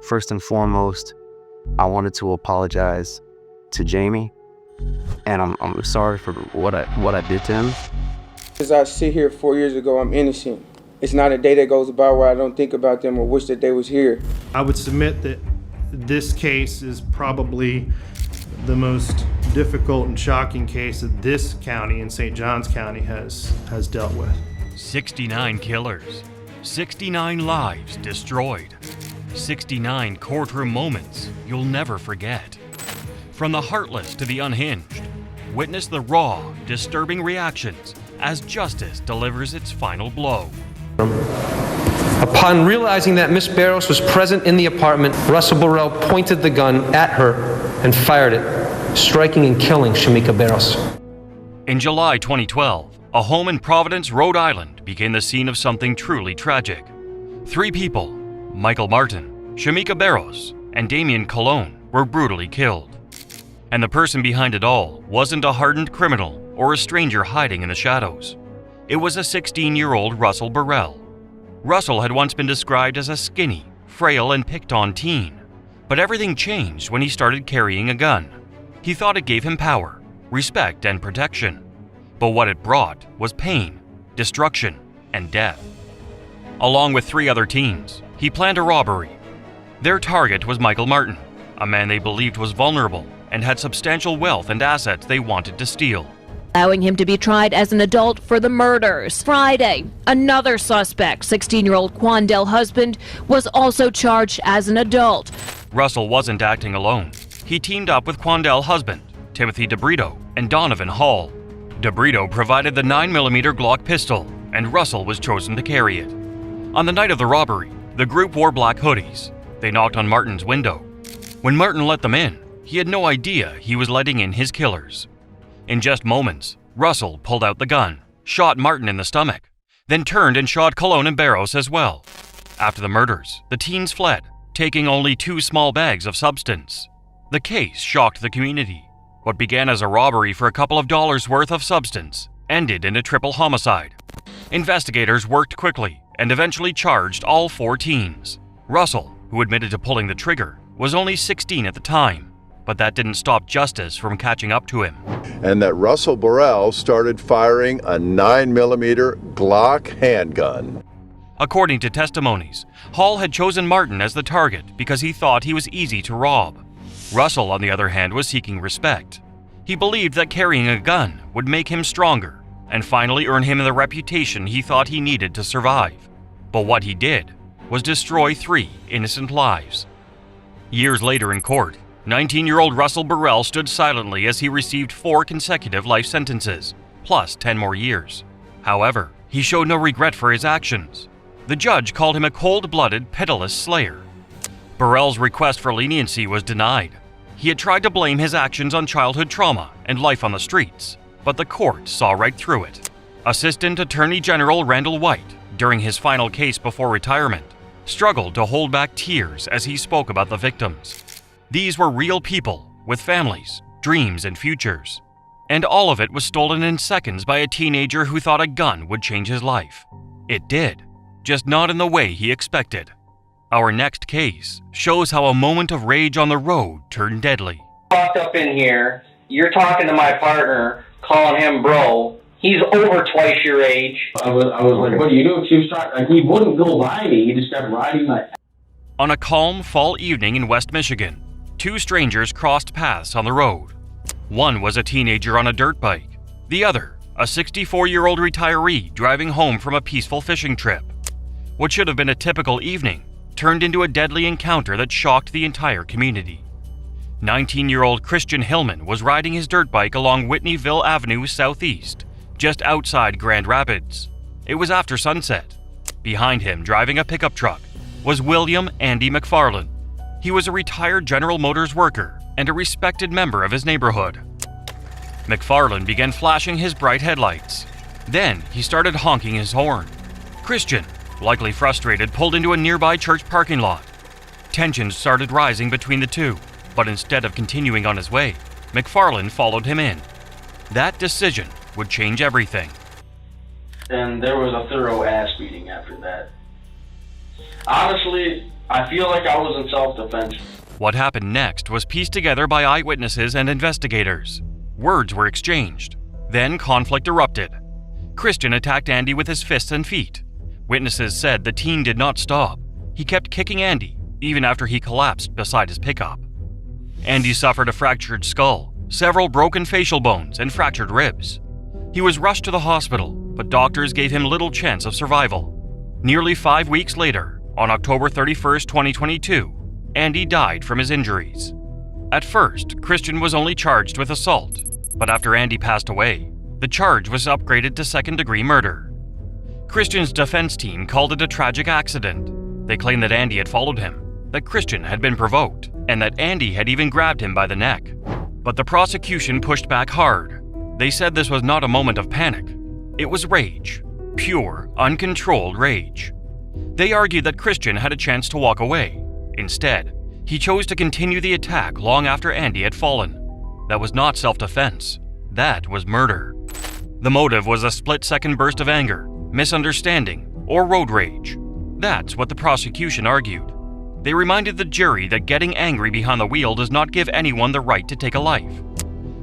First and foremost, I wanted to apologize to Jamie, and I'm sorry for what I did to him. As I sit here 4 years ago, I'm innocent. It's not a day that goes by where I don't think about them or wish that they was here. I would submit that this case is probably the most difficult and shocking case that this county in St. Johns County has dealt with. 69 killers, 69 lives destroyed, 69 courtroom moments you'll never forget. From the heartless to the unhinged, witness the raw, disturbing reactions as justice delivers its final blow. Upon realizing that Miss Barros was present in the apartment, Russell Burrell pointed the gun at her and fired it, striking and killing Shamika Barros. In July 2012, a home in Providence, Rhode Island became the scene of something truly tragic. 3 people, Michael Martin, Shamika Barros, and Damian Colon, were brutally killed. And the person behind it all wasn't a hardened criminal or a stranger hiding in the shadows. It was a 16-year-old Russell Burrell. Russell had once been described as a skinny, frail, and picked-on teen. But everything changed when he started carrying a gun. He thought it gave him power, respect, and protection. But what it brought was pain, destruction, and death. Along with 3 other teens, he planned a robbery. Their target was Michael Martin, a man they believed was vulnerable and had substantial wealth and assets they wanted to steal. Allowing him to be tried as an adult for the murders. Friday, another suspect, 16-year-old Quandell husband, was also charged as an adult. Russell wasn't acting alone. He teamed up with Quandell husband, Timothy DeBrito, and Donovan Hall. DeBrito provided the 9mm Glock pistol, and Russell was chosen to carry it. On the night of the robbery, the group wore black hoodies. They knocked on Martin's window. When Martin let them in, he had no idea he was letting in his killers. In just moments, Russell pulled out the gun, shot Martin in the stomach, then turned and shot Colon and Barros as well. After the murders, the teens fled, taking only 2 small bags of substance. The case shocked the community. What began as a robbery for a couple of dollars worth of substance ended in a triple homicide. Investigators worked quickly and eventually charged all 4 teens. Russell, who admitted to pulling the trigger, was only 16 at the time. But that didn't stop justice from catching up to him. And that Russell Burrell started firing a 9mm Glock handgun. According to testimonies, Hall had chosen Martin as the target because he thought he was easy to rob. Russell, on the other hand, was seeking respect. He believed that carrying a gun would make him stronger and finally earn him the reputation he thought he needed to survive. But what he did was destroy 3 innocent lives. Years later in court, 19-year-old Russell Burrell stood silently as he received 4 consecutive life sentences, plus 10 more years. However, he showed no regret for his actions. The judge called him a cold-blooded, pitiless slayer. Burrell's request for leniency was denied. He had tried to blame his actions on childhood trauma and life on the streets, but the court saw right through it. Assistant Attorney General Randall White, during his final case before retirement, struggled to hold back tears as he spoke about the victims. These were real people with families, dreams, and futures. And all of it was stolen in seconds by a teenager who thought a gun would change his life. It did, just not in the way he expected. Our next case shows how a moment of rage on the road turned deadly. Walked up in here, you're talking to my partner, calling him bro. He's over twice your age. I was like, what do you do? He was trying, he wouldn't go by me. He just kept riding my... On a calm fall evening in West Michigan, 2 strangers crossed paths on the road. One was a teenager on a dirt bike. The other, a 64-year-old retiree driving home from a peaceful fishing trip. What should have been a typical evening turned into a deadly encounter that shocked the entire community. 19-year-old Christian Hillman was riding his dirt bike along Whitneyville Avenue Southeast, just outside Grand Rapids. It was after sunset. Behind him, driving a pickup truck, was William Andy McFarland. He was a retired General Motors worker and a respected member of his neighborhood. McFarland began flashing his bright headlights. Then he started honking his horn. Christian, likely frustrated, pulled into a nearby church parking lot. Tensions started rising between the two, but instead of continuing on his way, McFarland followed him in. That decision would change everything. And there was a thorough ass beating after that. Honestly, I feel like I was in self-defense. What happened next was pieced together by eyewitnesses and investigators. Words were exchanged. Then conflict erupted. Christian attacked Andy with his fists and feet. Witnesses said the teen did not stop. He kept kicking Andy, even after he collapsed beside his pickup. Andy suffered a fractured skull, several broken facial bones, and fractured ribs. He was rushed to the hospital, but doctors gave him little chance of survival. Nearly 5 weeks later, on October 31st, 2022, Andy died from his injuries. At first, Christian was only charged with assault, but after Andy passed away, the charge was upgraded to second-degree murder. Christian's defense team called it a tragic accident. They claimed that Andy had followed him, that Christian had been provoked, and that Andy had even grabbed him by the neck. But the prosecution pushed back hard. They said this was not a moment of panic. It was rage. Pure, uncontrolled rage. They argued that Christian had a chance to walk away. Instead, he chose to continue the attack long after Andy had fallen. That was not self-defense. That was murder. The motive was a split-second burst of anger, misunderstanding, or road rage. That's what the prosecution argued. They reminded the jury that getting angry behind the wheel does not give anyone the right to take a life.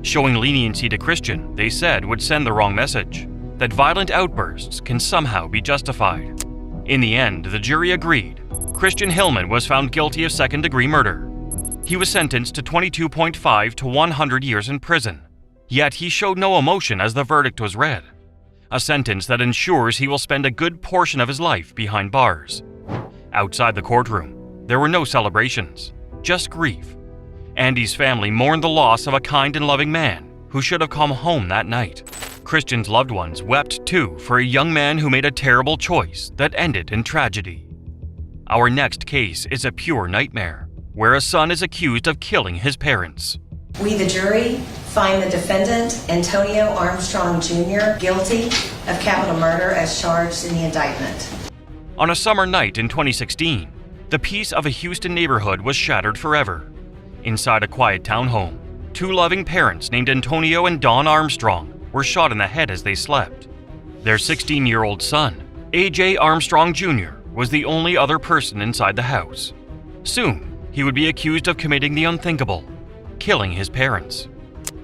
Showing leniency to Christian, they said, would send the wrong message, that violent outbursts can somehow be justified. In the end, the jury agreed. Christian Hillman was found guilty of second-degree murder. He was sentenced to 22.5 to 100 years in prison. Yet he showed no emotion as the verdict was read. A sentence that ensures he will spend a good portion of his life behind bars. Outside the courtroom, there were no celebrations, just grief. Andy's family mourned the loss of a kind and loving man who should have come home that night. Christian's loved ones wept too for a young man who made a terrible choice that ended in tragedy. Our next case is a pure nightmare, where a son is accused of killing his parents. We, the jury, find the defendant, Antonio Armstrong Jr., guilty of capital murder as charged in the indictment. On a summer night in 2016, the peace of a Houston neighborhood was shattered forever. Inside a quiet townhome, two loving parents named Antonio and Dawn Armstrong were shot in the head as they slept. Their 16-year-old son, A.J. Armstrong Jr., was the only other person inside the house. Soon, he would be accused of committing the unthinkable, killing his parents.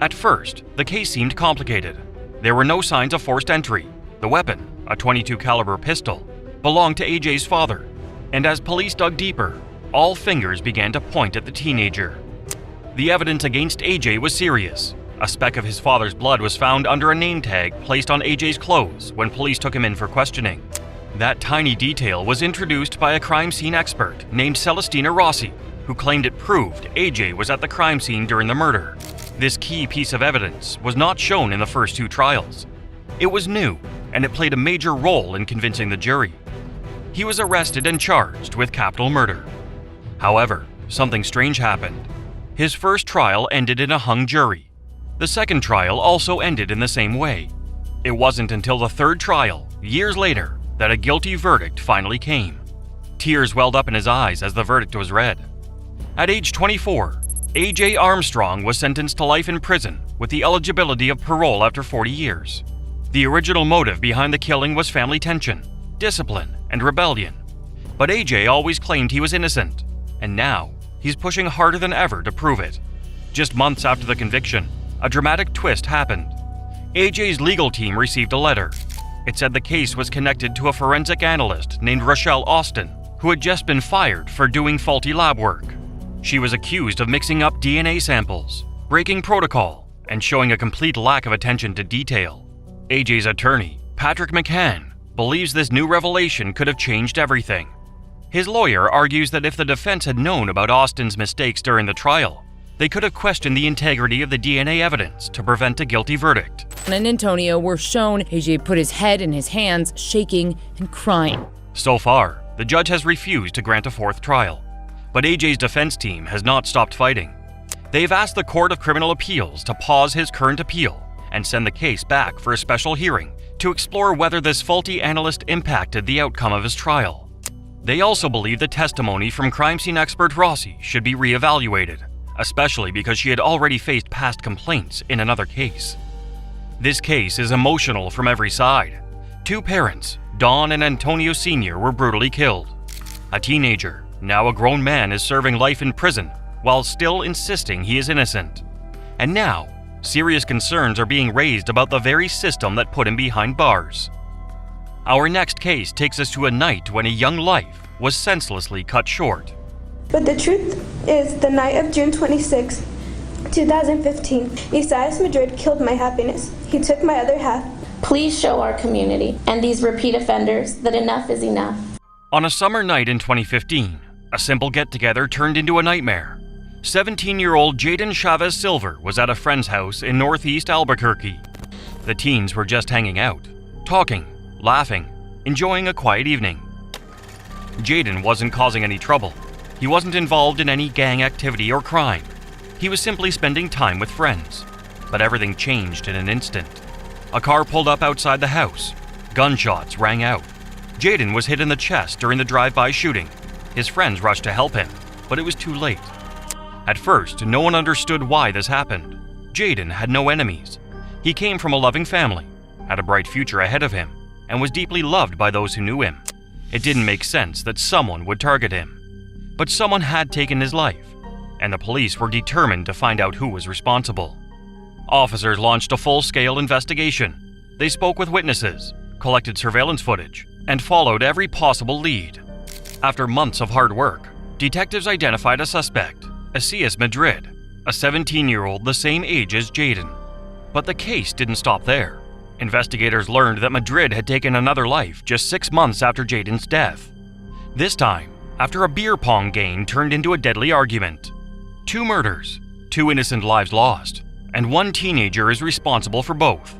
At first, the case seemed complicated. There were no signs of forced entry. The weapon, a .22 caliber pistol, belonged to A.J.'s father. And as police dug deeper, all fingers began to point at the teenager. The evidence against A.J. was serious. A speck of his father's blood was found under a name tag placed on A.J.'s clothes when police took him in for questioning. That tiny detail was introduced by a crime scene expert named Celestina Rossi, who claimed it proved A.J. was at the crime scene during the murder. This key piece of evidence was not shown in the first two trials. It was new, and it played a major role in convincing the jury. He was arrested and charged with capital murder. However, something strange happened. His first trial ended in a hung jury. The second trial also ended in the same way. It wasn't until the third trial, years later, that a guilty verdict finally came. Tears welled up in his eyes as the verdict was read. At age 24, A.J. Armstrong was sentenced to life in prison with the eligibility of parole after 40 years. The original motive behind the killing was family tension, discipline, and rebellion. But A.J. always claimed he was innocent, and now he's pushing harder than ever to prove it. Just months after the conviction, a dramatic twist happened. A.J.'s legal team received a letter. It said the case was connected to a forensic analyst named Rochelle Austin, who had just been fired for doing faulty lab work. She was accused of mixing up DNA samples, breaking protocol, and showing a complete lack of attention to detail. A.J.'s attorney, Patrick McCann, believes this new revelation could have changed everything. His lawyer argues that if the defense had known about Austin's mistakes during the trial, they could have questioned the integrity of the DNA evidence to prevent a guilty verdict. And Antonio were shown AJ put his head in his hands, shaking and crying. So far, the judge has refused to grant a fourth trial. But AJ's defense team has not stopped fighting. They've asked the Court of Criminal Appeals to pause his current appeal and send the case back for a special hearing to explore whether this faulty analyst impacted the outcome of his trial. They also believe the testimony from crime scene expert Rossi should be reevaluated, especially because she had already faced past complaints in another case. This case is emotional from every side. Two parents, Dawn and Antonio Sr., were brutally killed. A teenager, now a grown man, is serving life in prison while still insisting he is innocent. And now, serious concerns are being raised about the very system that put him behind bars. Our next case takes us to a night when a young life was senselessly cut short. But the truth is, the night of June 26, 2015, Isaias Madrid killed my happiness. He took my other half. Please show our community and these repeat offenders that enough is enough. On a summer night in 2015, a simple get-together turned into a nightmare. 17-year-old Jaden Chavez Silver was at a friend's house in northeast Albuquerque. The teens were just hanging out, talking, laughing, enjoying a quiet evening. Jaden wasn't causing any trouble. He wasn't involved in any gang activity or crime. He was simply spending time with friends. But everything changed in an instant. A car pulled up outside the house. Gunshots rang out. Jaden was hit in the chest during the drive-by shooting. His friends rushed to help him, but it was too late. At first, no one understood why this happened. Jaden had no enemies. He came from a loving family, had a bright future ahead of him, and was deeply loved by those who knew him. It didn't make sense that someone would target him. But someone had taken his life, and the police were determined to find out who was responsible. Officers launched a full-scale investigation. They spoke with witnesses, collected surveillance footage, and followed every possible lead. After months of hard work, detectives identified a suspect, Isaias Madrid, a 17-year-old the same age as Jaden. But the case didn't stop there. Investigators learned that Madrid had taken another life just 6 months after Jaden's death. This time, after a beer pong game turned into a deadly argument. 2 murders, 2 innocent lives lost, and 1 teenager is responsible for both.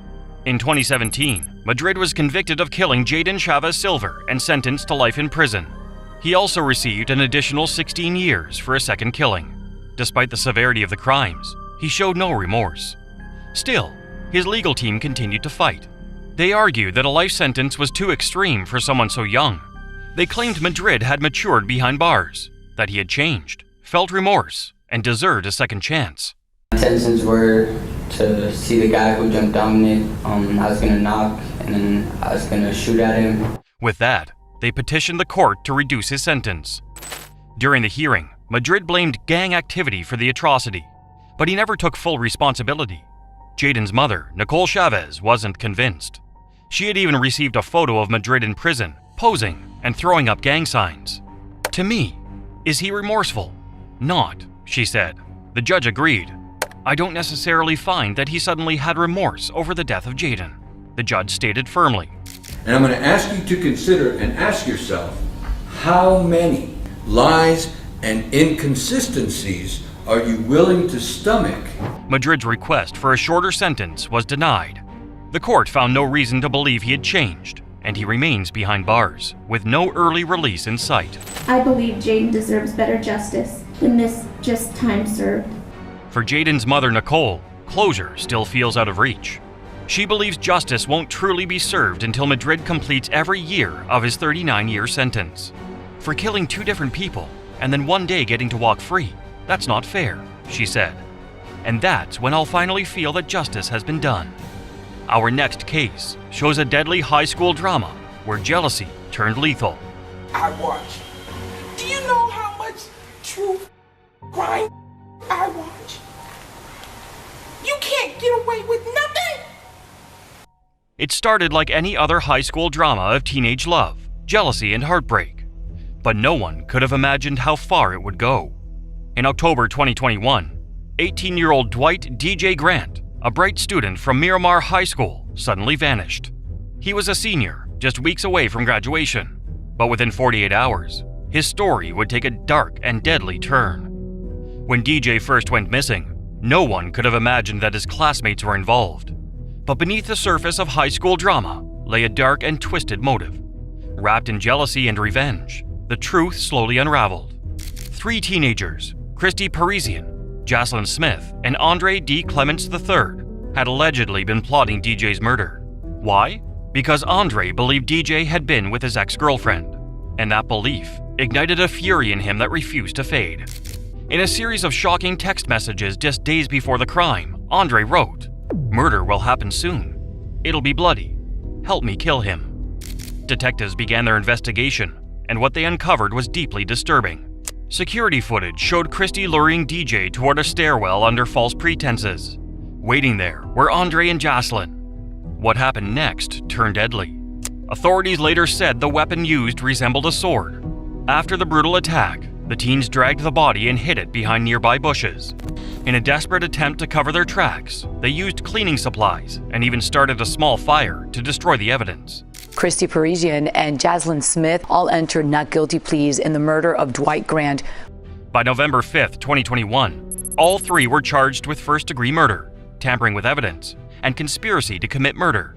In 2017, Madrid was convicted of killing Jaden Chavez Silver and sentenced to life in prison. He also received an additional 16 years for a second killing. Despite the severity of the crimes, he showed no remorse. Still, his legal team continued to fight. They argued that a life sentence was too extreme for someone so young. They claimed Madrid had matured behind bars, that he had changed, felt remorse, and deserved a second chance. Intentions were to see the guy who jumped on me. I was gonna knock, and then I was gonna shoot at him. With that, they petitioned the court to reduce his sentence. During the hearing, Madrid blamed gang activity for the atrocity, but he never took full responsibility. Jaden's mother, Nicole Chavez, wasn't convinced. She had even received a photo of Madrid in prison, posing and throwing up gang signs. To me, is he remorseful? Not, she said. The judge agreed. I don't necessarily find that he suddenly had remorse over the death of Jaden, the judge stated firmly. And I'm going to ask you to consider and ask yourself, how many lies and inconsistencies are you willing to stomach? Madrid's request for a shorter sentence was denied. The court found no reason to believe he had changed, and he remains behind bars, with no early release in sight. I believe Jaden deserves better justice than this just time served. For Jaden's mother, Nicole, closure still feels out of reach. She believes justice won't truly be served until Madrid completes every year of his 39-year sentence. For killing 2 different people, and then one day getting to walk free, that's not fair, she said. And that's when I'll finally feel that justice has been done. Our next case shows a deadly high school drama where jealousy turned lethal. I watch. Do you know how much truth, crime I watch? You can't get away with nothing! It started like any other high school drama of teenage love, jealousy, and heartbreak. But no one could have imagined how far it would go. In October 2021, 18-year-old Dwight DJ Grant, a bright student from Miramar High School, suddenly vanished. He was a senior, just weeks away from graduation. But within 48 hours, his story would take a dark and deadly turn. When DJ first went missing, no one could have imagined that his classmates were involved. But beneath the surface of high school drama lay a dark and twisted motive. Wrapped in jealousy and revenge, the truth slowly unraveled. 3 teenagers, Christy Parisian, Jocelyn Smith, and Andre D. Clements III, had allegedly been plotting DJ's murder. Why? Because Andre believed DJ had been with his ex-girlfriend, and that belief ignited a fury in him that refused to fade. In a series of shocking text messages just days before the crime, Andre wrote, "Murder will happen soon. It'll be bloody. Help me kill him." Detectives began their investigation, and what they uncovered was deeply disturbing. Security footage showed Christy luring DJ toward a stairwell under false pretenses. Waiting there were Andre and Jocelyn. What happened next turned deadly. Authorities later said the weapon used resembled a sword. After the brutal attack, the teens dragged the body and hid it behind nearby bushes. In a desperate attempt to cover their tracks, they used cleaning supplies and even started a small fire to destroy the evidence. Christy Parisian and Jocelyn Smith all entered not guilty pleas in the murder of Dwight Grant. By November 5, 2021, all three were charged with first-degree murder, tampering with evidence, and conspiracy to commit murder.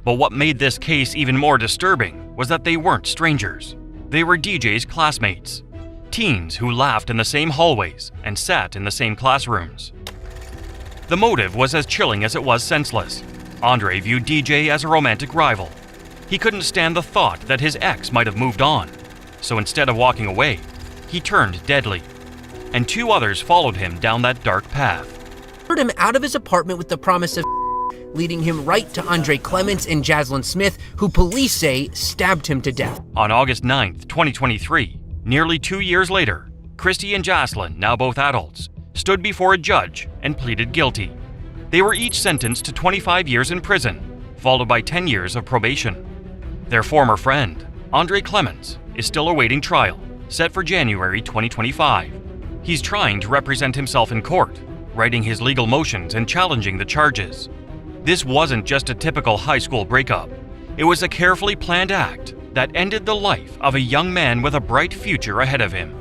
But what made this case even more disturbing was that they weren't strangers. They were DJ's classmates, teens who laughed in the same hallways and sat in the same classrooms. The motive was as chilling as it was senseless. Andre viewed DJ as a romantic rival. He couldn't stand the thought that his ex might have moved on, so instead of walking away, he turned deadly. And two others followed him down that dark path. Lured him out of his apartment with the promise of leading him right to Andre Clements and Jocelyn Smith, who police say stabbed him to death. On August 9, 2023, nearly 2 years later, Christy and Jocelyn, now both adults, stood before a judge and pleaded guilty. They were each sentenced to 25 years in prison, followed by 10 years of probation. Their former friend, Andre Clements, is still awaiting trial, set for January 2025. He's trying to represent himself in court, writing his legal motions and challenging the charges. This wasn't just a typical high school breakup. It was a carefully planned act that ended the life of a young man with a bright future ahead of him.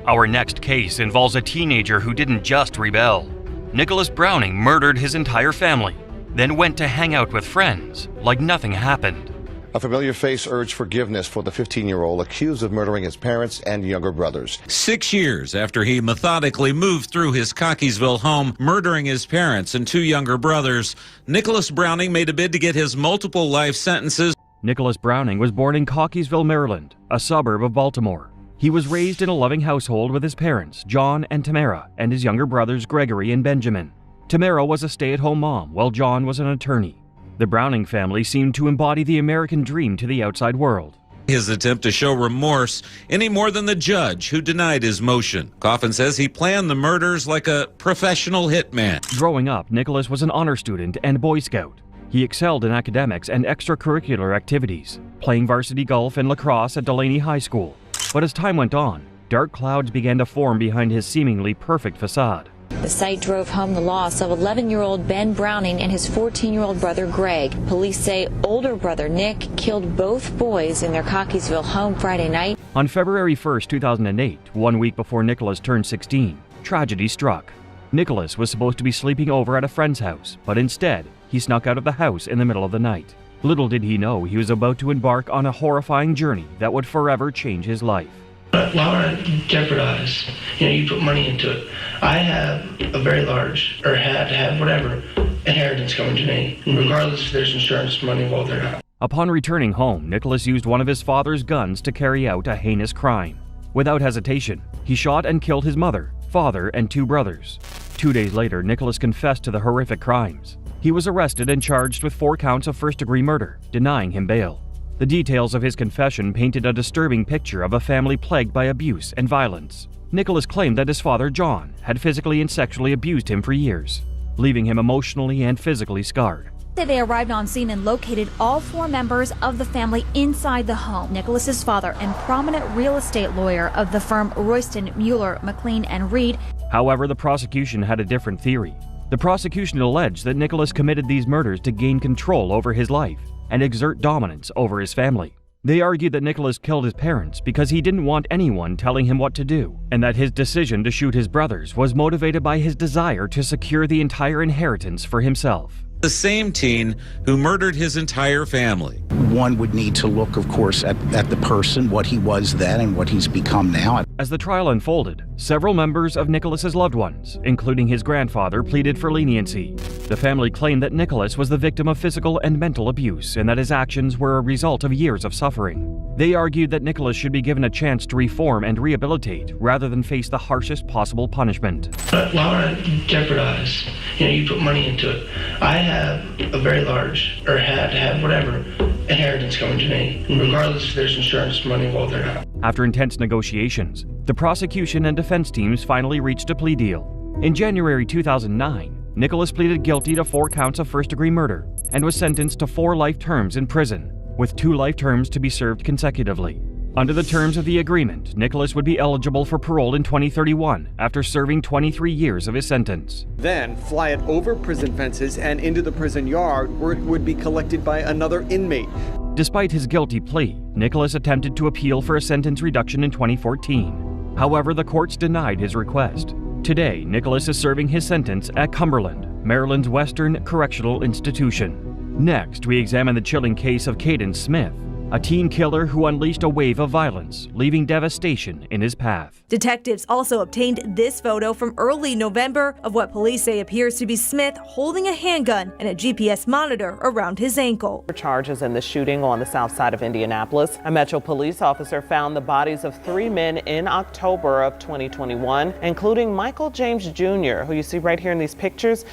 Our next case involves a teenager who didn't just rebel. Nicholas Browning murdered his entire family, then went to hang out with friends like nothing happened. A familiar face urged forgiveness for the 15-year-old accused of murdering his parents and younger brothers. 6 years after he methodically moved through his Cockeysville home, murdering his parents and two younger brothers, Nicholas Browning made a bid to get his multiple life sentences. Nicholas Browning was born in Cockeysville, Maryland, a suburb of Baltimore. He was raised in a loving household with his parents, John and Tamara, and his younger brothers, Gregory and Benjamin. Tamara was a stay-at-home mom, while John was an attorney. The Browning family seemed to embody the American dream to the outside world. His attempt to show remorse any more than the judge who denied his motion. Coffin says he planned the murders like a professional hitman. Growing up, Nicholas was an honor student and Boy Scout. He excelled in academics and extracurricular activities, playing varsity golf and lacrosse at Delaney High School. But as time went on, dark clouds began to form behind his seemingly perfect facade. The sight drove home the loss of 11-year-old Ben Browning and his 14-year-old brother Greg. Police say older brother Nick killed both boys in their Cockeysville home Friday night. On February 1, 2008, 1 week before Nicholas turned 16, tragedy struck. Nicholas was supposed to be sleeping over at a friend's house, but instead, he snuck out of the house in the middle of the night. Little did he know he was about to embark on a horrifying journey that would forever change his life. Why would I jeopardize? You put money into it. I have a very large, or had to have whatever, inheritance coming to me, regardless if there's insurance money involved or not. Upon returning home, Nicholas used one of his father's guns to carry out a heinous crime. Without hesitation, he shot and killed his mother, father, and two brothers. 2 days later, Nicholas confessed to the horrific crimes. He was arrested and charged with 4 counts of first-degree murder, denying him bail. The details of his confession painted a disturbing picture of a family plagued by abuse and violence. Nicholas claimed that his father, John, had physically and sexually abused him for years, leaving him emotionally and physically scarred. They arrived on scene and located all 4 members of the family inside the home. Nicholas's father and prominent real estate lawyer of the firm Royston, Mueller, McLean, and Reed. However, the prosecution had a different theory. The prosecution alleged that Nicholas committed these murders to gain control over his life and exert dominance over his family. They argued that Nicholas killed his parents because he didn't want anyone telling him what to do, and that his decision to shoot his brothers was motivated by his desire to secure the entire inheritance for himself. The same teen who murdered his entire family. One would need to look, of course, at the person, what he was then and what he's become now. As the trial unfolded, several members of Nicholas's loved ones, including his grandfather, pleaded for leniency. The family claimed that Nicholas was the victim of physical and mental abuse and that his actions were a result of years of suffering. They argued that Nicholas should be given a chance to reform and rehabilitate rather than face the harshest possible punishment. Why would I jeopardize? You put money into it. I have a very large, or had to have whatever, inheritance coming to me, and regardless if there's insurance money involved or not. After intense negotiations, the prosecution and defense teams finally reached a plea deal. In January 2009, Nicholas pleaded guilty to 4 counts of first-degree murder and was sentenced to 4 life terms in prison, with 2 life terms to be served consecutively. Under the terms of the agreement, Nicholas would be eligible for parole in 2031 after serving 23 years of his sentence. Then fly it over prison fences and into the prison yard where it would be collected by another inmate. Despite his guilty plea, Nicholas attempted to appeal for a sentence reduction in 2014. However, the courts denied his request. Today, Nicholas is serving his sentence at Cumberland, Maryland's Western Correctional Institution. Next, we examine the chilling case of Caden Smith, a teen killer who unleashed a wave of violence, leaving devastation in his path. Detectives also obtained this photo from early November of what police say appears to be Smith holding a handgun and a GPS monitor around his ankle. Charges in the shooting on the south side of Indianapolis. A Metro police officer found the bodies of 3 men in October of 2021, including Michael James Jr., who you see right here in these pictures.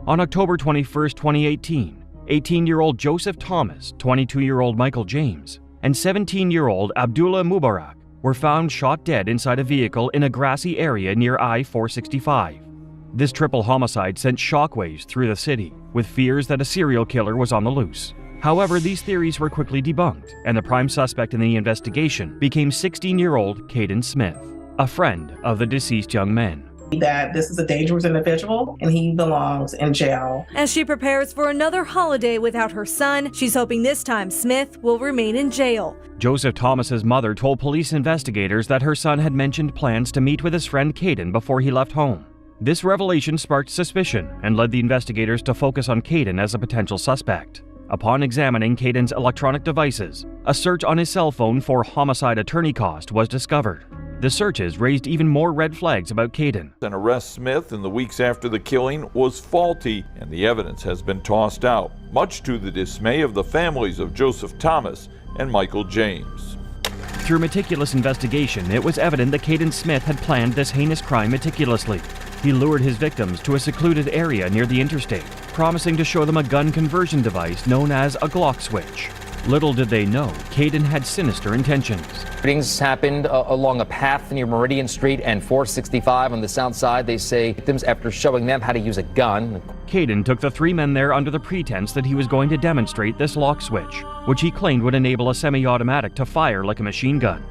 On October 21, 2018, 18-year-old Joseph Thomas, 22-year-old Michael James, and 17-year-old Abdullah Mubarak were found shot dead inside a vehicle in a grassy area near I-465. This triple homicide sent shockwaves through the city, with fears that a serial killer was on the loose. However, these theories were quickly debunked, and the prime suspect in the investigation became 16-year-old Caden Smith, a friend of the deceased young men. That this is a dangerous individual and he belongs in jail. As she prepares for another holiday without her son, she's hoping this time Smith will remain in jail. Joseph Thomas's mother told police investigators that her son had mentioned plans to meet with his friend Caden before he left home. This revelation sparked suspicion and led the investigators to focus on Caden as a potential suspect. Upon examining Caden's electronic devices, a search on his cell phone for homicide attorney cost was discovered. The searches raised even more red flags about Caden. An arrest Smith in the weeks after the killing was faulty, and the evidence has been tossed out, much to the dismay of the families of Joseph Thomas and Michael James. Through meticulous investigation, it was evident that Caden Smith had planned this heinous crime meticulously. He lured his victims to a secluded area near the interstate, promising to show them a gun conversion device known as a Glock switch. Little did they know, Caden had sinister intentions. Shootings happened along a path near Meridian Street and 465 on the south side. They say victims, after showing them how to use a gun. Caden took the 3 men there under the pretense that he was going to demonstrate this lock switch, which he claimed would enable a semi-automatic to fire like a machine gun.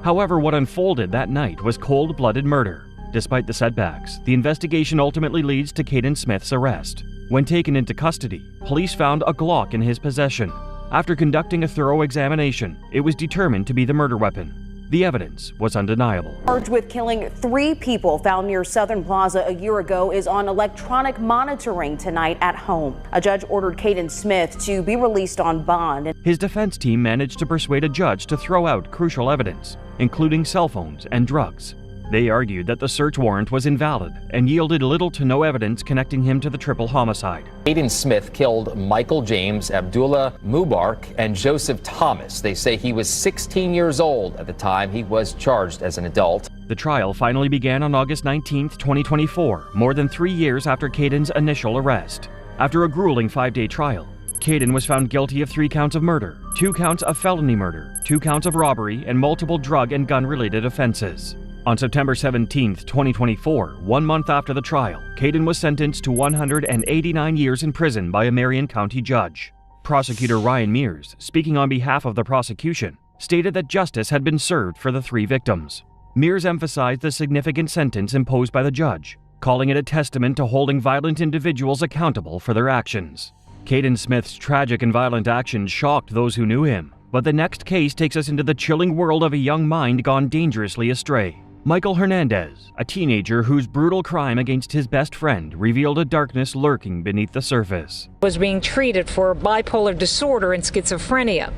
However, what unfolded that night was cold-blooded murder. Despite the setbacks, the investigation ultimately leads to Caden Smith's arrest. When taken into custody, police found a Glock in his possession. After conducting a thorough examination, it was determined to be the murder weapon. The evidence was undeniable. Charged with killing 3 people found near Southern Plaza a year ago is on electronic monitoring tonight at home. A judge ordered Caden Smith to be released on bond. His defense team managed to persuade a judge to throw out crucial evidence, including cell phones and drugs. They argued that the search warrant was invalid and yielded little to no evidence connecting him to the triple homicide. Caden Smith killed Michael James, Abdullah Mubarak, and Joseph Thomas. They say he was 16 years old at the time he was charged as an adult. The trial finally began on August 19, 2024, more than 3 years after Caden's initial arrest. After a grueling 5-day trial, Caden was found guilty of 3 counts of murder, 2 counts of felony murder, 2 counts of robbery, and multiple drug and gun-related offenses. On September 17, 2024, 1 month after the trial, Caden was sentenced to 189 years in prison by a Marion County judge. Prosecutor Ryan Mears, speaking on behalf of the prosecution, stated that justice had been served for the 3 victims. Mears emphasized the significant sentence imposed by the judge, calling it a testament to holding violent individuals accountable for their actions. Caden Smith's tragic and violent actions shocked those who knew him, but the next case takes us into the chilling world of a young mind gone dangerously astray. Michael Hernandez, a teenager whose brutal crime against his best friend revealed a darkness lurking beneath the surface. Was being treated for bipolar disorder and schizophrenia.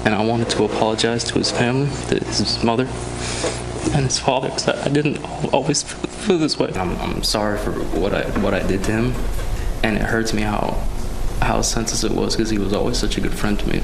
And I wanted to apologize to his family, to his mother and his father, because I didn't always feel this way. I'm sorry for what I did to him, and it hurts me how senseless it was, because he was always such a good friend to me.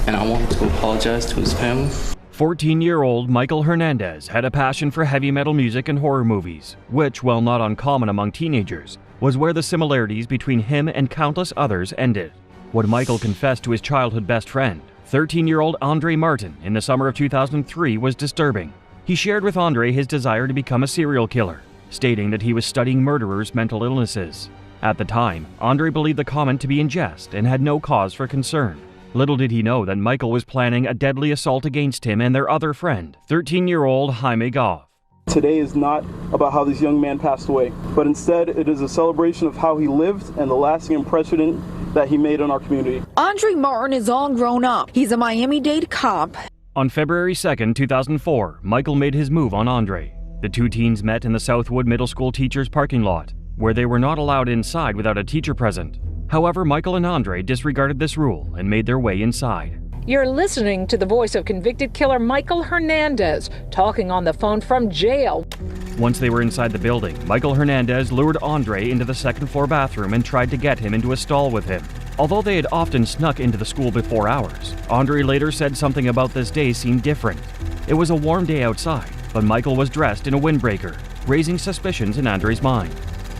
And I wanted to apologize to his family. 14-year-old Michael Hernandez had a passion for heavy metal music and horror movies, which, while not uncommon among teenagers, was where the similarities between him and countless others ended. What Michael confessed to his childhood best friend, 13-year-old Andre Martin, in the summer of 2003 was disturbing. He shared with Andre his desire to become a serial killer, stating that he was studying murderers' mental illnesses. At the time, Andre believed the comment to be in jest and had no cause for concern. Little did he know that Michael was planning a deadly assault against him and their other friend, 13-year-old Jaime Goff. Today is not about how this young man passed away, but instead it is a celebration of how he lived and the lasting impression that he made on our community. Andre Martin is all grown up. He's a Miami-Dade cop. On February 2, 2004, Michael made his move on Andre. The two teens met in the Southwood Middle School teachers' parking lot, where they were not allowed inside without a teacher present. However, Michael and Andre disregarded this rule and made their way inside. You're listening to the voice of convicted killer Michael Hernandez talking on the phone from jail. Once they were inside the building, Michael Hernandez lured Andre into the second-floor bathroom and tried to get him into a stall with him. Although they had often snuck into the school before hours, Andre later said something about this day seemed different. It was a warm day outside, but Michael was dressed in a windbreaker, raising suspicions in Andre's mind.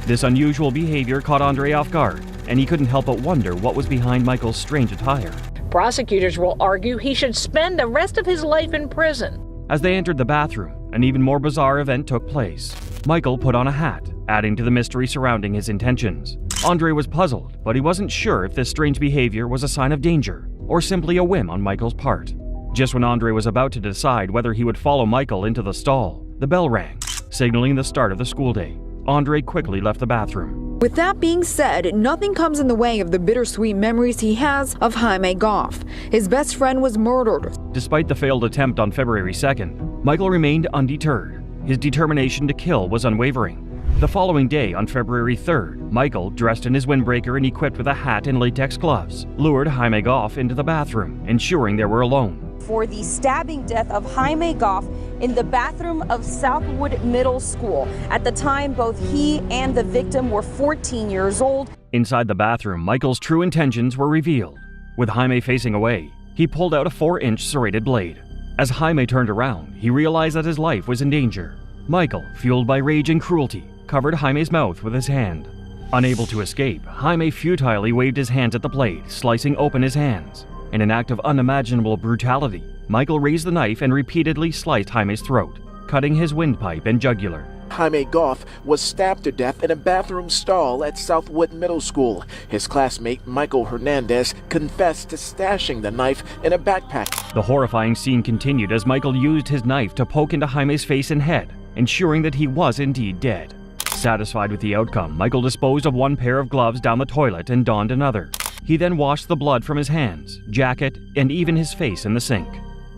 This unusual behavior caught Andre off guard, and he couldn't help but wonder what was behind Michael's strange attire. Prosecutors will argue he should spend the rest of his life in prison. As they entered the bathroom, an even more bizarre event took place. Michael put on a hat, adding to the mystery surrounding his intentions. Andre was puzzled, but he wasn't sure if this strange behavior was a sign of danger or simply a whim on Michael's part. Just when Andre was about to decide whether he would follow Michael into the stall, the bell rang, signaling the start of the school day. Andre quickly left the bathroom. With that being said, nothing comes in the way of the bittersweet memories he has of Jaime Goff. His best friend was murdered. Despite the failed attempt on February 2nd, Michael remained undeterred. His determination to kill was unwavering. The following day, on February 3rd, Michael, dressed in his windbreaker and equipped with a hat and latex gloves, lured Jaime Goff into the bathroom, ensuring they were alone. For the stabbing death of Jaime Goff in the bathroom of Southwood Middle School. At the time, both he and the victim were 14 years old. Inside the bathroom, Michael's true intentions were revealed. With Jaime facing away, he pulled out a 4-inch serrated blade. As Jaime turned around, he realized that his life was in danger. Michael, fueled by rage and cruelty, covered Jaime's mouth with his hand. Unable to escape, Jaime futilely waved his hands at the blade, slicing open his hands. In an act of unimaginable brutality, Michael raised the knife and repeatedly sliced Jaime's throat, cutting his windpipe and jugular. Jaime Goff was stabbed to death in a bathroom stall at Southwood Middle School. His classmate Michael Hernandez confessed to stashing the knife in a backpack. The horrifying scene continued as Michael used his knife to poke into Jaime's face and head, ensuring that he was indeed dead. Satisfied with the outcome, Michael disposed of one pair of gloves down the toilet and donned another. He then washed the blood from his hands, jacket, and even his face in the sink.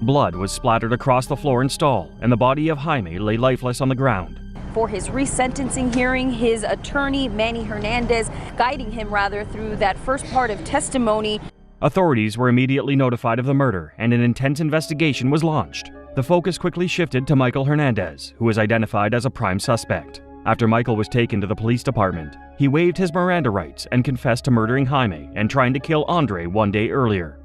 Blood was splattered across the floor and stall, and the body of Jaime lay lifeless on the ground. For his resentencing hearing, his attorney, Manny Hernandez, guiding him through that first part of testimony. Authorities were immediately notified of the murder, and an intense investigation was launched. The focus quickly shifted to Michael Hernandez, who was identified as a prime suspect. After Michael was taken to the police department, he waived his Miranda rights and confessed to murdering Jaime and trying to kill Andre one day earlier.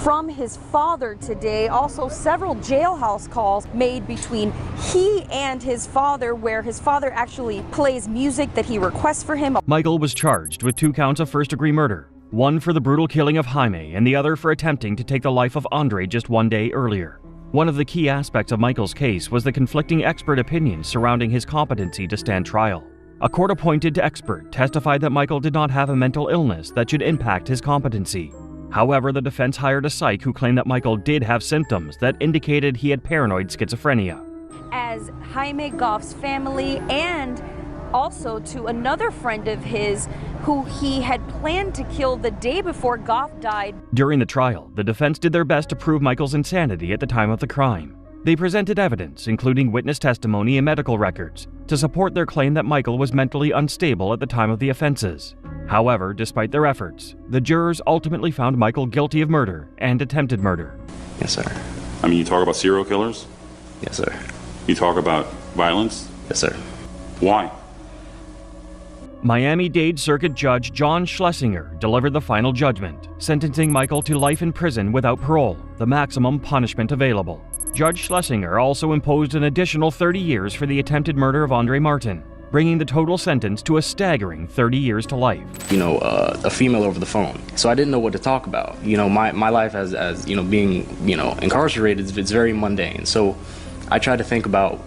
From his father today, also several jailhouse calls made between he and his father, where his father actually plays music that he requests for him. Michael was charged with 2 counts of first-degree murder, one for the brutal killing of Jaime and the other for attempting to take the life of Andre just one day earlier. One of the key aspects of Michael's case was the conflicting expert opinions surrounding his competency to stand trial. A court-appointed expert testified that Michael did not have a mental illness that should impact his competency. However, the defense hired a psych who claimed that Michael did have symptoms that indicated he had paranoid schizophrenia. As Jaime Goff's family and also to another friend of his who he had planned to kill the day before Goff died. During the trial, the defense did their best to prove Michael's insanity at the time of the crime. They presented evidence, including witness testimony and medical records, to support their claim that Michael was mentally unstable at the time of the offenses. However, despite their efforts, the jurors ultimately found Michael guilty of murder and attempted murder. Yes, sir. I mean, you talk about serial killers? Yes, sir. You talk about violence? Yes, sir. Why? Miami-Dade Circuit Judge John Schlesinger delivered the final judgment, sentencing Michael to life in prison without parole, the maximum punishment available. Judge Schlesinger also imposed an additional 30 years for the attempted murder of Andre Martin. bringing the total sentence to a staggering 30 years to life. A female over the phone. So I didn't know what to talk about. My life as being, incarcerated, it's very mundane. So I tried to think about.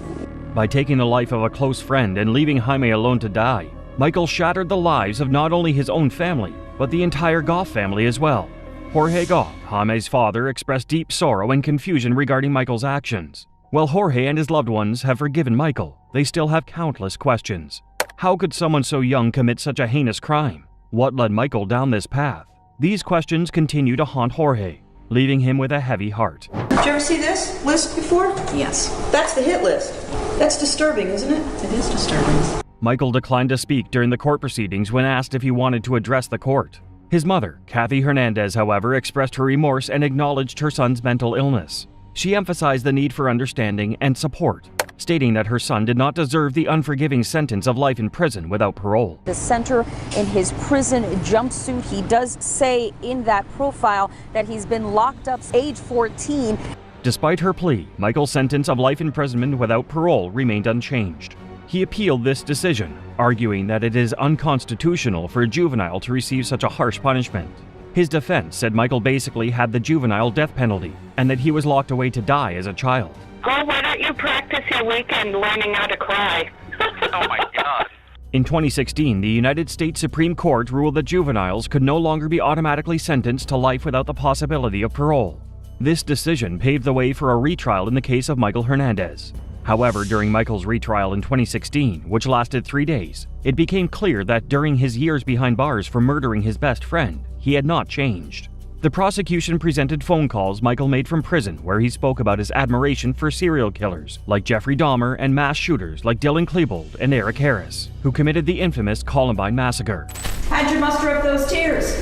By taking the life of a close friend and leaving Jaime alone to die, Michael shattered the lives of not only his own family, but the entire Goff family as well. Jorge Goff, Jaime's father, expressed deep sorrow and confusion regarding Michael's actions. While Jorge and his loved ones have forgiven Michael, they still have countless questions. How could someone so young commit such a heinous crime? What led Michael down this path? These questions continue to haunt Jorge, leaving him with a heavy heart. Did you ever see this list before? Yes. That's the hit list. That's disturbing, isn't it? It is disturbing. Michael declined to speak during the court proceedings when asked if he wanted to address the court. His mother, Kathy Hernandez, however, expressed her remorse and acknowledged her son's mental illness. She emphasized the need for understanding and support, stating that her son did not deserve the unforgiving sentence of life in prison without parole. The center in his prison jumpsuit, he does say in that profile that he's been locked up age 14. Despite her plea, Michael's sentence of life imprisonment without parole remained unchanged. He appealed this decision, arguing that it is unconstitutional for a juvenile to receive such a harsh punishment. His defense said Michael basically had the juvenile death penalty and that he was locked away to die as a child. Oh, why don't you practice your weekend learning how to cry? Oh my God. In 2016, the United States Supreme Court ruled that juveniles could no longer be automatically sentenced to life without the possibility of parole. This decision paved the way for a retrial in the case of Michael Hernandez. However, during Michael's retrial in 2016, which lasted 3 days, it became clear that during his years behind bars for murdering his best friend, he had not changed. The prosecution presented phone calls Michael made from prison where he spoke about his admiration for serial killers like Jeffrey Dahmer and mass shooters like Dylan Klebold and Eric Harris, who committed the infamous Columbine massacre. How'd you muster up those tears?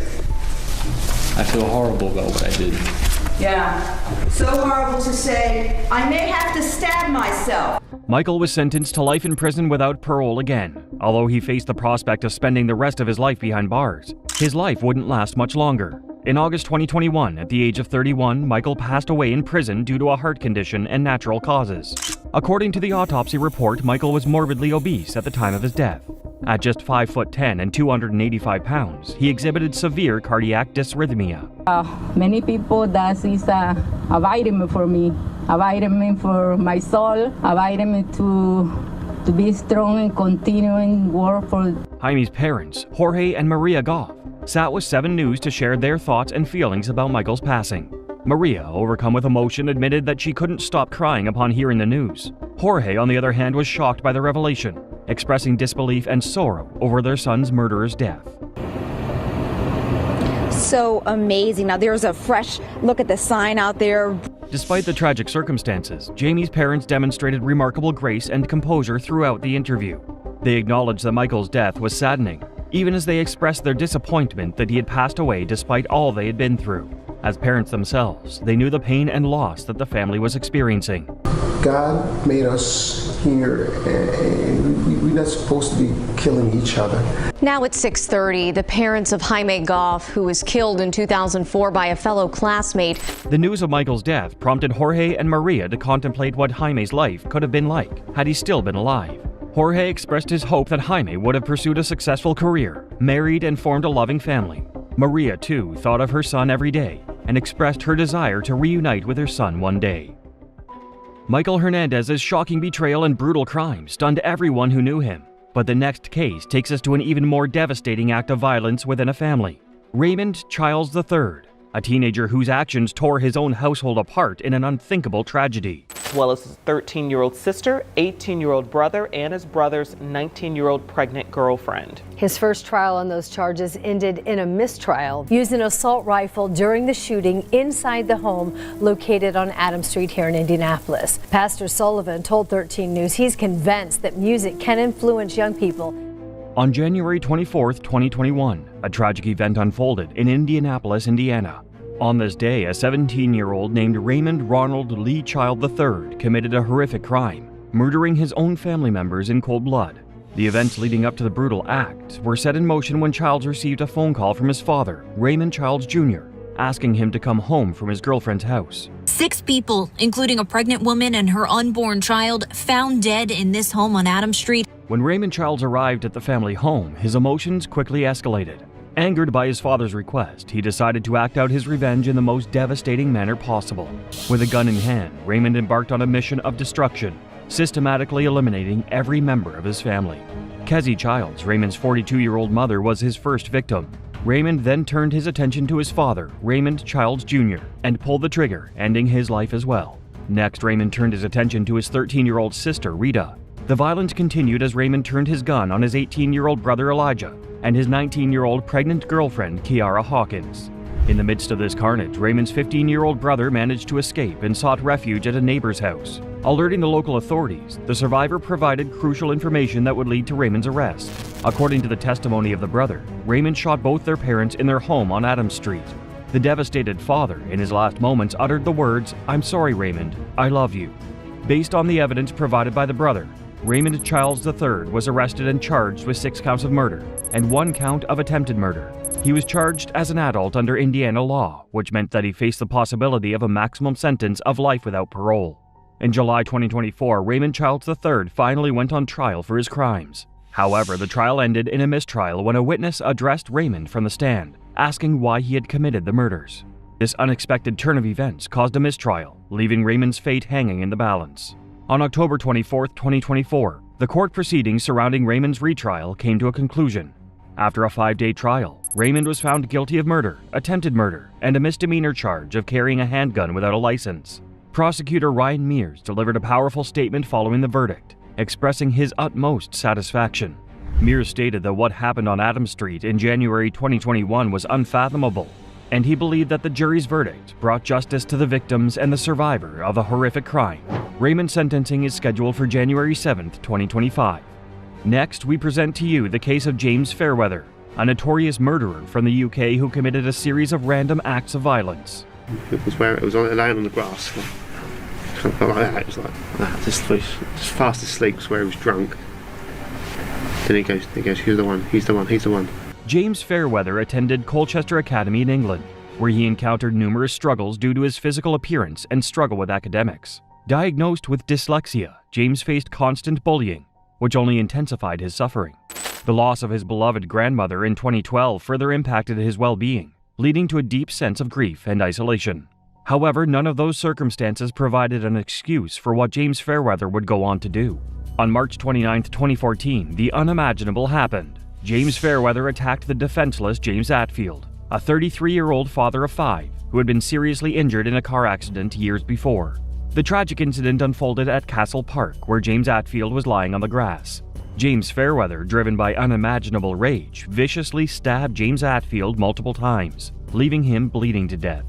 I feel horrible about what I did. Yeah, so horrible to say, I may have to stab myself. Michael was sentenced to life in prison without parole again, although he faced the prospect of spending the rest of his life behind bars. His life wouldn't last much longer. In August 2021, at the age of 31, Michael passed away in prison due to a heart condition and natural causes. According to the autopsy report, Michael was morbidly obese at the time of his death. At just 5'10" and 285 pounds, he exhibited severe cardiac dysrhythmia. Many people, that is a vitamin for me, a vitamin for my soul, a vitamin to be strong and continuing work for. Jaime's parents, Jorge and Maria Goff, sat with 7 News to share their thoughts and feelings about Michael's passing. Maria, overcome with emotion, admitted that she couldn't stop crying upon hearing the news. Jorge, on the other hand, was shocked by the revelation, expressing disbelief and sorrow over their son's murderer's death. So amazing. Now there's a fresh look at the sign out there. Despite the tragic circumstances, Jamie's parents demonstrated remarkable grace and composure throughout the interview. They acknowledged that Michael's death was saddening, even as they expressed their disappointment that he had passed away despite all they had been through. As parents themselves, they knew the pain and loss that the family was experiencing. God made us here, and we're not supposed to be killing each other. Now at 6:30, the parents of Jaime Goff, who was killed in 2004 by a fellow classmate. The news of Michael's death prompted Jorge and Maria to contemplate what Jaime's life could have been like had he still been alive. Jorge expressed his hope that Jaime would have pursued a successful career, married and formed a loving family. Maria, too, thought of her son every day and expressed her desire to reunite with her son one day. Michael Hernandez's shocking betrayal and brutal crime stunned everyone who knew him. But the next case takes us to an even more devastating act of violence within a family. Raymond Childs III, a teenager whose actions tore his own household apart in an unthinkable tragedy. As well as his 13-year-old sister, 18-year-old brother, and his brother's 19-year-old pregnant girlfriend. His first trial on those charges ended in a mistrial. Used an assault rifle during the shooting inside the home located on Adams Street here in Indianapolis. Pastor Sullivan told 13 News he's convinced that music can influence young people. On January 24, 2021, a tragic event unfolded in Indianapolis, Indiana. On this day, a 17-year-old named Raymond Ronald Lee Child III committed a horrific crime, murdering his own family members in cold blood. The events leading up to the brutal act were set in motion when Childs received a phone call from his father, Raymond Childs Jr., asking him to come home from his girlfriend's house. 6 people, including a pregnant woman and her unborn child, found dead in this home on Adams Street. When Raymond Childs arrived at the family home, his emotions quickly escalated. Angered by his father's request, he decided to act out his revenge in the most devastating manner possible. With a gun in hand, Raymond embarked on a mission of destruction, systematically eliminating every member of his family. Kezzie Childs, Raymond's 42-year-old mother, was his first victim. Raymond then turned his attention to his father, Raymond Childs Jr., and pulled the trigger, ending his life as well. Next, Raymond turned his attention to his 13-year-old sister, Rita. The violence continued as Raymond turned his gun on his 18-year-old brother, Elijah, and his 19-year-old pregnant girlfriend, Kiara Hawkins. In the midst of this carnage, Raymond's 15-year-old brother managed to escape and sought refuge at a neighbor's house. Alerting the local authorities, the survivor provided crucial information that would lead to Raymond's arrest. According to the testimony of the brother, Raymond shot both their parents in their home on Adams Street. The devastated father, in his last moments, uttered the words, "I'm sorry, Raymond, I love you." Based on the evidence provided by the brother, Raymond Childs III was arrested and charged with 6 counts of murder and 1 count of attempted murder. He was charged as an adult under Indiana law, which meant that he faced the possibility of a maximum sentence of life without parole. In July 2024, Raymond Childs III finally went on trial for his crimes. However, the trial ended in a mistrial when a witness addressed Raymond from the stand, asking why he had committed the murders. This unexpected turn of events caused a mistrial, leaving Raymond's fate hanging in the balance. On October 24, 2024, the court proceedings surrounding Raymond's retrial came to a conclusion. After a 5-day trial, Raymond was found guilty of murder, attempted murder, and a misdemeanor charge of carrying a handgun without a license. Prosecutor Ryan Mears delivered a powerful statement following the verdict, expressing his utmost satisfaction. Mears stated that what happened on Adams Street in January 2021 was unfathomable, and he believed that the jury's verdict brought justice to the victims and the survivor of a horrific crime. Raymond's sentencing is scheduled for January 7, 2025. Next, we present to you the case of James Fairweather, a notorious murderer from the UK who committed a series of random acts of violence. It was laying on the grass, like that. It was like that, just fast asleep, where he was drunk. Then he goes, he's the one. James Fairweather attended Colchester Academy in England, where he encountered numerous struggles due to his physical appearance and struggle with academics. Diagnosed with dyslexia, James faced constant bullying, which only intensified his suffering. The loss of his beloved grandmother in 2012 further impacted his well-being, leading to a deep sense of grief and isolation. However, none of those circumstances provided an excuse for what James Fairweather would go on to do. On March 29, 2014, the unimaginable happened. James Fairweather attacked the defenseless James Atfield, a 33-year-old father of 5 who had been seriously injured in a car accident years before. The tragic incident unfolded at Castle Park, where James Atfield was lying on the grass. James Fairweather, driven by unimaginable rage, viciously stabbed James Atfield multiple times, leaving him bleeding to death.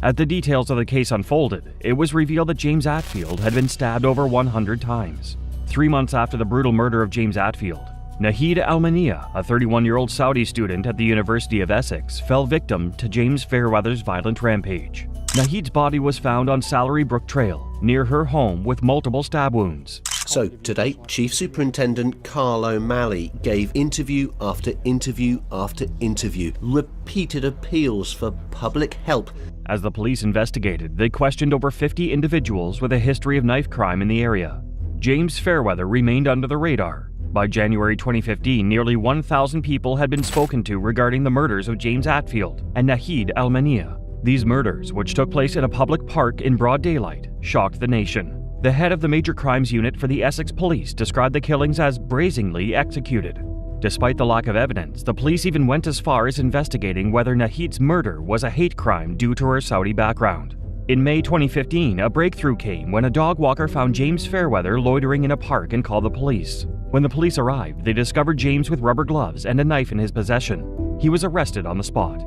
As the details of the case unfolded, it was revealed that James Atfield had been stabbed over 100 times. 3 months after the brutal murder of James Atfield, Nahid Al-Mania, a 31-year-old Saudi student at the University of Essex, fell victim to James Fairweather's violent rampage. Nahid's body was found on Salary Brook Trail, near her home, with multiple stab wounds. So, today, Chief Superintendent Carl O'Malley gave interview after interview after interview, repeated appeals for public help. As the police investigated, they questioned over 50 individuals with a history of knife crime in the area. James Fairweather remained under the radar. By January 2015, nearly 1,000 people had been spoken to regarding the murders of James Atfield and Nahid Al-Mania. These murders, which took place in a public park in broad daylight, shocked the nation. The head of the Major Crimes Unit for the Essex Police described the killings as brazenly executed. Despite the lack of evidence, the police even went as far as investigating whether Nahid's murder was a hate crime due to her Saudi background. In May 2015, a breakthrough came when a dog walker found James Fairweather loitering in a park and called the police. When the police arrived, they discovered James with rubber gloves and a knife in his possession. He was arrested on the spot.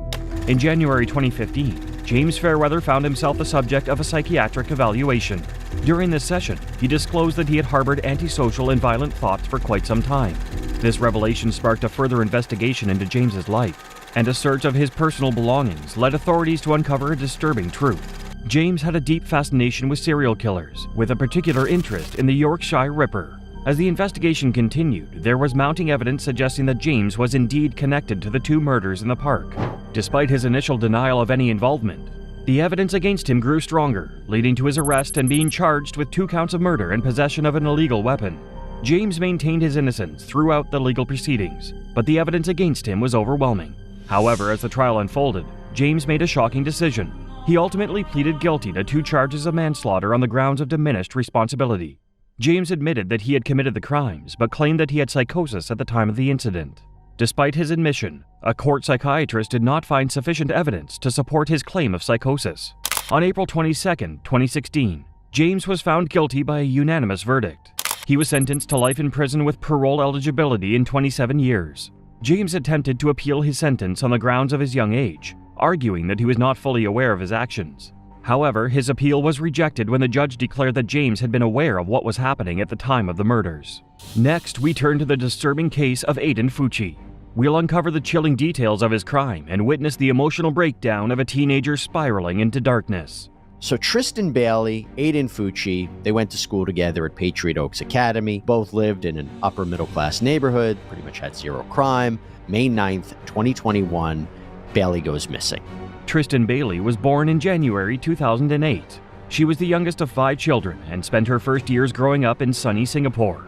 In January 2015, James Fairweather found himself the subject of a psychiatric evaluation. During this session, he disclosed that he had harbored antisocial and violent thoughts for quite some time. This revelation sparked a further investigation into James's life, and a search of his personal belongings led authorities to uncover a disturbing truth. James had a deep fascination with serial killers, with a particular interest in the Yorkshire Ripper. As the investigation continued, there was mounting evidence suggesting that James was indeed connected to the 2 murders in the park. Despite his initial denial of any involvement, the evidence against him grew stronger, leading to his arrest and being charged with 2 counts of murder and possession of an illegal weapon. James maintained his innocence throughout the legal proceedings, but the evidence against him was overwhelming. However, as the trial unfolded, James made a shocking decision. He ultimately pleaded guilty to 2 charges of manslaughter on the grounds of diminished responsibility. James admitted that he had committed the crimes, but claimed that he had psychosis at the time of the incident. Despite his admission, a court psychiatrist did not find sufficient evidence to support his claim of psychosis. On April 22, 2016, James was found guilty by a unanimous verdict. He was sentenced to life in prison with parole eligibility in 27 years. James attempted to appeal his sentence on the grounds of his young age, arguing that he was not fully aware of his actions. However, his appeal was rejected when the judge declared that James had been aware of what was happening at the time of the murders. Next, we turn to the disturbing case of Aiden Fucci. We'll uncover the chilling details of his crime and witness the emotional breakdown of a teenager spiraling into darkness. So Tristan Bailey, Aiden Fucci, they went to school together at Patriot Oaks Academy. Both lived in an upper middle class neighborhood, pretty much had zero crime. May 9th, 2021, Bailey goes missing. Tristan Bailey was born in January 2008. She was the youngest of 5 children and spent her first years growing up in sunny Singapore.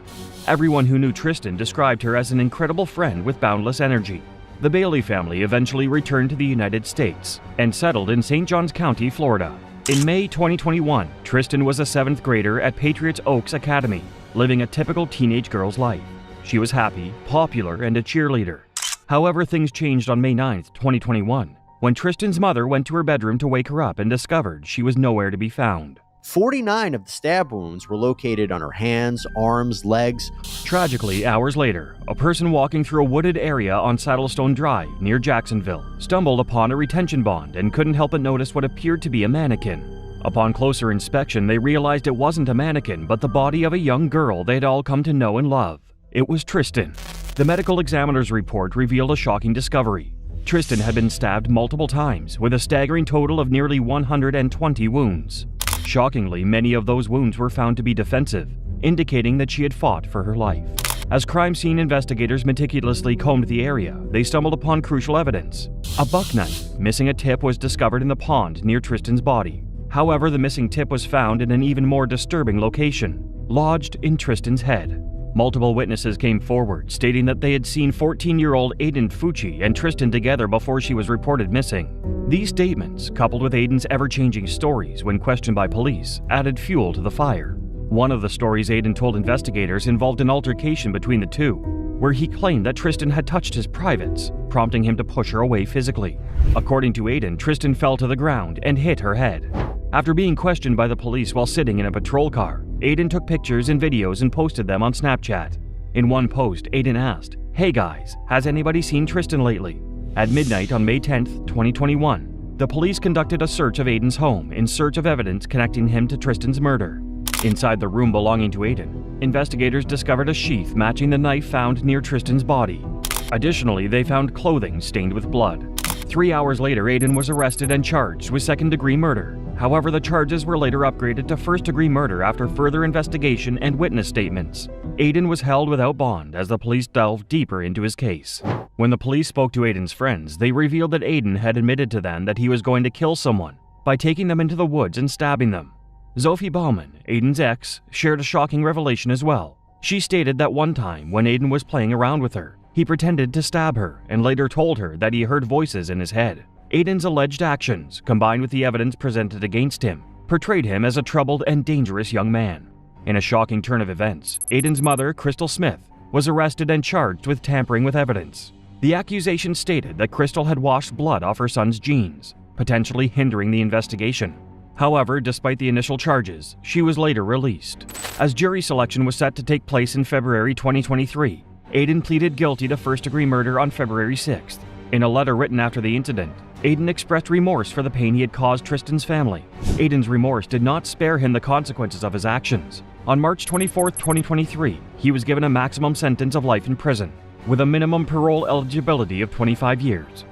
Everyone who knew Tristan described her as an incredible friend with boundless energy. The Bailey family eventually returned to the United States and settled in St. Johns County, Florida. In May 2021, Tristan was a 7th grader at Patriot Oaks Academy, living a typical teenage girl's life. She was happy, popular, and a cheerleader. However, things changed on May 9th, 2021, when Tristan's mother went to her bedroom to wake her up and discovered she was nowhere to be found. 49 of the stab wounds were located on her hands, arms, legs. Tragically, hours later, a person walking through a wooded area on Saddlestone Drive near Jacksonville stumbled upon a retention bond and couldn't help but notice what appeared to be a mannequin. Upon closer inspection, they realized it wasn't a mannequin, but the body of a young girl they'd all come to know and love. It was Tristan. The medical examiner's report revealed a shocking discovery. Tristan had been stabbed multiple times, with a staggering total of nearly 120 wounds. Shockingly, many of those wounds were found to be defensive, indicating that she had fought for her life. As crime scene investigators meticulously combed the area, they stumbled upon crucial evidence. A buck knife missing a tip was discovered in the pond near Tristan's body. However, the missing tip was found in an even more disturbing location, lodged in Tristan's head. Multiple witnesses came forward, stating that they had seen 14-year-old Aiden Fucci and Tristan together before she was reported missing. These statements, coupled with Aiden's ever-changing stories when questioned by police, added fuel to the fire. One of the stories Aiden told investigators involved an altercation between the two, where he claimed that Tristan had touched his privates, prompting him to push her away physically. According to Aiden, Tristan fell to the ground and hit her head. After being questioned by the police while sitting in a patrol car, Aiden took pictures and videos and posted them on Snapchat. In one post, Aiden asked, "Hey guys, has anybody seen Tristan lately?" At midnight on May 10th, 2021, the police conducted a search of Aiden's home in search of evidence connecting him to Tristan's murder. Inside the room belonging to Aiden, investigators discovered a sheath matching the knife found near Tristan's body. Additionally, they found clothing stained with blood. 3 hours later, Aiden was arrested and charged with second-degree murder. However, the charges were later upgraded to first-degree murder after further investigation and witness statements. Aiden was held without bond as the police delved deeper into his case. When the police spoke to Aiden's friends, they revealed that Aiden had admitted to them that he was going to kill someone by taking them into the woods and stabbing them. Sophie Baumann, Aiden's ex, shared a shocking revelation as well. She stated that one time when Aiden was playing around with her, he pretended to stab her and later told her that he heard voices in his head. Aiden's alleged actions, combined with the evidence presented against him, portrayed him as a troubled and dangerous young man. In a shocking turn of events, Aiden's mother, Crystal Smith, was arrested and charged with tampering with evidence. The accusation stated that Crystal had washed blood off her son's jeans, potentially hindering the investigation. However, despite the initial charges, she was later released. As jury selection was set to take place in February 2023, Aiden pleaded guilty to first-degree murder on February 6th. In a letter written after the incident, Aiden expressed remorse for the pain he had caused Tristan's family. Aiden's remorse did not spare him the consequences of his actions. On March 24, 2023, he was given a maximum sentence of life in prison, with a minimum parole eligibility of 25 years.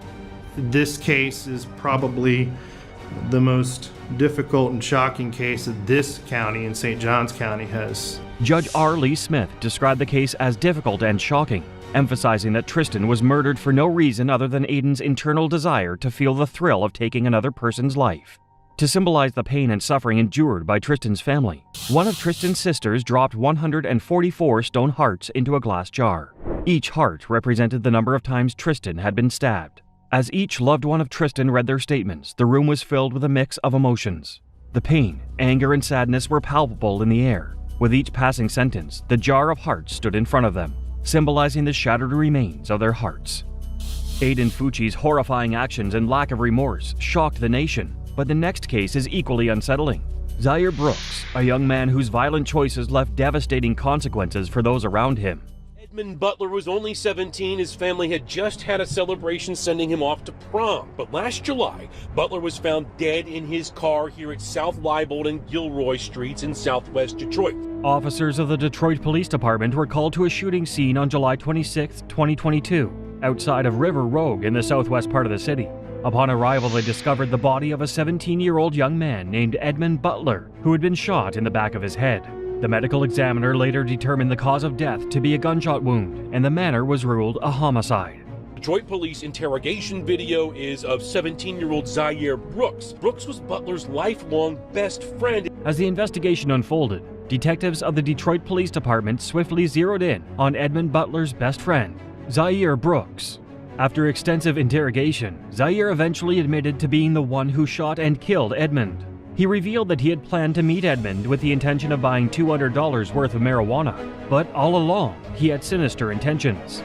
This case is probably the most difficult and shocking case that this county in St. Johns County has. Judge R. Lee Smith described the case as difficult and shocking, emphasizing that Tristan was murdered for no reason other than Aiden's internal desire to feel the thrill of taking another person's life. To symbolize the pain and suffering endured by Tristan's family, one of Tristan's sisters dropped 144 stone hearts into a glass jar. Each heart represented the number of times Tristan had been stabbed. As each loved one of Tristan read their statements, the room was filled with a mix of emotions. The pain, anger, and sadness were palpable in the air. With each passing sentence, the jar of hearts stood in front of them, symbolizing the shattered remains of their hearts. Aiden Fucci's horrifying actions and lack of remorse shocked the nation, but the next case is equally unsettling. Zaire Brooks, a young man whose violent choices left devastating consequences for those around him. Edmund Butler was only 17. His family had just had a celebration sending him off to prom. But last July, Butler was found dead in his car here at South Leibold and Gilroy Streets in southwest Detroit. Officers of the Detroit Police Department were called to a shooting scene on July 26, 2022, outside of River Rogue in the southwest part of the city. Upon arrival, they discovered the body of a 17-year-old young man named Edmund Butler, who had been shot in the back of his head. The medical examiner later determined the cause of death to be a gunshot wound, and the manner was ruled a homicide. Detroit police interrogation video is of 17-year-old Zaire Brooks. Brooks was Butler's lifelong best friend. As the investigation unfolded, detectives of the Detroit Police Department swiftly zeroed in on Edmund Butler's best friend, Zaire Brooks. After extensive interrogation, Zaire eventually admitted to being the one who shot and killed Edmund. He revealed that he had planned to meet Edmund with the intention of buying $200 worth of marijuana, but all along, he had sinister intentions.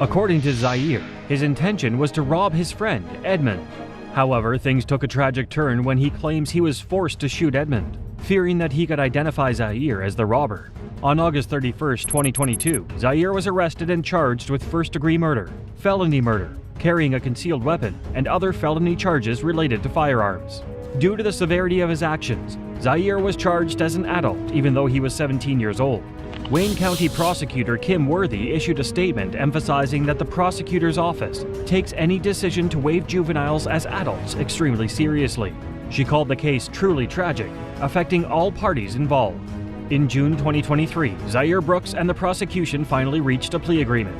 According to Zaire, his intention was to rob his friend, Edmund. However, things took a tragic turn when he claims he was forced to shoot Edmund, fearing that he could identify Zaire as the robber. On August 31, 2022, Zaire was arrested and charged with first-degree murder, felony murder, carrying a concealed weapon, and other felony charges related to firearms. Due to the severity of his actions, Zaire was charged as an adult even though he was 17 years old. Wayne County Prosecutor Kim Worthy issued a statement emphasizing that the prosecutor's office takes any decision to waive juveniles as adults extremely seriously. She called the case truly tragic, affecting all parties involved. In June 2023, Zaire Brooks and the prosecution finally reached a plea agreement.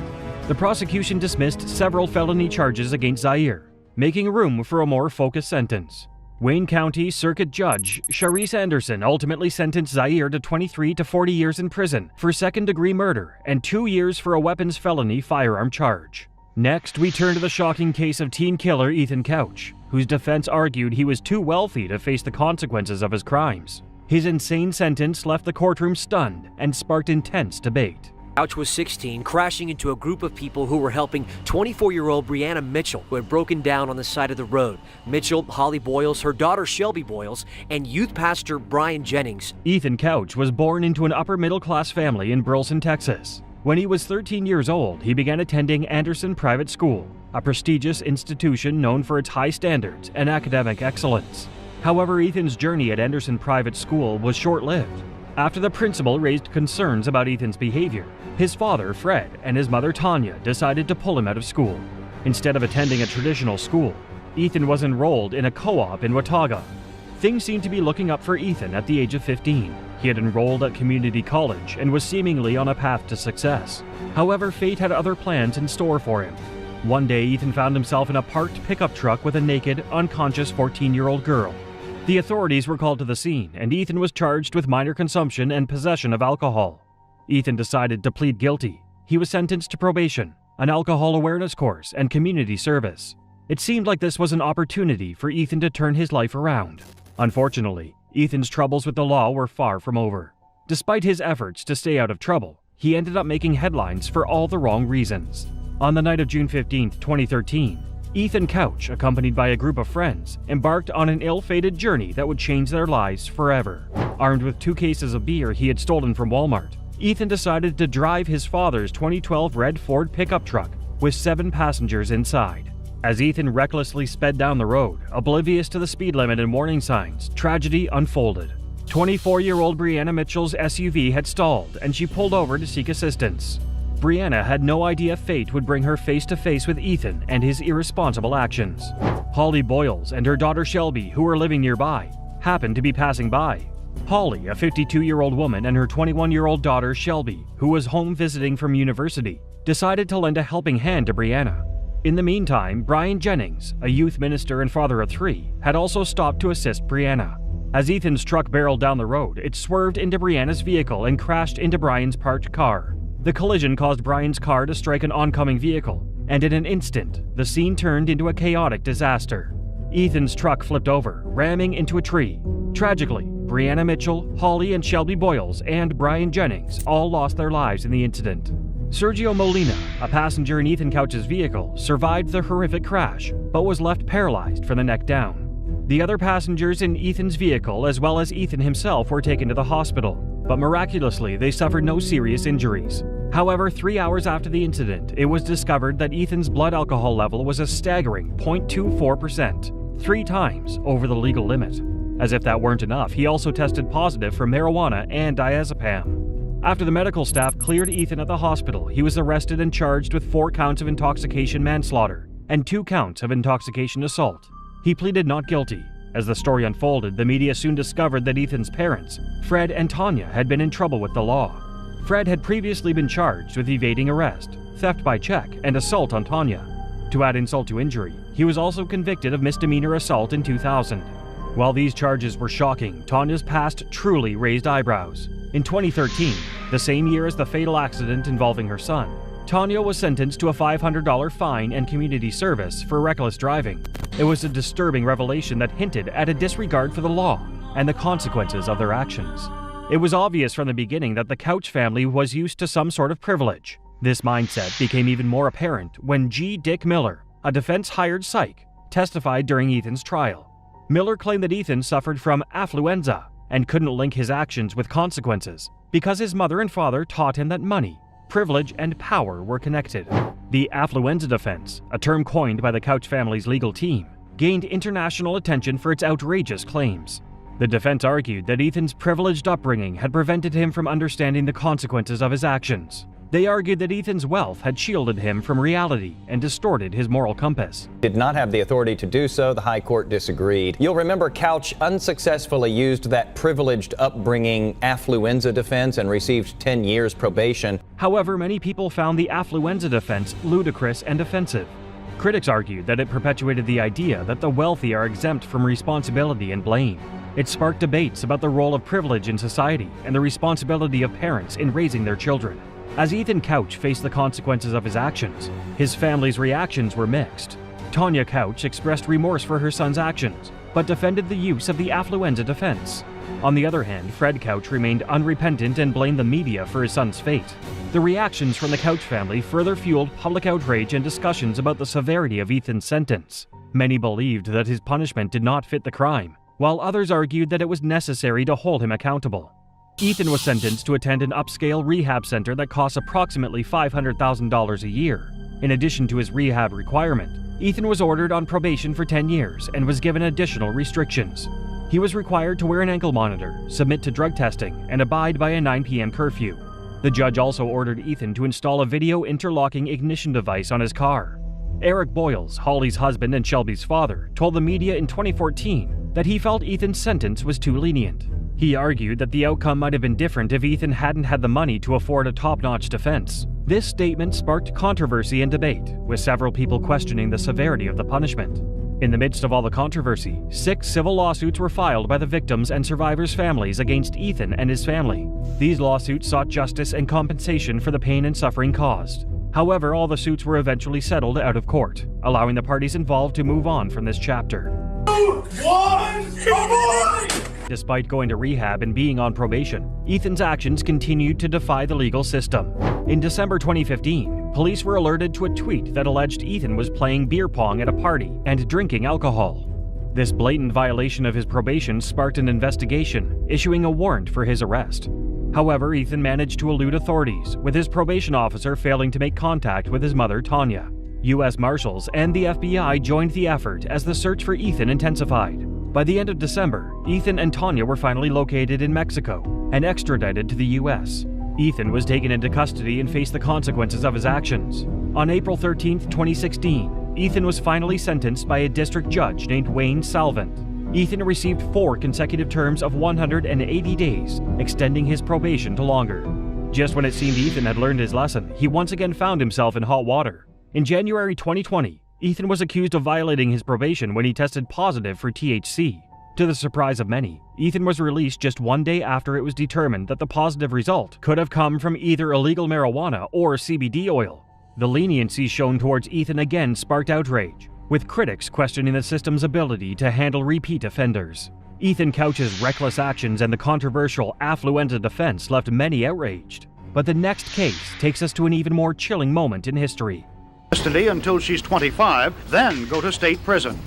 The prosecution dismissed several felony charges against Zaire, making room for a more focused sentence. Wayne County Circuit Judge Sharice Anderson ultimately sentenced Zaire to 23 to 40 years in prison for second-degree murder and 2 years for a weapons felony firearm charge. Next, we turn to the shocking case of teen killer Ethan Couch, whose defense argued he was too wealthy to face the consequences of his crimes. His insane sentence left the courtroom stunned and sparked intense debate. Couch was 16, crashing into a group of people who were helping 24-year-old Brianna Mitchell, who had broken down on the side of the road. Mitchell, Holly Boyles, her daughter Shelby Boyles, and youth pastor Brian Jennings. Ethan Couch was born into an upper-middle-class family in Burleson, Texas. When he was 13 years old, he began attending Anderson Private School, a prestigious institution known for its high standards and academic excellence. However, Ethan's journey at Anderson Private School was short-lived. After the principal raised concerns about Ethan's behavior, his father, Fred, and his mother, Tanya, decided to pull him out of school. Instead of attending a traditional school, Ethan was enrolled in a co-op in Watauga. Things seemed to be looking up for Ethan at the age of 15. He had enrolled at community college and was seemingly on a path to success. However, fate had other plans in store for him. One day, Ethan found himself in a parked pickup truck with a naked, unconscious 14-year-old girl. The authorities were called to the scene, and Ethan was charged with minor consumption and possession of alcohol. Ethan decided to plead guilty. He was sentenced to probation, an alcohol awareness course, and community service. It seemed like this was an opportunity for Ethan to turn his life around. Unfortunately, Ethan's troubles with the law were far from over. Despite his efforts to stay out of trouble, he ended up making headlines for all the wrong reasons. On the night of June 15, 2013, Ethan Couch, accompanied by a group of friends, embarked on an ill-fated journey that would change their lives forever. Armed with 2 cases of beer he had stolen from Walmart, Ethan decided to drive his father's 2012 red Ford pickup truck with 7 passengers inside. As Ethan recklessly sped down the road, oblivious to the speed limit and warning signs, tragedy unfolded. 24-year-old Brianna Mitchell's SUV had stalled, and she pulled over to seek assistance. Brianna had no idea fate would bring her face to face with Ethan and his irresponsible actions. Holly Boyles and her daughter Shelby, who were living nearby, happened to be passing by. Holly, a 52-year-old woman, and her 21-year-old daughter Shelby, who was home visiting from university, decided to lend a helping hand to Brianna. In the meantime, Brian Jennings, a youth minister and father of 3, had also stopped to assist Brianna. As Ethan's truck barreled down the road, it swerved into Brianna's vehicle and crashed into Brian's parked car. The collision caused Brian's car to strike an oncoming vehicle, and in an instant, the scene turned into a chaotic disaster. Ethan's truck flipped over, ramming into a tree. Tragically, Brianna Mitchell, Holly and Shelby Boyles, and Brian Jennings all lost their lives in the incident. Sergio Molina, a passenger in Ethan Couch's vehicle, survived the horrific crash, but was left paralyzed from the neck down. The other passengers in Ethan's vehicle, as well as Ethan himself, were taken to the hospital, but miraculously they suffered no serious injuries. However, 3 hours after the incident, it was discovered that Ethan's blood alcohol level was a staggering 0.24%, 3 times over the legal limit. As if that weren't enough, he also tested positive for marijuana and diazepam. After the medical staff cleared Ethan at the hospital, he was arrested and charged with 4 counts of intoxication manslaughter and 2 counts of intoxication assault. He pleaded not guilty. As the story unfolded, the media soon discovered that Ethan's parents, Fred and Tanya, had been in trouble with the law. Fred had previously been charged with evading arrest, theft by check, and assault on Tanya. To add insult to injury, he was also convicted of misdemeanor assault in 2000. While these charges were shocking, Tanya's past truly raised eyebrows. In 2013, the same year as the fatal accident involving her son, Tanya was sentenced to a $500 fine and community service for reckless driving. It was a disturbing revelation that hinted at a disregard for the law and the consequences of their actions. It was obvious from the beginning that the Couch family was used to some sort of privilege. This mindset became even more apparent when G. Dick Miller, a defense-hired psych, testified during Ethan's trial. Miller claimed that Ethan suffered from affluenza and couldn't link his actions with consequences because his mother and father taught him that money, privilege, and power were connected. The affluenza defense, a term coined by the Couch family's legal team, gained international attention for its outrageous claims. The defense argued that Ethan's privileged upbringing had prevented him from understanding the consequences of his actions. They argued that Ethan's wealth had shielded him from reality and distorted his moral compass. Did not have the authority to do so. The High Court disagreed. You'll remember Couch unsuccessfully used that privileged upbringing affluenza defense and received 10 years probation. However, many people found the affluenza defense ludicrous and offensive. Critics argued that it perpetuated the idea that the wealthy are exempt from responsibility and blame. It sparked debates about the role of privilege in society and the responsibility of parents in raising their children. As Ethan Couch faced the consequences of his actions, his family's reactions were mixed. Tanya Couch expressed remorse for her son's actions, but defended the use of the affluenza defense. On the other hand, Fred Couch remained unrepentant and blamed the media for his son's fate. The reactions from the Couch family further fueled public outrage and discussions about the severity of Ethan's sentence. Many believed that his punishment did not fit the crime, while others argued that it was necessary to hold him accountable. Ethan was sentenced to attend an upscale rehab center that costs approximately $500,000 a year. In addition to his rehab requirement, Ethan was ordered on probation for 10 years and was given additional restrictions. He was required to wear an ankle monitor, submit to drug testing, and abide by a 9 p.m. curfew. The judge also ordered Ethan to install a video interlocking ignition device on his car. Eric Boyles, Holly's husband and Shelby's father, told the media in 2014 that he felt Ethan's sentence was too lenient. He argued that the outcome might have been different if Ethan hadn't had the money to afford a top-notch defense. This statement sparked controversy and debate, with several people questioning the severity of the punishment. In the midst of all the controversy, 6 civil lawsuits were filed by the victims' and survivors' families against Ethan and his family. These lawsuits sought justice and compensation for the pain and suffering caused. However, all the suits were eventually settled out of court, allowing the parties involved to move on from this chapter. Despite going to rehab and being on probation, Ethan's actions continued to defy the legal system. In December 2015, police were alerted to a tweet that alleged Ethan was playing beer pong at a party and drinking alcohol. This blatant violation of his probation sparked an investigation, issuing a warrant for his arrest. However, Ethan managed to elude authorities, with his probation officer failing to make contact with his mother, Tanya. U.S. Marshals and the FBI joined the effort as the search for Ethan intensified. By the end of December, Ethan and Tanya were finally located in Mexico and extradited to the U.S. Ethan was taken into custody and faced the consequences of his actions. On April 13, 2016, Ethan was finally sentenced by a district judge named Wayne Salvant. Ethan received 4 consecutive terms of 180 days, extending his probation to longer. Just when it seemed Ethan had learned his lesson, he once again found himself in hot water. In January 2020, Ethan was accused of violating his probation when he tested positive for THC. To the surprise of many, Ethan was released just 1 day after it was determined that the positive result could have come from either illegal marijuana or CBD oil. The leniency shown towards Ethan again sparked outrage, with critics questioning the system's ability to handle repeat offenders. Ethan Couch's reckless actions and the controversial affluenza defense left many outraged. But the next case takes us to an even more chilling moment in history. Custody until she's 25, then go to state prison.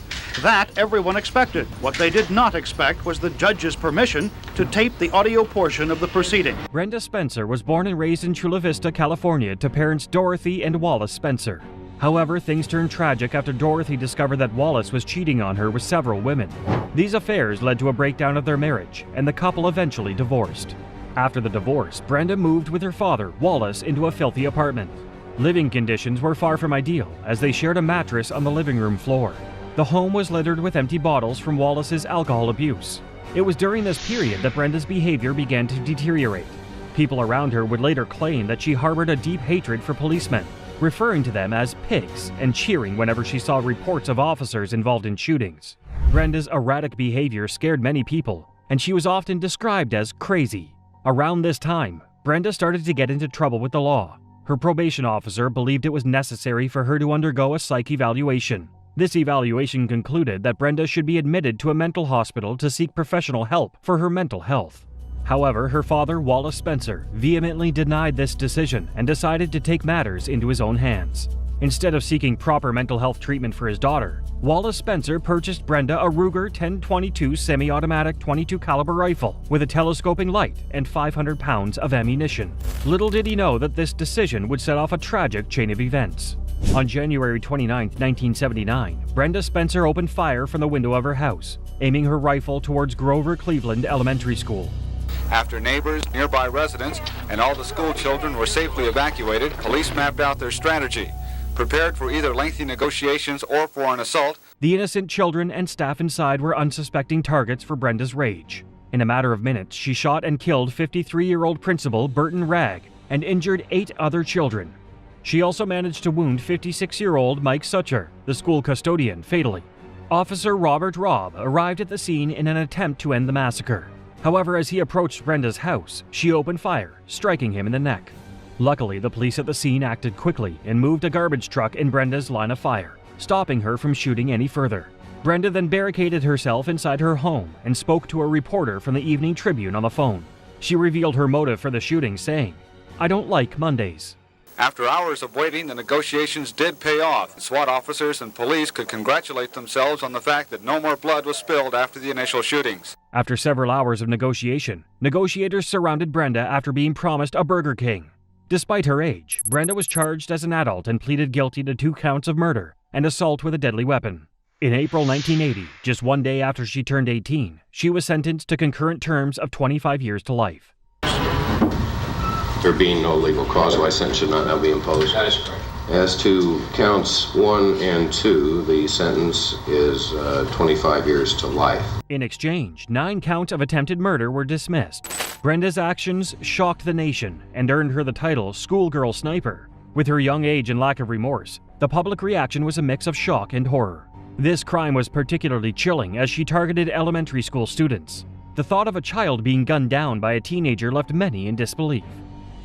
That everyone expected. What they did not expect was the judge's permission to tape the audio portion of the proceeding. Brenda Spencer was born and raised in Chula Vista, California to parents Dorothy and Wallace Spencer. However, things turned tragic after Dorothy discovered that Wallace was cheating on her with several women. These affairs led to a breakdown of their marriage, and the couple eventually divorced. After the divorce, Brenda moved with her father, Wallace, into a filthy apartment. Living conditions were far from ideal, as they shared a mattress on the living room floor. The home was littered with empty bottles from Wallace's alcohol abuse. It was during this period that Brenda's behavior began to deteriorate. People around her would later claim that she harbored a deep hatred for policemen, referring to them as pigs and cheering whenever she saw reports of officers involved in shootings. Brenda's erratic behavior scared many people, and she was often described as crazy. Around this time, Brenda started to get into trouble with the law. Her probation officer believed it was necessary for her to undergo a psych evaluation. This evaluation concluded that Brenda should be admitted to a mental hospital to seek professional help for her mental health. However, her father, Wallace Spencer, vehemently denied this decision and decided to take matters into his own hands. Instead of seeking proper mental health treatment for his daughter, Wallace Spencer purchased Brenda a Ruger 1022 semi-automatic .22 caliber rifle with a telescoping light and 500 pounds of ammunition. Little did he know that this decision would set off a tragic chain of events. On January 29, 1979, Brenda Spencer opened fire from the window of her house, aiming her rifle towards Grover Cleveland Elementary School. After neighbors, nearby residents, and all the school children were safely evacuated, police mapped out their strategy. Prepared for either lengthy negotiations or for an assault. The innocent children and staff inside were unsuspecting targets for Brenda's rage. In a matter of minutes, she shot and killed 53-year-old principal Burton Ragg and injured 8 other children. She also managed to wound 56-year-old Mike Sucher, the school custodian, fatally. Officer Robert Robb arrived at the scene in an attempt to end the massacre. However, as he approached Brenda's house, she opened fire, striking him in the neck. Luckily, the police at the scene acted quickly and moved a garbage truck in Brenda's line of fire, stopping her from shooting any further. Brenda then barricaded herself inside her home and spoke to a reporter from the Evening Tribune on the phone. She revealed her motive for the shooting, saying, "I don't like Mondays." After hours of waiting, the negotiations did pay off. SWAT officers and police could congratulate themselves on the fact that no more blood was spilled after the initial shootings. After several hours of negotiation, negotiators surrounded Brenda after being promised a Burger King. Despite her age, Brenda was charged as an adult and pleaded guilty to 2 counts of murder and assault with a deadly weapon. In April 1980, just 1 day after she turned 18, she was sentenced to concurrent terms of 25 years to life. There being no legal cause, why sentence should not now be imposed? That is correct. As to counts 1 and 2, the sentence is 25 years to life. In exchange, 9 counts of attempted murder were dismissed. Brenda's actions shocked the nation and earned her the title Schoolgirl Sniper. With her young age and lack of remorse, the public reaction was a mix of shock and horror. This crime was particularly chilling as she targeted elementary school students. The thought of a child being gunned down by a teenager left many in disbelief.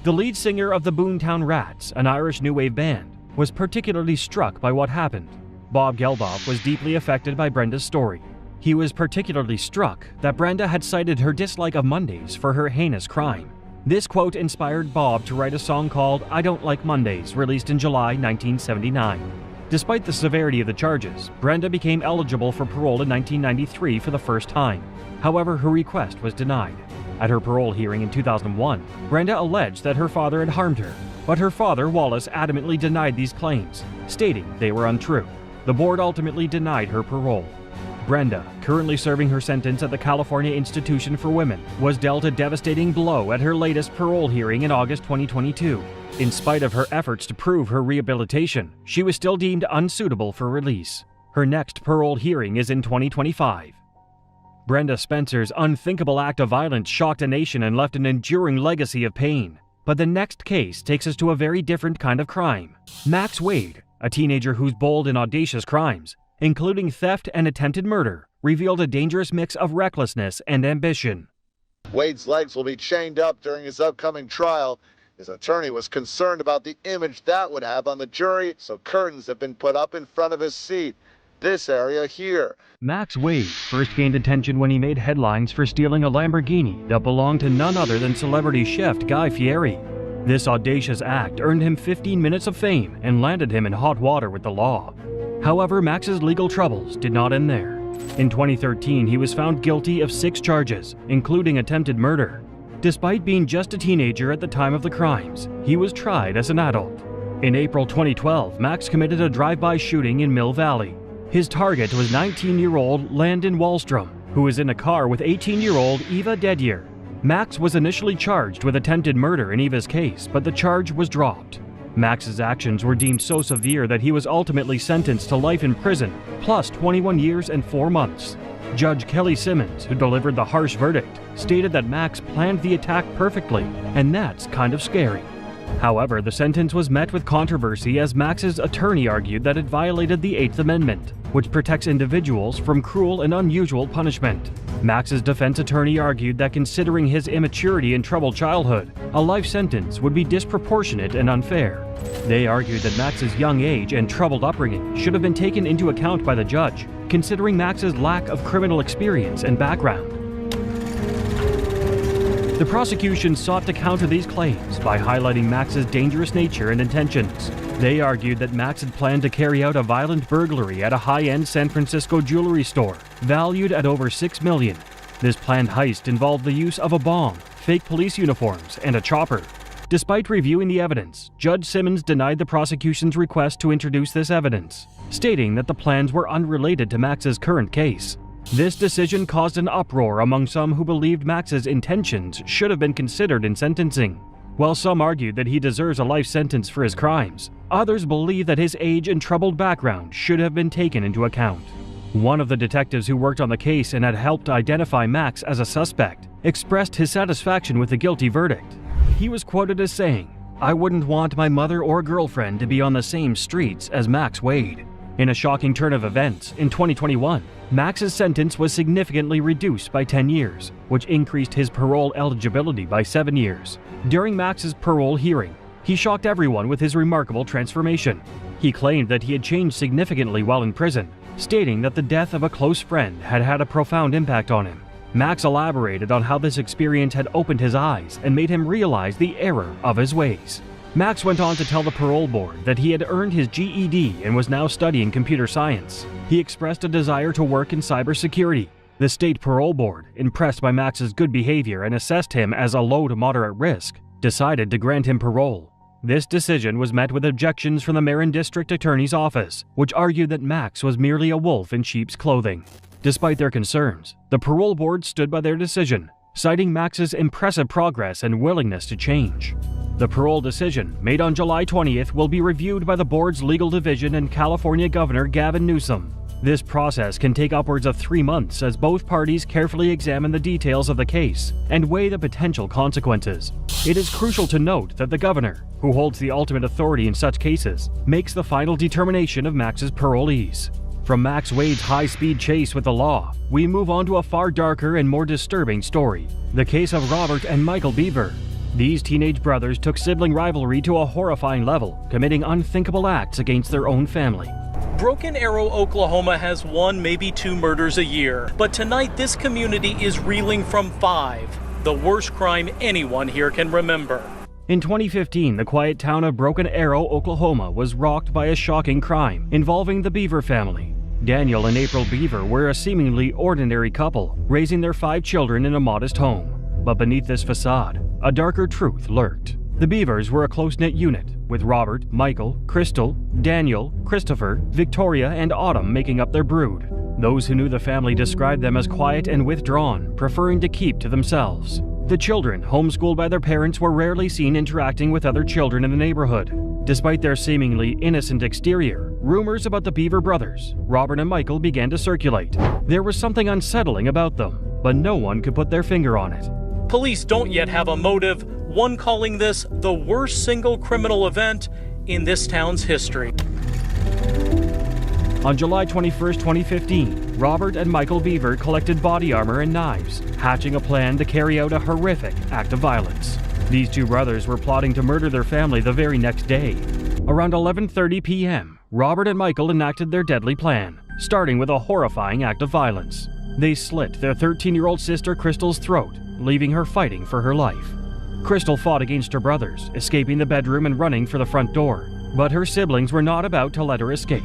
The lead singer of the Boomtown Rats, an Irish new wave band, was particularly struck by what happened. Bob Geldof was deeply affected by Brenda's story. He was particularly struck that Brenda had cited her dislike of Mondays for her heinous crime. This quote inspired Bob to write a song called "I Don't Like Mondays," released in July 1979. Despite the severity of the charges, Brenda became eligible for parole in 1993 for the first time. However, her request was denied. At her parole hearing in 2001, Brenda alleged that her father had harmed her, but her father, Wallace, adamantly denied these claims, stating they were untrue. The board ultimately denied her parole. Brenda, currently serving her sentence at the California Institution for Women, was dealt a devastating blow at her latest parole hearing in August 2022. In spite of her efforts to prove her rehabilitation, she was still deemed unsuitable for release. Her next parole hearing is in 2025. Brenda Spencer's unthinkable act of violence shocked a nation and left an enduring legacy of pain. But the next case takes us to a very different kind of crime. Max Wade, a teenager whose bold and audacious crimes, including theft and attempted murder, revealed a dangerous mix of recklessness and ambition. Wade's legs will be chained up during his upcoming trial. His attorney was concerned about the image that would have on the jury, so curtains have been put up in front of his seat. This area here. Max Wade first gained attention when he made headlines for stealing a Lamborghini that belonged to none other than celebrity chef Guy Fieri. This audacious act earned him 15 minutes of fame and landed him in hot water with the law. However, Max's legal troubles did not end there. In 2013, he was found guilty of 6 charges, including attempted murder. Despite being just a teenager at the time of the crimes, he was tried as an adult. In April 2012, Max committed a drive-by shooting in Mill Valley. His target was 19-year-old Landon Wallstrom, who was in a car with 18-year-old Eva Dedier. Max was initially charged with attempted murder in Eva's case, but the charge was dropped. Max's actions were deemed so severe that he was ultimately sentenced to life in prison, plus 21 years and 4 months. Judge Kelly Simmons, who delivered the harsh verdict, stated that Max planned the attack perfectly, and that's kind of scary. However, the sentence was met with controversy as Max's attorney argued that it violated the 8th Amendment, which protects individuals from cruel and unusual punishment. Max's defense attorney argued that considering his immaturity and troubled childhood, a life sentence would be disproportionate and unfair. They argued that Max's young age and troubled upbringing should have been taken into account by the judge, considering Max's lack of criminal experience and background. The prosecution sought to counter these claims by highlighting Max's dangerous nature and intentions. They argued that Max had planned to carry out a violent burglary at a high-end San Francisco jewelry store, valued at over $6 million. This planned heist involved the use of a bomb, fake police uniforms, and a chopper. Despite reviewing the evidence, Judge Simmons denied the prosecution's request to introduce this evidence, stating that the plans were unrelated to Max's current case. This decision caused an uproar among some who believed Max's intentions should have been considered in sentencing. While some argued that he deserves a life sentence for his crimes, others believe that his age and troubled background should have been taken into account. One of the detectives who worked on the case and had helped identify Max as a suspect expressed his satisfaction with the guilty verdict. He was quoted as saying, "I wouldn't want my mother or girlfriend to be on the same streets as Max Wade." In a shocking turn of events, in 2021, Max's sentence was significantly reduced by 10 years, which increased his parole eligibility by 7 years. During Max's parole hearing, he shocked everyone with his remarkable transformation. He claimed that he had changed significantly while in prison, stating that the death of a close friend had had a profound impact on him. Max elaborated on how this experience had opened his eyes and made him realize the error of his ways. Max went on to tell the parole board that he had earned his GED and was now studying computer science. He expressed a desire to work in cybersecurity. The state parole board, impressed by Max's good behavior and assessed him as a low to moderate risk, decided to grant him parole. This decision was met with objections from the Marin District Attorney's Office, which argued that Max was merely a wolf in sheep's clothing. Despite their concerns, the parole board stood by their decision, citing Max's impressive progress and willingness to change. The parole decision, made on July 20th, will be reviewed by the board's legal division and California Governor Gavin Newsom. This process can take upwards of 3 months as both parties carefully examine the details of the case and weigh the potential consequences. It is crucial to note that the governor, who holds the ultimate authority in such cases, makes the final determination of Max's parolees. From Max Wade's high-speed chase with the law, we move on to a far darker and more disturbing story: the case of Robert and Michael Beaver. These teenage brothers took sibling rivalry to a horrifying level, committing unthinkable acts against their own family. Broken Arrow, Oklahoma has 1, maybe 2 murders a year, but tonight this community is reeling from 5, the worst crime anyone here can remember. In 2015, the quiet town of Broken Arrow, Oklahoma was rocked by a shocking crime involving the Beaver family. Daniel and April Beaver were a seemingly ordinary couple, raising their 5 children in a modest home. But beneath this facade, a darker truth lurked. The Beavers were a close-knit unit, with Robert, Michael, Crystal, Daniel, Christopher, Victoria, and Autumn making up their brood. Those who knew the family described them as quiet and withdrawn, preferring to keep to themselves. The children, homeschooled by their parents, were rarely seen interacting with other children in the neighborhood. Despite their seemingly innocent exterior, rumors about the Beaver brothers, Robert and Michael, began to circulate. There was something unsettling about them, but no one could put their finger on it. Police don't yet have a motive, one calling this the worst single criminal event in this town's history. On July 21, 2015, Robert and Michael Beaver collected body armor and knives, hatching a plan to carry out a horrific act of violence. These two brothers were plotting to murder their family the very next day. Around 11:30 p.m., Robert and Michael enacted their deadly plan, starting with a horrifying act of violence. They slit their 13-year-old sister Crystal's throat, leaving her fighting for her life. Crystal fought against her brothers, escaping the bedroom and running for the front door. But her siblings were not about to let her escape.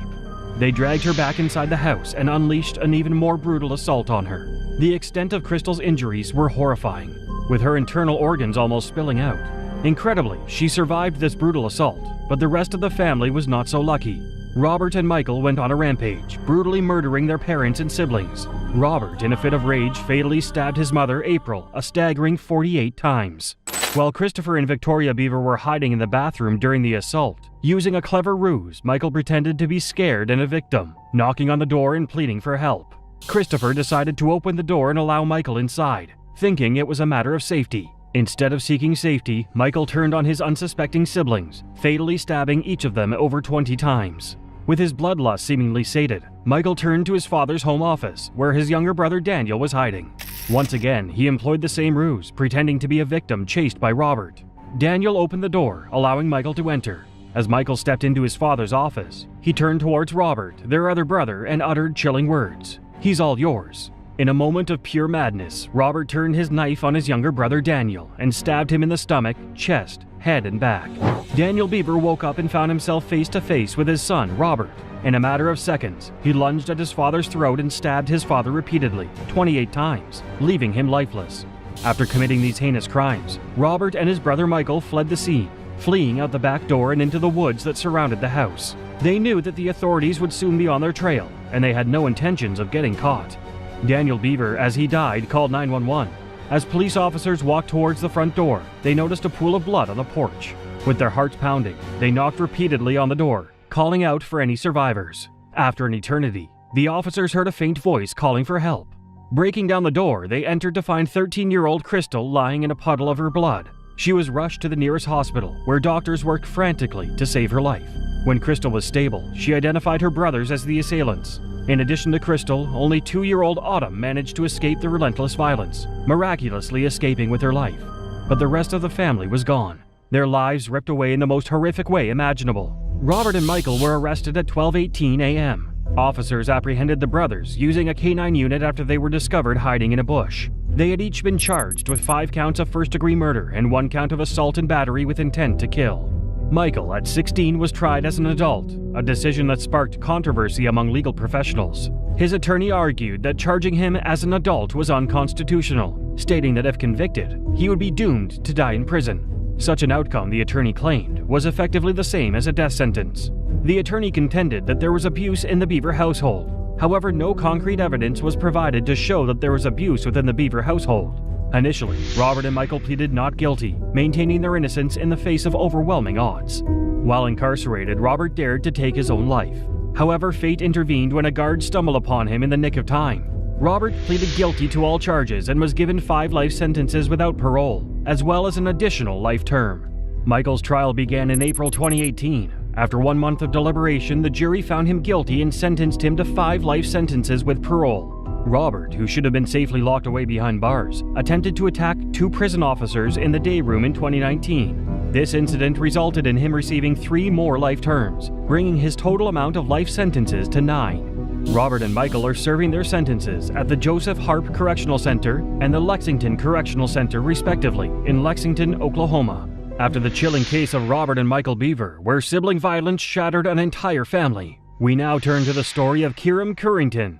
They dragged her back inside the house and unleashed an even more brutal assault on her. The extent of Crystal's injuries were horrifying, with her internal organs almost spilling out. Incredibly, she survived this brutal assault, but the rest of the family was not so lucky. Robert and Michael went on a rampage, brutally murdering their parents and siblings. Robert, in a fit of rage, fatally stabbed his mother, April, a staggering 48 times. While Christopher and Victoria Beaver were hiding in the bathroom during the assault, using a clever ruse, Michael pretended to be scared and a victim, knocking on the door and pleading for help. Christopher decided to open the door and allow Michael inside, thinking it was a matter of safety. Instead of seeking safety, Michael turned on his unsuspecting siblings, fatally stabbing each of them over 20 times. With his bloodlust seemingly sated, Michael turned to his father's home office, where his younger brother Daniel was hiding. Once again, he employed the same ruse, pretending to be a victim chased by Robert. Daniel opened the door, allowing Michael to enter. As Michael stepped into his father's office, he turned towards Robert, their other brother, and uttered chilling words. "He's all yours." In a moment of pure madness, Robert turned his knife on his younger brother Daniel and stabbed him in the stomach, chest, head, and back. Daniel Beaver woke up and found himself face to face with his son, Robert. In a matter of seconds, he lunged at his father's throat and stabbed his father repeatedly, 28 times, leaving him lifeless. After committing these heinous crimes, Robert and his brother Michael fled the scene, fleeing out the back door and into the woods that surrounded the house. They knew that the authorities would soon be on their trail, and they had no intentions of getting caught. Daniel Beaver, as he died, called 911. As police officers walked towards the front door, they noticed a pool of blood on the porch. With their hearts pounding, they knocked repeatedly on the door, calling out for any survivors. After an eternity, the officers heard a faint voice calling for help. Breaking down the door, they entered to find 13-year-old Crystal lying in a puddle of her blood. She was rushed to the nearest hospital, where doctors worked frantically to save her life. When Crystal was stable, she identified her brothers as the assailants. In addition to Crystal, only 2-year-old Autumn managed to escape the relentless violence, miraculously escaping with her life. But the rest of the family was gone, their lives ripped away in the most horrific way imaginable. Robert and Michael were arrested at 12:18 a.m. Officers apprehended the brothers using a canine unit after they were discovered hiding in a bush. They had each been charged with 5 counts of first-degree murder and 1 count of assault and battery with intent to kill. Michael, at 16, was tried as an adult, a decision that sparked controversy among legal professionals. His attorney argued that charging him as an adult was unconstitutional, stating that if convicted, he would be doomed to die in prison. Such an outcome, the attorney claimed, was effectively the same as a death sentence. The attorney contended that there was abuse in the Beaver household. However, no concrete evidence was provided to show that there was abuse within the Beaver household. Initially, Robert and Michael pleaded not guilty, maintaining their innocence in the face of overwhelming odds. While incarcerated, Robert dared to take his own life. However, fate intervened when a guard stumbled upon him in the nick of time. Robert pleaded guilty to all charges and was given 5 life sentences without parole, as well as an additional life term. Michael's trial began in April 2018. After 1 month of deliberation, the jury found him guilty and sentenced him to 5 life sentences with parole. Robert, who should have been safely locked away behind bars, attempted to attack 2 prison officers in the day room in 2019. This incident resulted in him receiving 3 more life terms, bringing his total amount of life sentences to 9. Robert and Michael are serving their sentences at the Joseph Harp Correctional Center and the Lexington Correctional Center, respectively, in Lexington, Oklahoma. After the chilling case of Robert and Michael Beaver, where sibling violence shattered an entire family, we now turn to the story of Kiram Currington.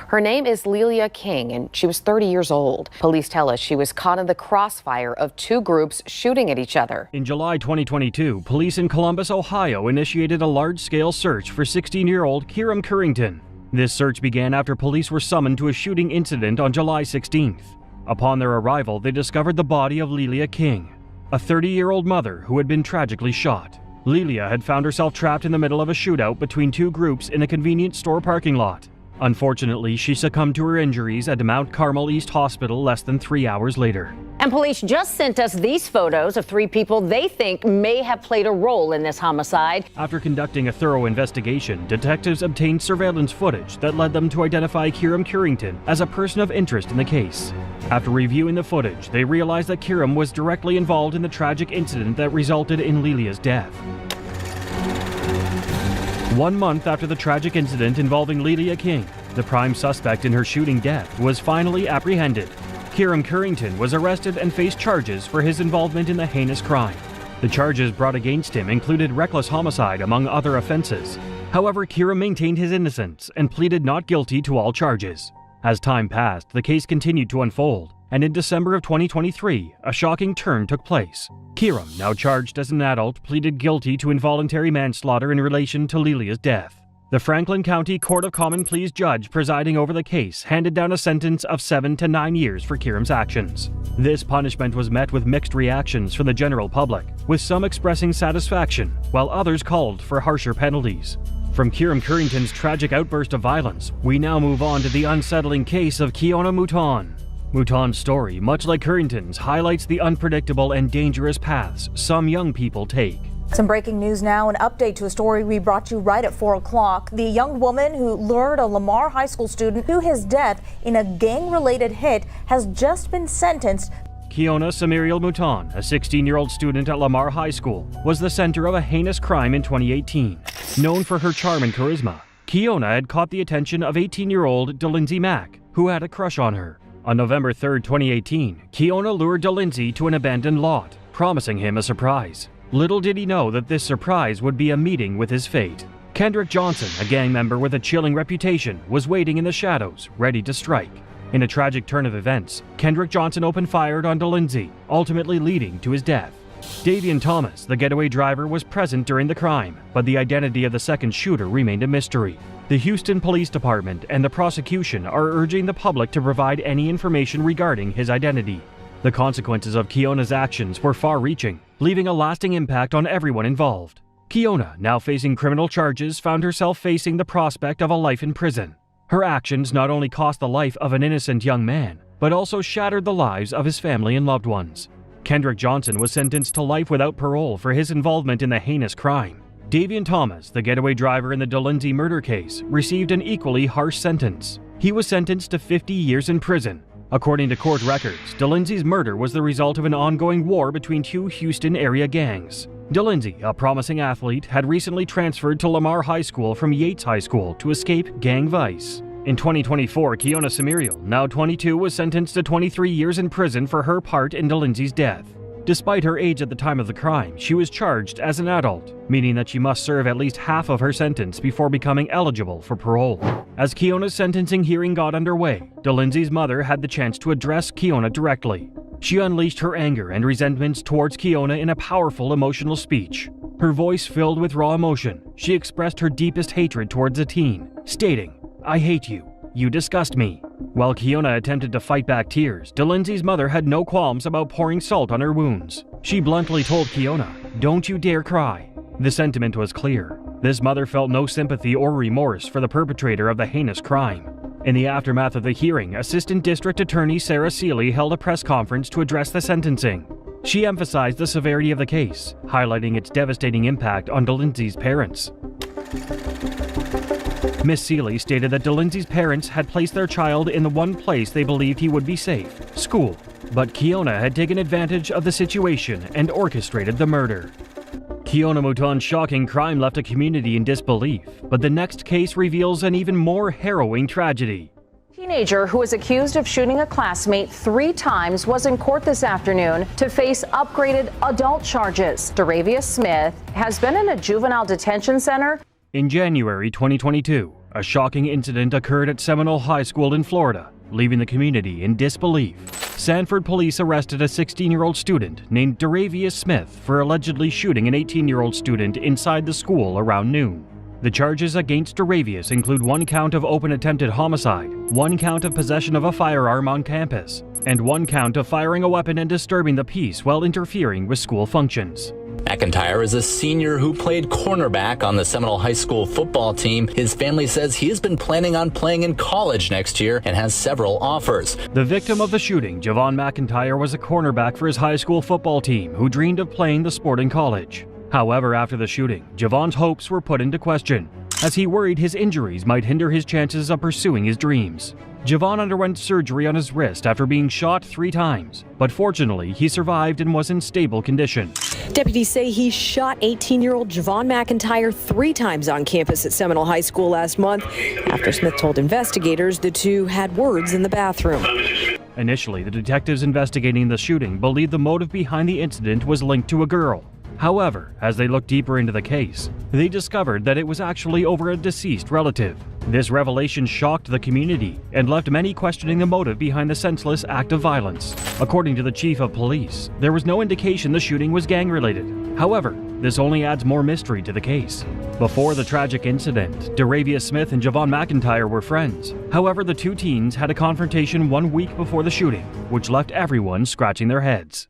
Her name is Lelia King, and she was 30 years old. Police tell us she was caught in the crossfire of 2 groups shooting at each other. In July 2022, police in Columbus, Ohio initiated a large-scale search for 16-year-old Kiram Currington. This search began after police were summoned to a shooting incident on July 16th. Upon their arrival, they discovered the body of Lelia King, a 30-year-old mother who had been tragically shot. Lelia had found herself trapped in the middle of a shootout between two groups in a convenience store parking lot. Unfortunately, she succumbed to her injuries at Mount Carmel East Hospital less than 3 hours later. And police just sent us these photos of 3 people they think may have played a role in this homicide. After conducting a thorough investigation, detectives obtained surveillance footage that led them to identify Kiram Currington as a person of interest in the case. After reviewing the footage, they realized that Kiram was directly involved in the tragic incident that resulted in Lelia's death. 1 month after the tragic incident involving Lelia King, the prime suspect in her shooting death was finally apprehended. Kiram Currington was arrested and faced charges for his involvement in the heinous crime. The charges brought against him included reckless homicide, among other offenses. However, Kiram maintained his innocence and pleaded not guilty to all charges. As time passed, the case continued to unfold, and in December of 2023, a shocking turn took place. Kiram, now charged as an adult, pleaded guilty to involuntary manslaughter in relation to Lelia's death. The Franklin County Court of Common Pleas judge presiding over the case handed down a sentence of 7 to 9 years for Kiram's actions. This punishment was met with mixed reactions from the general public, with some expressing satisfaction, while others called for harsher penalties. From Kiram Currington's tragic outburst of violence, we now move on to the unsettling case of Kiona Mouton. Mouton's story, much like Currington's, highlights the unpredictable and dangerous paths some young people take. Some breaking news now, an update to a story we brought you right at 4 o'clock. The young woman who lured a Lamar High School student to his death in a gang-related hit has just been sentenced. Kiona Samiriel Mouton, a 16-year-old student at Lamar High School, was the center of a heinous crime in 2018. Known for her charm and charisma, Kiona had caught the attention of 18-year-old DeLindsay Mack, who had a crush on her. On November 3, 2018, Kiona lured DeLindsay to an abandoned lot, promising him a surprise. Little did he know that this surprise would be a meeting with his fate. Kendrick Johnson, a gang member with a chilling reputation, was waiting in the shadows, ready to strike. In a tragic turn of events, Kendrick Johnson opened fire on DeLindsay, ultimately leading to his death. Davian Thomas, the getaway driver, was present during the crime, but the identity of the second shooter remained a mystery. The Houston Police Department and the prosecution are urging the public to provide any information regarding his identity. The consequences of Kiona's actions were far-reaching, leaving a lasting impact on everyone involved. Kiona, now facing criminal charges, found herself facing the prospect of a life in prison. Her actions not only cost the life of an innocent young man, but also shattered the lives of his family and loved ones. Kendrick Johnson was sentenced to life without parole for his involvement in the heinous crime. Davian Thomas, the getaway driver in the DeLindsay murder case, received an equally harsh sentence. He was sentenced to 50 years in prison. According to court records, DeLindsay's murder was the result of an ongoing war between two Houston area gangs. DeLindsay, a promising athlete, had recently transferred to Lamar High School from Yates High School to escape gang vice. In 2024, Kiona Samiriel, now 22, was sentenced to 23 years in prison for her part in DeLindsay's death. Despite her age at the time of the crime, she was charged as an adult, meaning that she must serve at least half of her sentence before becoming eligible for parole. As Kiona's sentencing hearing got underway, DeLindsay's mother had the chance to address Kiona directly. She unleashed her anger and resentments towards Kiona in a powerful emotional speech. Her voice filled with raw emotion, she expressed her deepest hatred towards the teen, stating, "I hate you. You disgust me." While Kiona attempted to fight back tears, DeLindsay's mother had no qualms about pouring salt on her wounds. She bluntly told Kiona, "Don't you dare cry." The sentiment was clear. This mother felt no sympathy or remorse for the perpetrator of the heinous crime. In the aftermath of the hearing, Assistant District Attorney Sarah Seeley held a press conference to address the sentencing. She emphasized the severity of the case, highlighting its devastating impact on DeLindsay's parents. Miss Seeley stated that DeLindsay's parents had placed their child in the one place they believed he would be safe, school. But Kiona had taken advantage of the situation and orchestrated the murder. Kiona Mouton's shocking crime left a community in disbelief, but the next case reveals an even more harrowing tragedy. Teenager who was accused of shooting a classmate 3 times was in court this afternoon to face upgraded adult charges. Daravius Smith has been in a juvenile detention center. In January 2022, a shocking incident occurred at Seminole High School in Florida, leaving the community in disbelief. Sanford police arrested a 16-year-old student named Daravius Smith for allegedly shooting an 18-year-old student inside the school around noon. The charges against Duravius include 1 count of open attempted homicide, 1 count of possession of a firearm on campus, and 1 count of firing a weapon and disturbing the peace while interfering with school functions. McIntyre is a senior who played cornerback on the Seminole High School football team. His family says he has been planning on playing in college next year and has several offers. The victim of the shooting, Javon McIntyre, was a cornerback for his high school football team who dreamed of playing the sport in college. However, after the shooting, Javon's hopes were put into question, as he worried his injuries might hinder his chances of pursuing his dreams. Javon underwent surgery on his wrist after being shot 3 times, but fortunately, he survived and was in stable condition. Deputies say he shot 18-year-old Javon McIntyre 3 times on campus at Seminole High School last month. After Smith told investigators the two had words in the bathroom. Initially, the detectives investigating the shooting believed the motive behind the incident was linked to a girl. However, as they looked deeper into the case, they discovered that it was actually over a deceased relative. This revelation shocked the community and left many questioning the motive behind the senseless act of violence. According to the chief of police, there was no indication the shooting was gang-related. However, this only adds more mystery to the case. Before the tragic incident, Duravius Smith and Javon McIntyre were friends. However, the 2 teens had a confrontation 1 week before the shooting, which left everyone scratching their heads.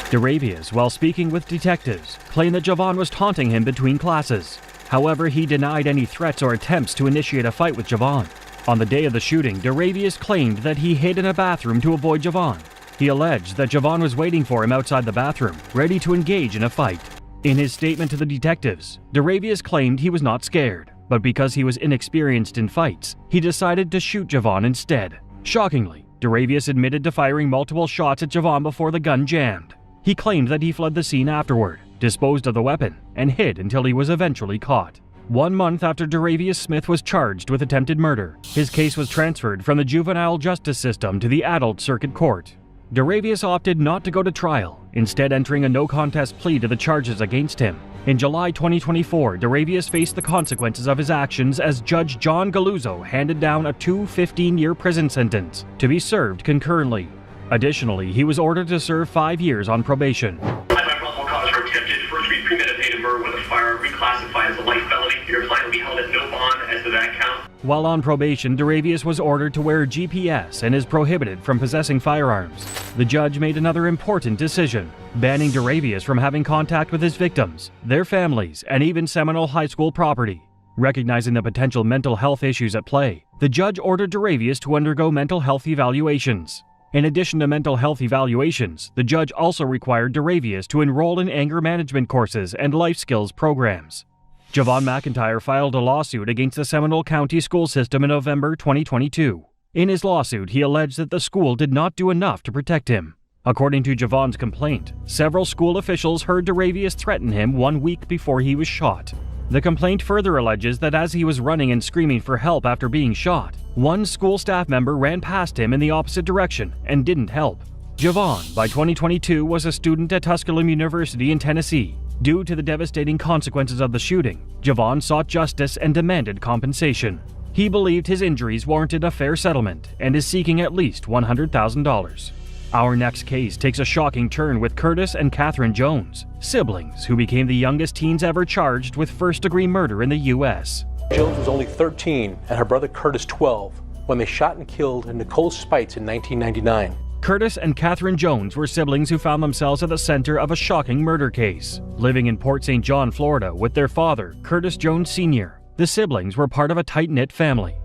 Duravius, while speaking with detectives, claimed that Javon was taunting him between classes. However, he denied any threats or attempts to initiate a fight with Javon. On the day of the shooting, Duravius claimed that he hid in a bathroom to avoid Javon. He alleged that Javon was waiting for him outside the bathroom, ready to engage in a fight. In his statement to the detectives, Duravius claimed he was not scared, but because he was inexperienced in fights, he decided to shoot Javon instead. Shockingly, Duravius admitted to firing multiple shots at Javon before the gun jammed. He claimed that he fled the scene afterward, disposed of the weapon, and hid until he was eventually caught. 1 month after Duravius Smith was charged with attempted murder, his case was transferred from the juvenile justice system to the adult circuit court. Duravius opted not to go to trial, instead entering a no-contest plea to the charges against him. In July 2024, Duravius faced the consequences of his actions as Judge John Galuzzo handed down a 2 15-year prison sentence to be served concurrently. Additionally, he was ordered to serve 5 years on probation. Probable cause for attempted first-degree premeditated murder with a firearm reclassified as a light felony. Your client will be held at no bond as to that count. While on probation, Duravius was ordered to wear GPS and is prohibited from possessing firearms. The judge made another important decision, banning Duravius from having contact with his victims, their families, and even Seminole High School property. Recognizing the potential mental health issues at play, the judge ordered Duravius to undergo mental health evaluations. In addition to mental health evaluations, the judge also required Duravius to enroll in anger management courses and life skills programs. Javon McIntyre filed a lawsuit against the Seminole County school system in November 2022. In his lawsuit, he alleged that the school did not do enough to protect him. According to Javon's complaint, several school officials heard Duravius threaten him 1 week before he was shot. The complaint further alleges that as he was running and screaming for help after being shot, one school staff member ran past him in the opposite direction and didn't help. Javon, by 2022, was a student at Tusculum University in Tennessee. Due to the devastating consequences of the shooting, Javon sought justice and demanded compensation. He believed his injuries warranted a fair settlement and is seeking at least $100,000. Our next case takes a shocking turn with Curtis and Catherine Jones, siblings who became the youngest teens ever charged with first-degree murder in the U.S. Jones was only 13 and her brother Curtis 12 when they shot and killed Nicole Spites in 1999. Curtis and Catherine Jones were siblings who found themselves at the center of a shocking murder case. Living in Port St. John, Florida, with their father, Curtis Jones Sr., the siblings were part of a tight-knit family.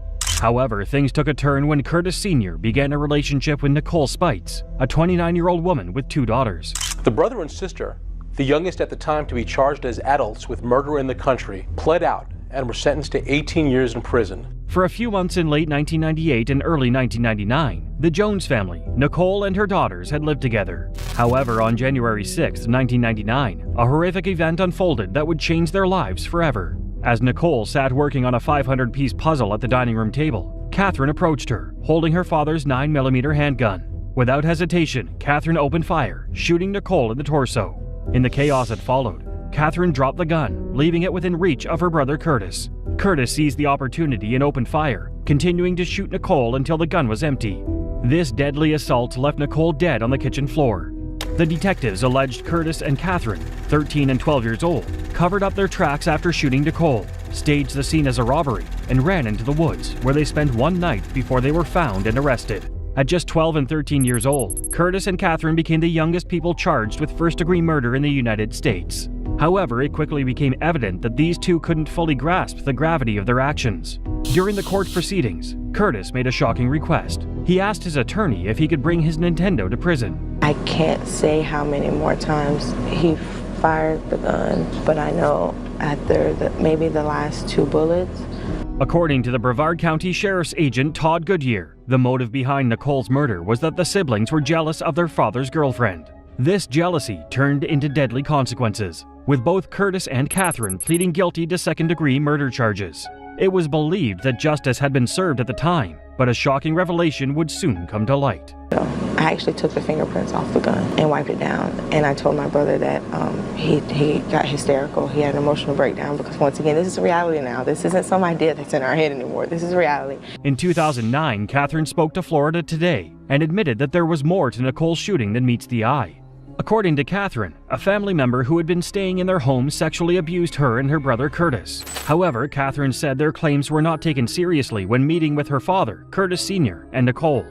However, things took a turn when Curtis Sr. began a relationship with Nicole Spites, a 29-year-old woman with 2 daughters. The brother and sister, the youngest at the time to be charged as adults with murder in the country, pled out and were sentenced to 18 years in prison. For a few months in late 1998 and early 1999, the Jones family, Nicole and her daughters, had lived together. However, on January 6, 1999, a horrific event unfolded that would change their lives forever. As Nicole sat working on a 500-piece puzzle at the dining room table, Catherine approached her, holding her father's 9mm handgun. Without hesitation, Catherine opened fire, shooting Nicole in the torso. In the chaos that followed, Catherine dropped the gun, leaving it within reach of her brother Curtis. Curtis seized the opportunity and opened fire, continuing to shoot Nicole until the gun was empty. This deadly assault left Nicole dead on the kitchen floor. The detectives alleged Curtis and Catherine, 13 and 12 years old, covered up their tracks after shooting Nicole, staged the scene as a robbery, and ran into the woods, where they spent one night before they were found and arrested. At just 12 and 13 years old, Curtis and Catherine became the youngest people charged with first-degree murder in the United States. However, it quickly became evident that these two couldn't fully grasp the gravity of their actions. During the court proceedings, Curtis made a shocking request. He asked his attorney if he could bring his Nintendo to prison. I can't say how many more times he fired the gun, but I know after maybe the last 2 bullets. According to the Brevard County Sheriff's agent Todd Goodyear, the motive behind Nicole's murder was that the siblings were jealous of their father's girlfriend. This jealousy turned into deadly consequences, with both Curtis and Catherine pleading guilty to second-degree murder charges. It was believed that justice had been served at the time, but a shocking revelation would soon come to light. I actually took the fingerprints off the gun and wiped it down, and I told my brother that he got hysterical. He had an emotional breakdown because, once again, this is reality now. This isn't some idea that's in our head anymore. This is reality. In 2009, Catherine spoke to Florida Today and admitted that there was more to Nicole's shooting than meets the eye. According to Catherine, a family member who had been staying in their home sexually abused her and her brother Curtis. However, Catherine said their claims were not taken seriously when meeting with her father, Curtis Sr., and Nicole.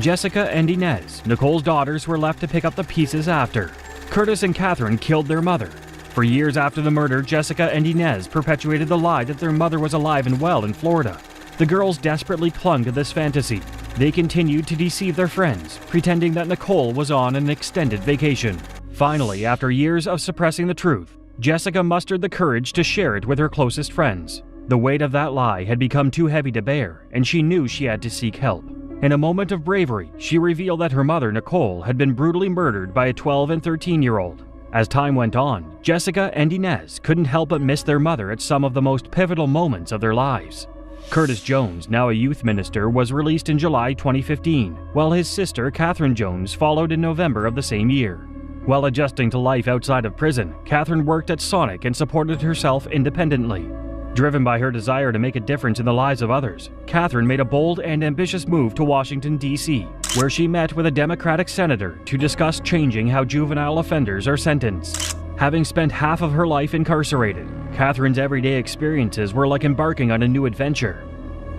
Jessica and Inez, Nicole's daughters, were left to pick up the pieces after. Curtis and Catherine killed their mother. For years after the murder, Jessica and Inez perpetuated the lie that their mother was alive and well in Florida. The girls desperately clung to this fantasy. They continued to deceive their friends, pretending that Nicole was on an extended vacation. Finally, after years of suppressing the truth, Jessica mustered the courage to share it with her closest friends. The weight of that lie had become too heavy to bear, and she knew she had to seek help. In a moment of bravery, she revealed that her mother, Nicole, had been brutally murdered by a 12 and 13-year-old. As time went on, Jessica and Inez couldn't help but miss their mother at some of the most pivotal moments of their lives. Curtis Jones, now a youth minister, was released in July 2015, while his sister, Catherine Jones, followed in November of the same year. While adjusting to life outside of prison, Catherine worked at Sonic and supported herself independently. Driven by her desire to make a difference in the lives of others, Catherine made a bold and ambitious move to Washington, D.C., where she met with a Democratic senator to discuss changing how juvenile offenders are sentenced. Having spent half of her life incarcerated, Catherine's everyday experiences were like embarking on a new adventure.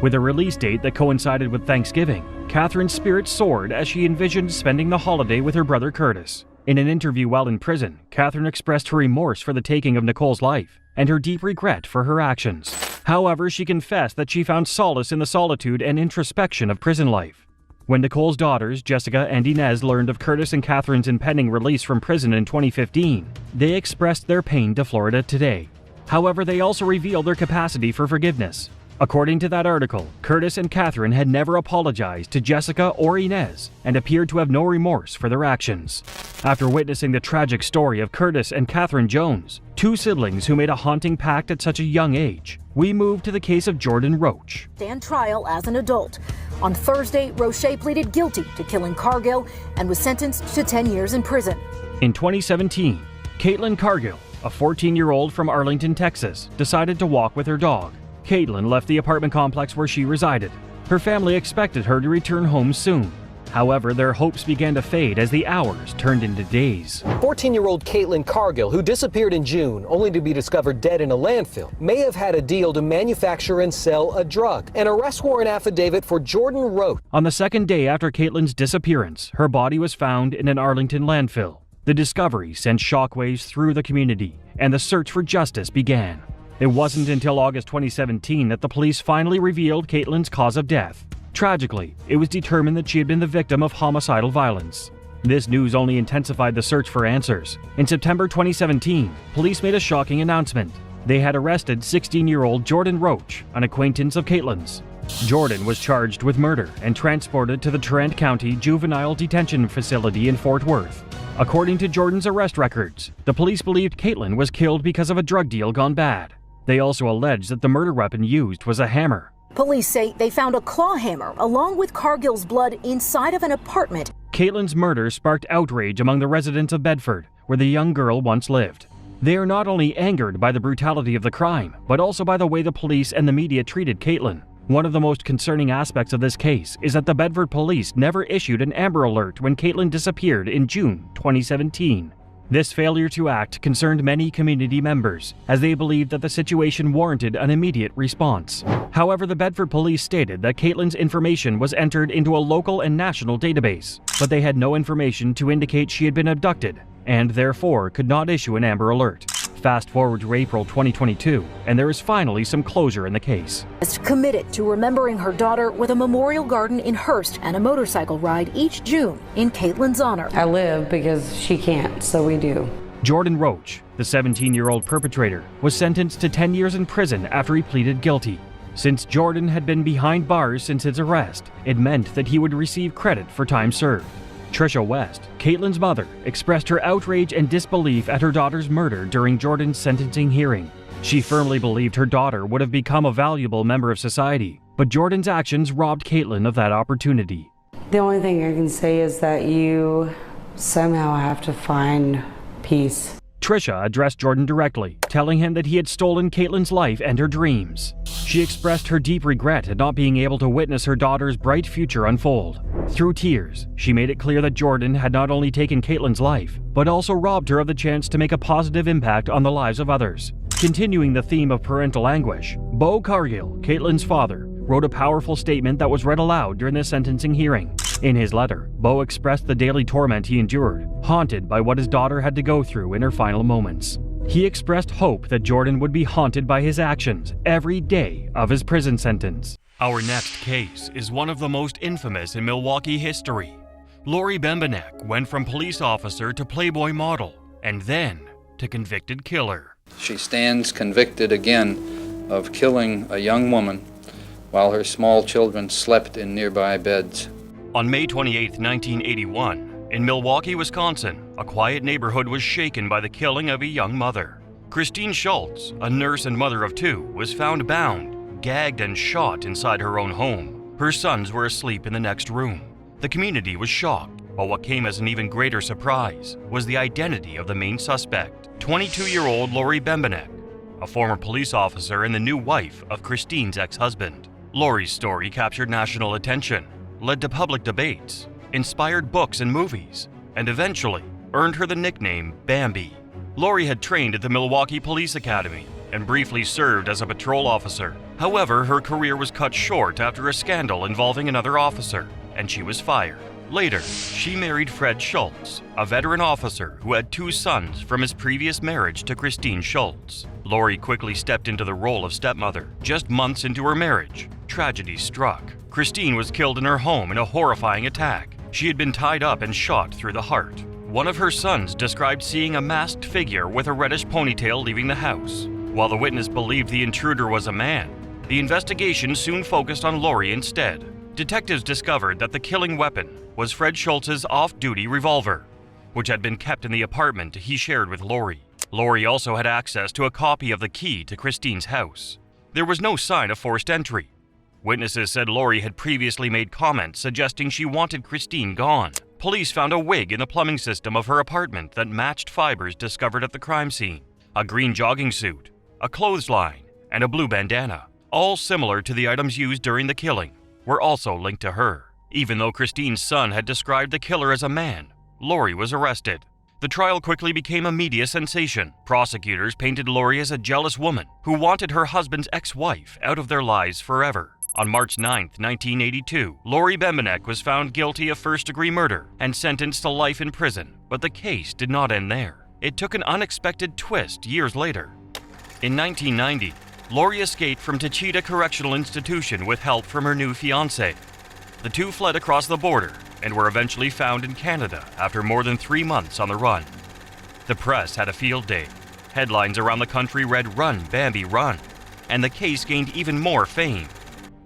With a release date that coincided with Thanksgiving, Catherine's spirit soared as she envisioned spending the holiday with her brother Curtis. In an interview while in prison, Catherine expressed her remorse for the taking of Nicole's life and her deep regret for her actions. However, she confessed that she found solace in the solitude and introspection of prison life. When Nicole's daughters, Jessica and Inez, learned of Curtis and Catherine's impending release from prison in 2015, they expressed their pain to Florida Today. However, they also revealed their capacity for forgiveness. According to that article, Curtis and Catherine had never apologized to Jessica or Inez and appeared to have no remorse for their actions. After witnessing the tragic story of Curtis and Catherine Jones, two siblings who made a haunting pact at such a young age, we moved to the case of Jordan Roach. Stand trial as an adult. On Thursday, Roche pleaded guilty to killing Cargill and was sentenced to 10 years in prison. In 2017, Caitlin Cargill, a 14-year-old from Arlington, Texas, decided to walk with her dog. Caitlin left the apartment complex where she resided. Her family expected her to return home soon. However, their hopes began to fade as the hours turned into days. 14-year-old Caitlin Cargill, who disappeared in June only to be discovered dead in a landfill, may have had a deal to manufacture and sell a drug. An arrest warrant affidavit for Jordan Roach. On the second day after Caitlin's disappearance, her body was found in an Arlington landfill. The discovery sent shockwaves through the community, and the search for justice began. It wasn't until August 2017 that the police finally revealed Caitlin's cause of death. Tragically, it was determined that she had been the victim of homicidal violence. This news only intensified the search for answers. In September 2017, police made a shocking announcement. They had arrested 16-year-old Jordan Roach, an acquaintance of Caitlin's. Jordan was charged with murder and transported to the Tarrant County Juvenile Detention Facility in Fort Worth. According to Jordan's arrest records, the police believed Caitlin was killed because of a drug deal gone bad. They also alleged that the murder weapon used was a hammer. Police say they found a claw hammer along with Cargill's blood inside of an apartment. Caitlin's murder sparked outrage among the residents of Bedford, where the young girl once lived. They are not only angered by the brutality of the crime, but also by the way the police and the media treated Caitlin. One of the most concerning aspects of this case is that the Bedford police never issued an Amber Alert when Caitlin disappeared in June 2017. This failure to act concerned many community members, as they believed that the situation warranted an immediate response. However, the Bedford police stated that Caitlin's information was entered into a local and national database, but they had no information to indicate she had been abducted, and therefore could not issue an Amber Alert. Fast forward to April 2022, and there is finally some closure in the case. Is committed to remembering her daughter with a memorial garden in Hearst and a motorcycle ride each June in Caitlin's honor. I live because she can't, so we do. Jordan Roach, the 17-year-old perpetrator, was sentenced to 10 years in prison after he pleaded guilty. Since Jordan had been behind bars since his arrest, it meant that he would receive credit for time served. Trisha West, Caitlin's mother, expressed her outrage and disbelief at her daughter's murder during Jordan's sentencing hearing. She firmly believed her daughter would have become a valuable member of society, but Jordan's actions robbed Caitlin of that opportunity. The only thing I can say is that you somehow have to find peace. Trisha addressed Jordan directly, telling him that he had stolen Caitlin's life and her dreams. She expressed her deep regret at not being able to witness her daughter's bright future unfold. Through tears, she made it clear that Jordan had not only taken Caitlin's life, but also robbed her of the chance to make a positive impact on the lives of others. Continuing the theme of parental anguish, Bo Cargill, Caitlin's father, wrote a powerful statement that was read aloud during the sentencing hearing. In his letter, Bo expressed the daily torment he endured, haunted by what his daughter had to go through in her final moments. He expressed hope that Jordan would be haunted by his actions every day of his prison sentence. Our next case is one of the most infamous in Milwaukee history. Lori Bembenek went from police officer to Playboy model, and then to convicted killer. She stands convicted again of killing a young woman while her small children slept in nearby beds. On May 28, 1981, in Milwaukee, Wisconsin, a quiet neighborhood was shaken by the killing of a young mother. Christine Schultz, a nurse and mother of two, was found bound, gagged, and shot inside her own home. Her sons were asleep in the next room. The community was shocked, but what came as an even greater surprise was the identity of the main suspect, 22-year-old Lori Bembenek, a former police officer and the new wife of Christine's ex-husband. Lori's story captured national attention, led to public debates, inspired books and movies, and eventually earned her the nickname Bambi. Lori had trained at the Milwaukee Police Academy and briefly served as a patrol officer. However, her career was cut short after a scandal involving another officer, and she was fired. Later, she married Fred Schultz, a veteran officer who had two sons from his previous marriage to Christine Schultz. Lori quickly stepped into the role of stepmother. Just months into her marriage, tragedy struck. Christine was killed in her home in a horrifying attack. She had been tied up and shot through the heart. One of her sons described seeing a masked figure with a reddish ponytail leaving the house. While the witness believed the intruder was a man, the investigation soon focused on Lori instead. Detectives discovered that the killing weapon was Fred Schultz's off-duty revolver, which had been kept in the apartment he shared with Lori. Lori also had access to a copy of the key to Christine's house. There was no sign of forced entry. Witnesses said Lori had previously made comments suggesting she wanted Christine gone. Police found a wig in the plumbing system of her apartment that matched fibers discovered at the crime scene. A green jogging suit, a clothesline, and a blue bandana, all similar to the items used during the killing, were also linked to her. Even though Christine's son had described the killer as a man, Lori was arrested. The trial quickly became a media sensation. Prosecutors painted Lori as a jealous woman who wanted her husband's ex-wife out of their lives forever. On March 9, 1982, Lori Bembenek was found guilty of first-degree murder and sentenced to life in prison, but the case did not end there. It took an unexpected twist years later. In 1990, Lori escaped from Tachita Correctional Institution with help from her new fiancé. The two fled across the border and were eventually found in Canada after more than 3 months on the run. The press had a field day. Headlines around the country read "Run, Bambi, run," and the case gained even more fame.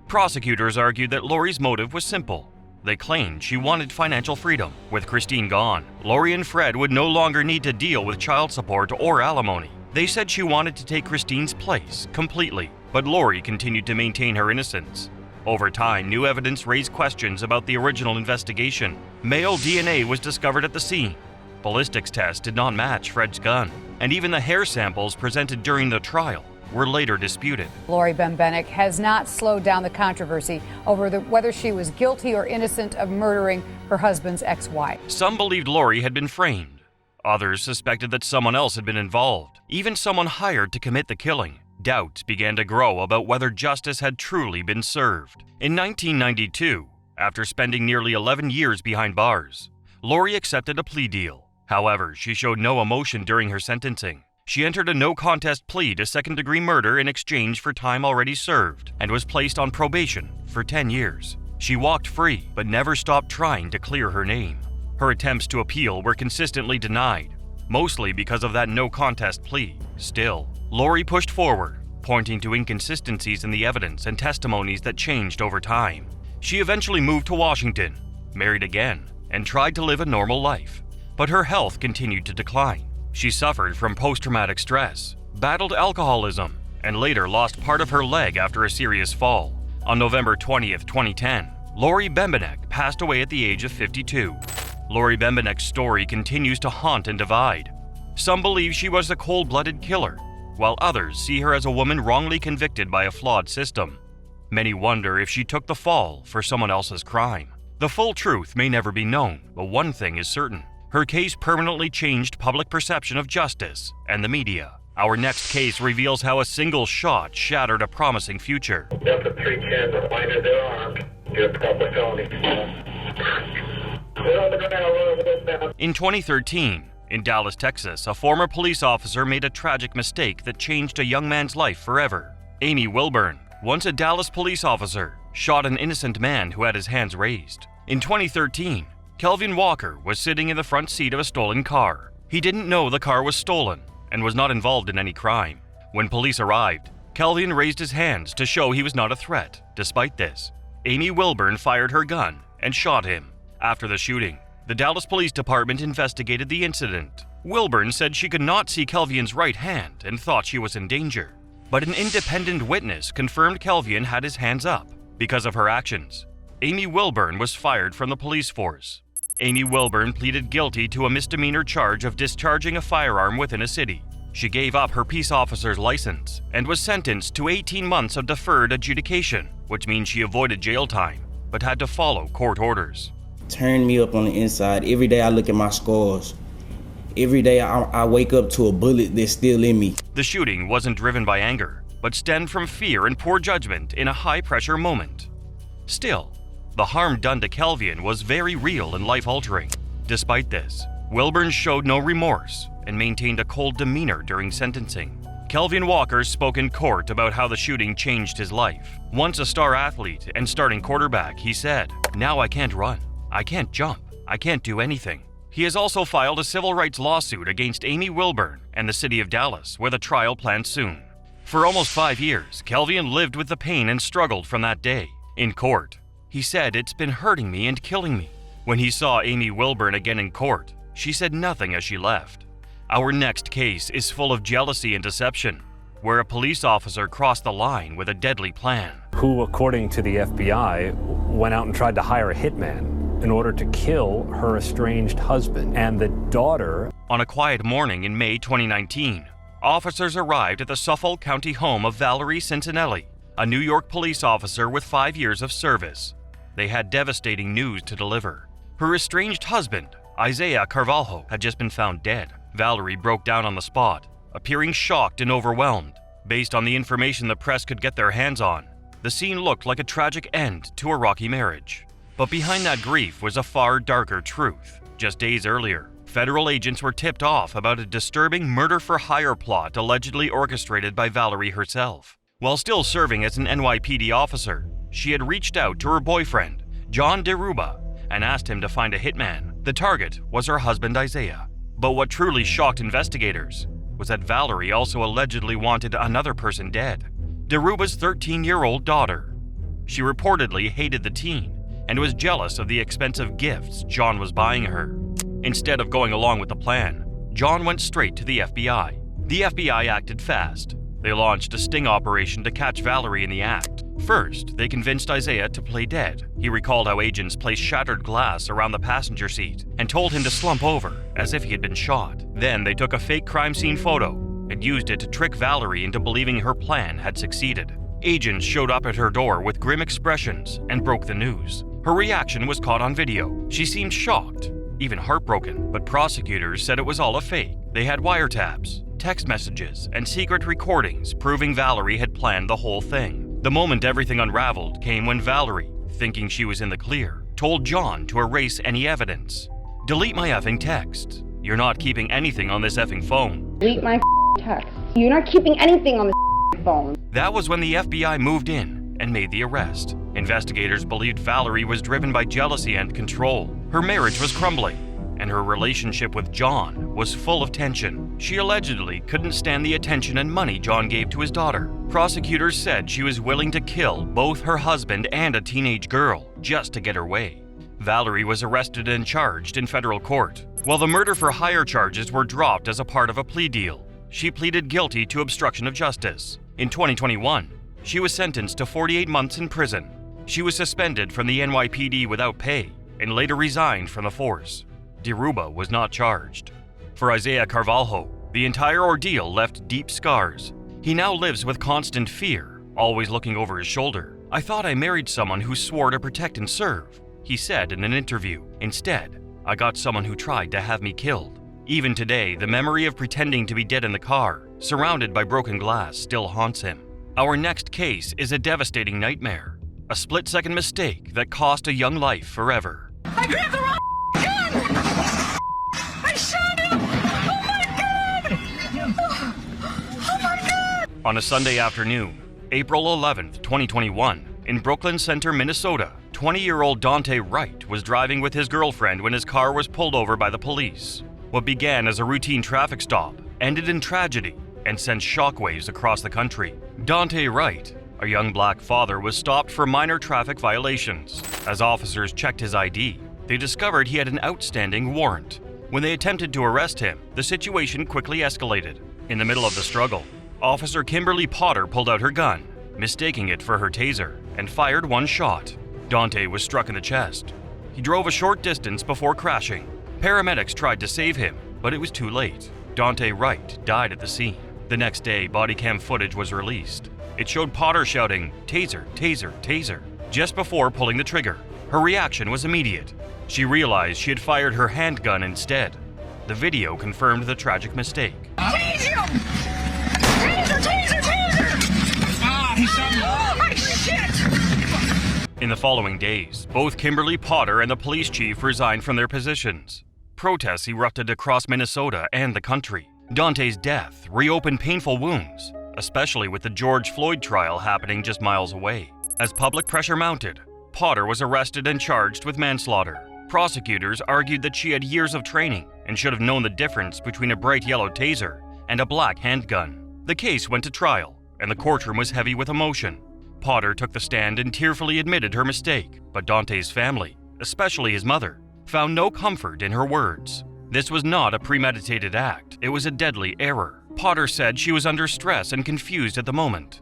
Prosecutors argued that Lori's motive was simple. They claimed she wanted financial freedom. With Christine gone, Lori and Fred would no longer need to deal with child support or alimony. They said she wanted to take Christine's place completely, but Lori continued to maintain her innocence. Over time, new evidence raised questions about the original investigation. Male DNA was discovered at the scene. Ballistics tests did not match Fred's gun, and even the hair samples presented during the trial were later disputed. Lori Bembenek has not slowed down the controversy over whether she was guilty or innocent of murdering her husband's ex-wife. Some believed Lori had been framed. Others suspected that someone else had been involved, even someone hired to commit the killing. Doubts began to grow about whether justice had truly been served. In 1992, after spending nearly 11 years behind bars, Lori accepted a plea deal. However, she showed no emotion during her sentencing. She entered a no-contest plea to second-degree murder in exchange for time already served and was placed on probation for 10 years. She walked free, but never stopped trying to clear her name. Her attempts to appeal were consistently denied, mostly because of that no-contest plea. Still, Lori pushed forward, pointing to inconsistencies in the evidence and testimonies that changed over time. She eventually moved to Washington, married again, and tried to live a normal life. But her health continued to decline. She suffered from post-traumatic stress, battled alcoholism, and later lost part of her leg after a serious fall. On November 20th, 2010, Lori Bembenek passed away at the age of 52. Lori Bembenek's story continues to haunt and divide. Some believe she was a cold-blooded killer, while others see her as a woman wrongly convicted by a flawed system. Many wonder if she took the fall for someone else's crime. The full truth may never be known, but one thing is certain. Her case permanently changed public perception of justice and the media. Our next case reveals how a single shot shattered a promising future. Delta 310, reminder they're armed. You're a public felony. In 2013, in Dallas, Texas, a former police officer made a tragic mistake that changed a young man's life forever. Amy Wilburn, once a Dallas police officer, shot an innocent man who had his hands raised. In 2013, Kelvin Walker was sitting in the front seat of a stolen car. He didn't know the car was stolen and was not involved in any crime. When police arrived, Kelvin raised his hands to show he was not a threat. Despite this, Amy Wilburn fired her gun and shot him. After the shooting, the Dallas Police Department investigated the incident. Wilburn said she could not see Kelvin's right hand and thought she was in danger. But an independent witness confirmed Kelvin had his hands up. Because of her actions, Amy Wilburn was fired from the police force. Amy Wilburn pleaded guilty to a misdemeanor charge of discharging a firearm within a city. She gave up her peace officer's license and was sentenced to 18 months of deferred adjudication, which means she avoided jail time, but had to follow court orders. Turned me up on the inside. Every day I look at my scars. Every day I wake up to a bullet that's still in me. The shooting wasn't driven by anger, but stemmed from fear and poor judgment in a high-pressure moment. Still, the harm done to Kelvin was very real and life-altering. Despite this, Wilburn showed no remorse and maintained a cold demeanor during sentencing. Kelvin Walker spoke in court about how the shooting changed his life. Once a star athlete and starting quarterback, he said, "Now I can't run, I can't jump, I can't do anything." He has also filed a civil rights lawsuit against Amy Wilburn and the city of Dallas, with a trial planned soon. For almost 5 years, Kelvin lived with the pain and struggled from that day. In court, he said, "It's been hurting me and killing me." When he saw Amy Wilburn again in court, she said nothing as she left. Our next case is full of jealousy and deception, where a police officer crossed the line with a deadly plan. Who, according to the FBI, went out and tried to hire a hitman in order to kill her estranged husband and the daughter. On a quiet morning in May 2019, officers arrived at the Suffolk County home of Valerie Cincinnati, a New York police officer with 5 years of service. They had devastating news to deliver. Her estranged husband, Isaiah Carvalho, had just been found dead. Valerie broke down on the spot, appearing shocked and overwhelmed. Based on the information the press could get their hands on, the scene looked like a tragic end to a rocky marriage. But behind that grief was a far darker truth. Just days earlier, federal agents were tipped off about a disturbing murder-for-hire plot allegedly orchestrated by Valerie herself. While still serving as an NYPD officer, she had reached out to her boyfriend, John DeRuba, and asked him to find a hitman. The target was her husband, Isaiah. But what truly shocked investigators was that Valerie also allegedly wanted another person dead, DeRuba's 13-year-old daughter. She reportedly hated the teen and was jealous of the expensive gifts John was buying her. Instead of going along with the plan, John went straight to the FBI. The FBI acted fast. They launched a sting operation to catch Valerie in the act. First, they convinced Isaiah to play dead. He recalled how agents placed shattered glass around the passenger seat and told him to slump over as if he had been shot. Then they took a fake crime scene photo, and used it to trick Valerie into believing her plan had succeeded. Agents showed up at her door with grim expressions and broke the news. Her reaction was caught on video. She seemed shocked, even heartbroken, but prosecutors said it was all a fake. They had wiretaps, text messages, and secret recordings proving Valerie had planned the whole thing. The moment everything unraveled came when Valerie, thinking she was in the clear, told John to erase any evidence. "Delete my effing texts. You're not keeping anything on this effing phone." Delete my text. You're not keeping anything on this phone. That was when the FBI moved in and made the arrest. Investigators believed Valerie was driven by jealousy and control. Her marriage was crumbling, and her relationship with John was full of tension. She allegedly couldn't stand the attention and money John gave to his daughter. Prosecutors said she was willing to kill both her husband and a teenage girl just to get her way. Valerie was arrested and charged in federal court, while the murder-for-hire charges were dropped as a part of a plea deal. She pleaded guilty to obstruction of justice. In 2021, she was sentenced to 48 months in prison. She was suspended from the NYPD without pay and later resigned from the force. Deruba was not charged. For Isaiah Carvalho, the entire ordeal left deep scars. He now lives with constant fear, always looking over his shoulder. "I thought I married someone who swore to protect and serve," he said in an interview. "Instead, I got someone who tried to have me killed." Even today, the memory of pretending to be dead in the car, surrounded by broken glass, still haunts him. Our next case is a devastating nightmare, a split-second mistake that cost a young life forever. I grabbed the wrong gun! I shot him! Oh my God! Oh my God! On a Sunday afternoon, April 11th, 2021, in Brooklyn Center, Minnesota, 20-year-old Dante Wright was driving with his girlfriend when his car was pulled over by the police. What began as a routine traffic stop ended in tragedy and sent shockwaves across the country. Dante Wright, a young black father, was stopped for minor traffic violations. As officers checked his ID, they discovered he had an outstanding warrant. When they attempted to arrest him, the situation quickly escalated. In the middle of the struggle, Officer Kimberly Potter pulled out her gun, mistaking it for her taser, and fired one shot. Dante was struck in the chest. He drove a short distance before crashing. Paramedics tried to save him, but it was too late. Dante Wright died at the scene. The next day, body cam footage was released. It showed Potter shouting, "Taser, taser, taser," just before pulling the trigger. Her reaction was immediate. She realized she had fired her handgun instead. The video confirmed the tragic mistake. Taser him! Taser, taser, taser! Ah, he shot me. Oh, my shit! In the following days, both Kimberly Potter and the police chief resigned from their positions. Protests erupted across Minnesota and the country. Dante's death reopened painful wounds, especially with the George Floyd trial happening just miles away. As public pressure mounted, Potter was arrested and charged with manslaughter. Prosecutors argued that she had years of training and should have known the difference between a bright yellow taser and a black handgun. The case went to trial, and the courtroom was heavy with emotion. Potter took the stand and tearfully admitted her mistake, but Dante's family, especially his mother, found no comfort in her words. This was not a premeditated act, it was a deadly error. Potter said she was under stress and confused at the moment,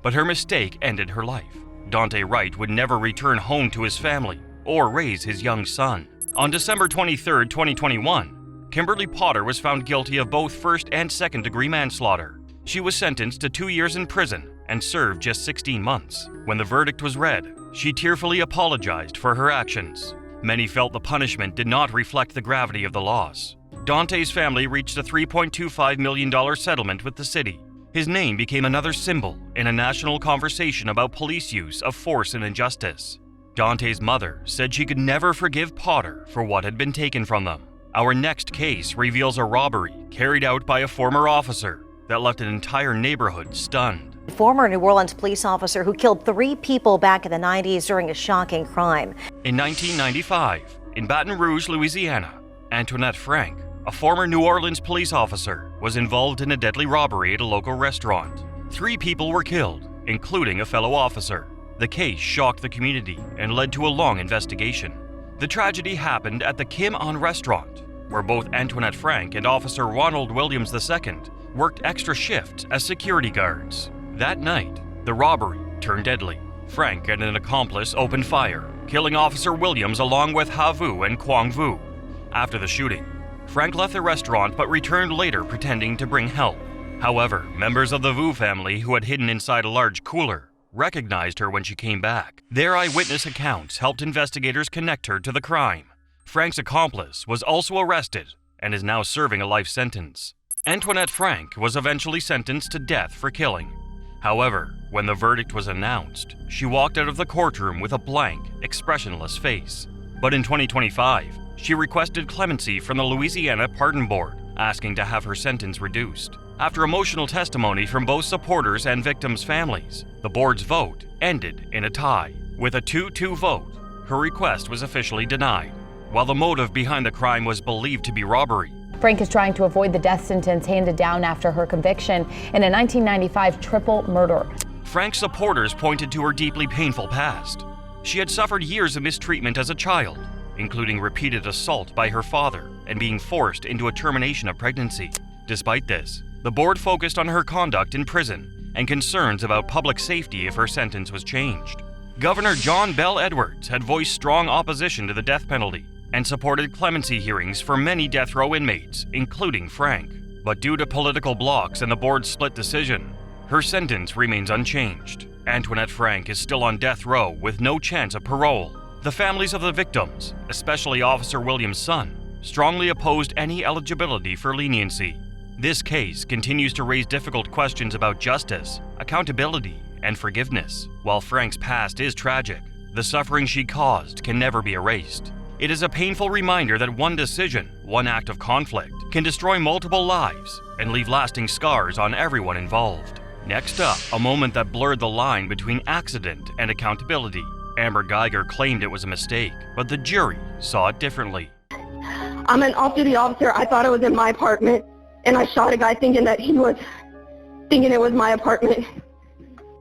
but her mistake ended her life. Dante Wright would never return home to his family or raise his young son. On December 23, 2021, Kimberly Potter was found guilty of both first and second-degree manslaughter. She was sentenced to 2 years in prison and served just 16 months. When the verdict was read, she tearfully apologized for her actions. Many felt the punishment did not reflect the gravity of the loss. Dante's family reached a $3.25 million settlement with the city. His name became another symbol in a national conversation about police use of force and injustice. Dante's mother said she could never forgive Potter for what had been taken from them. Our next case reveals a robbery carried out by a former officer that left an entire neighborhood stunned. Former New Orleans police officer who killed 3 people back in the 90s during a shocking crime. In 1995, in Baton Rouge, Louisiana, Antoinette Frank, a former New Orleans police officer, was involved in a deadly robbery at a local restaurant. 3 people were killed, including a fellow officer. The case shocked the community and led to a long investigation. The tragedy happened at the Kim On restaurant, where both Antoinette Frank and Officer Ronald Williams II worked extra shifts as security guards. That night, the robbery turned deadly. Frank and an accomplice opened fire, killing Officer Williams along with Ha Vu and Quang Vu. After the shooting, Frank left the restaurant but returned later pretending to bring help. However, members of the Vu family who had hidden inside a large cooler recognized her when she came back. Their eyewitness accounts helped investigators connect her to the crime. Frank's accomplice was also arrested and is now serving a life sentence. Antoinette Frank was eventually sentenced to death for killing. However, when the verdict was announced, she walked out of the courtroom with a blank, expressionless face. But in 2025, she requested clemency from the Louisiana Pardon Board, asking to have her sentence reduced. After emotional testimony from both supporters and victims' families, the board's vote ended in a tie. With a 2-2 vote, her request was officially denied. While the motive behind the crime was believed to be robbery, Frank is trying to avoid the death sentence handed down after her conviction in a 1995 triple murder. Frank's supporters pointed to her deeply painful past. She had suffered years of mistreatment as a child, including repeated assault by her father and being forced into a termination of pregnancy. Despite this, the board focused on her conduct in prison and concerns about public safety if her sentence was changed. Governor John Bell Edwards had voiced strong opposition to the death penalty and supported clemency hearings for many death row inmates, including Frank. But due to political blocks and the board's split decision, her sentence remains unchanged. Antoinette Frank is still on death row with no chance of parole. The families of the victims, especially Officer Williams' son, strongly opposed any eligibility for leniency. This case continues to raise difficult questions about justice, accountability, and forgiveness. While Frank's past is tragic, the suffering she caused can never be erased. It is a painful reminder that one decision, one act of conflict, can destroy multiple lives and leave lasting scars on everyone involved. Next up, a moment that blurred the line between accident and accountability. Amber Geiger claimed it was a mistake, but the jury saw it differently. I'm an off-duty officer. I thought it was in my apartment, and I shot a guy thinking it was my apartment.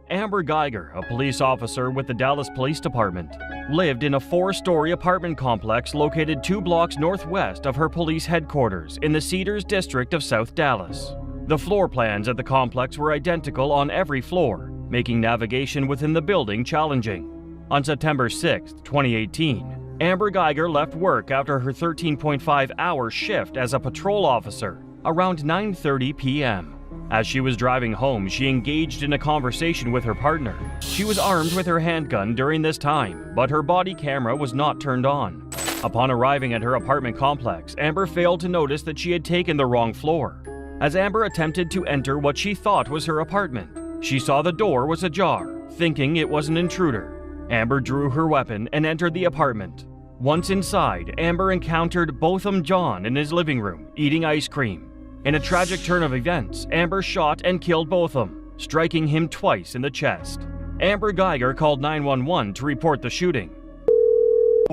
Amber Geiger, a police officer with the Dallas Police Department, lived in a 4-story apartment complex located 2 blocks northwest of her police headquarters in the Cedars district of South Dallas. The floor plans at the complex were identical on every floor, making navigation within the building challenging. On September 6, 2018, Amber Geiger left work after her 13.5-hour shift as a patrol officer around 9:30 p.m. As she was driving home, she engaged in a conversation with her partner. She was armed with her handgun during this time, but her body camera was not turned on. Upon arriving at her apartment complex, Amber failed to notice that she had taken the wrong floor. As Amber attempted to enter what she thought was her apartment, she saw the door was ajar, thinking it was an intruder. Amber drew her weapon and entered the apartment. Once inside, Amber encountered Botham John in his living room, eating ice cream. In a tragic turn of events, Amber shot and killed Botham, striking him twice in the chest. Amber Geiger called 911 to report the shooting.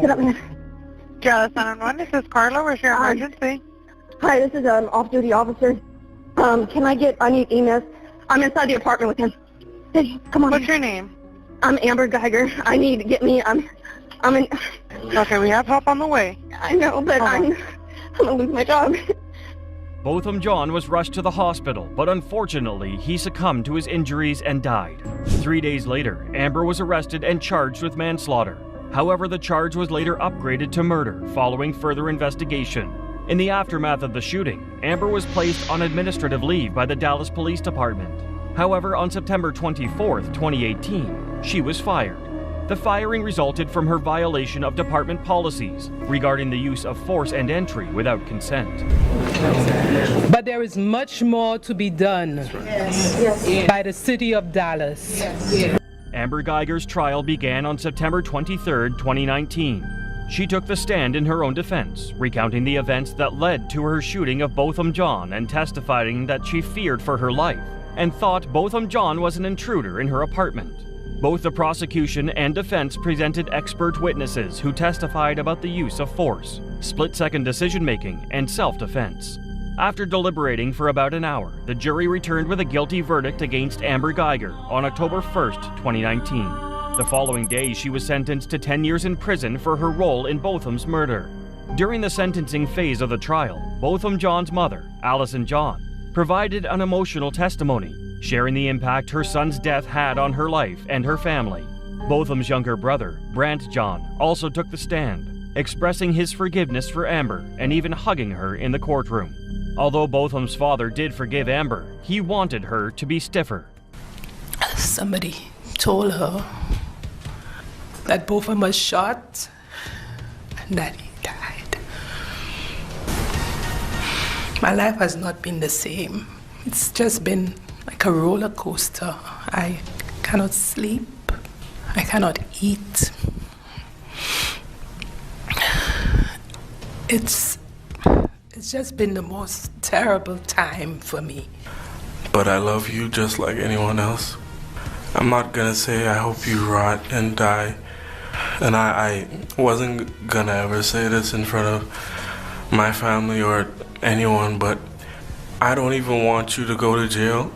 Get up, man. Dallas 911, this is Carla. Where's your emergency? Hi, this is an off-duty officer. I need EMS. I'm inside the apartment with him. Hey, come on. What's your name? I'm Amber Geiger. I need to get me, I'm in... Okay, we have help on the way. I know, but I'm gonna lose my job. Botham John was rushed to the hospital, but unfortunately, he succumbed to his injuries and died. 3 days later, Amber was arrested and charged with manslaughter. However, the charge was later upgraded to murder following further investigation. In the aftermath of the shooting, Amber was placed on administrative leave by the Dallas Police Department. However, on September 24, 2018, she was fired. The firing resulted from her violation of department policies regarding the use of force and entry without consent. But there is much more to be done by the city of Dallas. Amber Geiger's trial began on September 23, 2019. She took the stand in her own defense, recounting the events that led to her shooting of Botham John and testifying that she feared for her life and thought Botham John was an intruder in her apartment. Both the prosecution and defense presented expert witnesses who testified about the use of force, split-second decision-making, and self-defense. After deliberating for about an hour, the jury returned with a guilty verdict against Amber Geiger on October 1, 2019. The following day, she was sentenced to 10 years in prison for her role in Botham's murder. During the sentencing phase of the trial, Botham John's mother, Allison John, provided an emotional testimony, sharing the impact her son's death had on her life and her family. Botham's younger brother, Brant John, also took the stand, expressing his forgiveness for Amber and even hugging her in the courtroom. Although Botham's father did forgive Amber, he wanted her to be stiffer. Somebody told her that Botham was shot and that he died. My life has not been the same. It's just been like a roller coaster. I cannot sleep. I cannot eat. It's just been the most terrible time for me. But I love you just like anyone else. I'm not gonna say I hope you rot and die. And I wasn't gonna ever say this in front of my family or anyone, but I don't even want you to go to jail.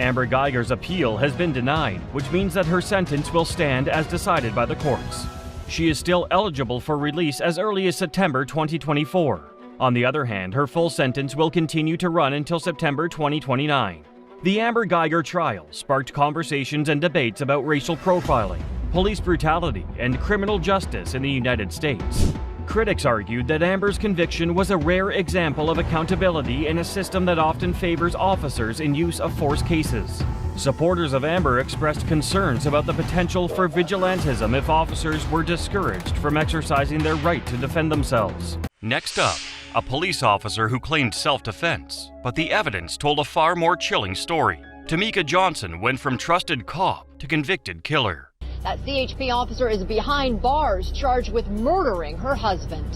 Amber Geiger's appeal has been denied, which means that her sentence will stand as decided by the courts. She is still eligible for release as early as September 2024. On the other hand, her full sentence will continue to run until September 2029. The Amber Geiger trial sparked conversations and debates about racial profiling, police brutality, and criminal justice in the United States. Critics argued that Amber's conviction was a rare example of accountability in a system that often favors officers in use of force cases. Supporters of Amber expressed concerns about the potential for vigilantism if officers were discouraged from exercising their right to defend themselves. Next up, a police officer who claimed self-defense, but the evidence told a far more chilling story. Tamika Johnson went from trusted cop to convicted killer. That CHP officer is behind bars, charged with murdering her husband.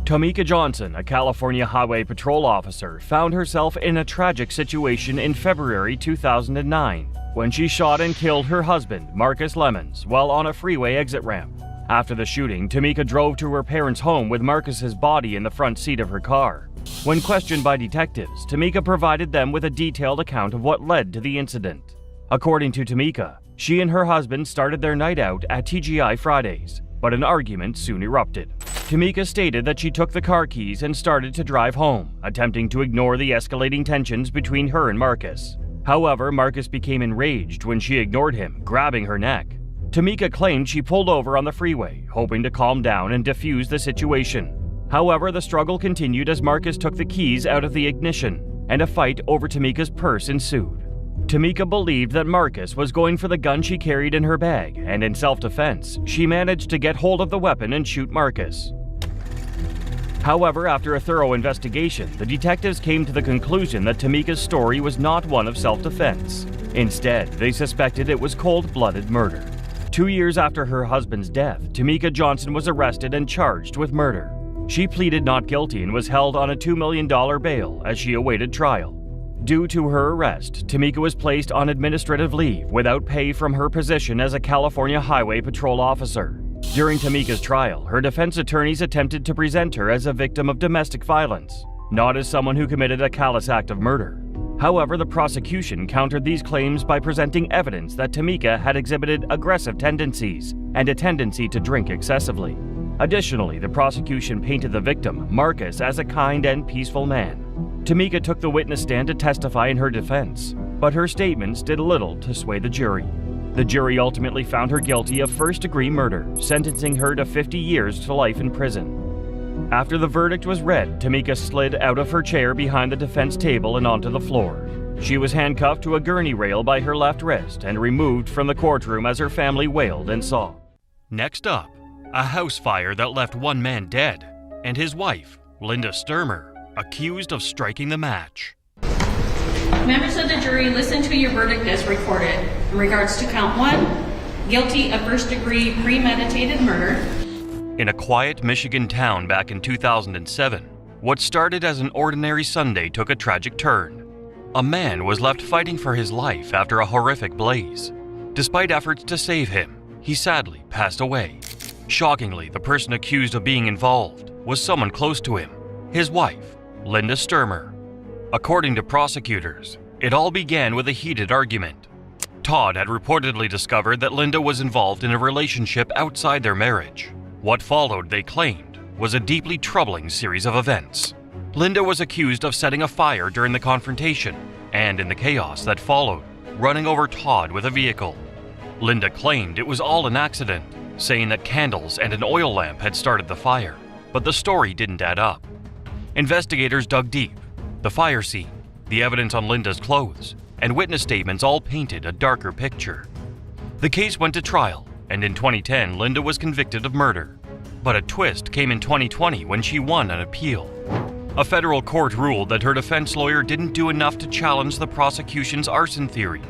Tamika Johnson, a California Highway Patrol officer, found herself in a tragic situation in February 2009 when she shot and killed her husband, Marcus Lemons, while on a freeway exit ramp. After the shooting, Tamika drove to her parents' home with Marcus's body in the front seat of her car. When questioned by detectives, Tamika provided them with a detailed account of what led to the incident. According to Tamika, she and her husband started their night out at TGI Fridays, but an argument soon erupted. Tamika stated that she took the car keys and started to drive home, attempting to ignore the escalating tensions between her and Marcus. However, Marcus became enraged when she ignored him, grabbing her neck. Tamika claimed she pulled over on the freeway, hoping to calm down and defuse the situation. However, the struggle continued as Marcus took the keys out of the ignition, and a fight over Tamika's purse ensued. Tamika believed that Marcus was going for the gun she carried in her bag, and in self-defense, she managed to get hold of the weapon and shoot Marcus. However, after a thorough investigation, the detectives came to the conclusion that Tamika's story was not one of self-defense. Instead, they suspected it was cold-blooded murder. 2 years after her husband's death, Tamika Johnson was arrested and charged with murder. She pleaded not guilty and was held on a $2 million bail as she awaited trial. Due to her arrest, Tamika was placed on administrative leave without pay from her position as a California Highway Patrol officer. During Tamika's trial, her defense attorneys attempted to present her as a victim of domestic violence, not as someone who committed a callous act of murder. However, the prosecution countered these claims by presenting evidence that Tamika had exhibited aggressive tendencies and a tendency to drink excessively. Additionally, the prosecution painted the victim, Marcus, as a kind and peaceful man. Tamika took the witness stand to testify in her defense, but her statements did little to sway the jury. The jury ultimately found her guilty of first-degree murder, sentencing her to 50 years to life in prison. After the verdict was read, Tamika slid out of her chair behind the defense table and onto the floor. She was handcuffed to a gurney rail by her left wrist and removed from the courtroom as her family wailed and sobbed. Next up, a house fire that left one man dead, and his wife, Linda Sturmer, accused of striking the match. Members of the jury, listen to your verdict as recorded. In regards to count 1, guilty of first-degree premeditated murder. In a quiet Michigan town back in 2007, what started as an ordinary Sunday took a tragic turn. A man was left fighting for his life after a horrific blaze. Despite efforts to save him, he sadly passed away. Shockingly, the person accused of being involved was someone close to him, his wife, Linda Sturmer. According to prosecutors, it all began with a heated argument. Todd had reportedly discovered that Linda was involved in a relationship outside their marriage. What followed, they claimed, was a deeply troubling series of events. Linda was accused of setting a fire during the confrontation, and in the chaos that followed, running over Todd with a vehicle. Linda claimed it was all an accident, saying that candles and an oil lamp had started the fire, but the story didn't add up. Investigators dug deep, The fire scene, the evidence on Linda's clothes, and witness statements all painted a darker picture. The case went to trial, and in 2010, Linda was convicted of murder. But a twist came in 2020 when she won an appeal. A federal court ruled that her defense lawyer didn't do enough to challenge the prosecution's arson theory.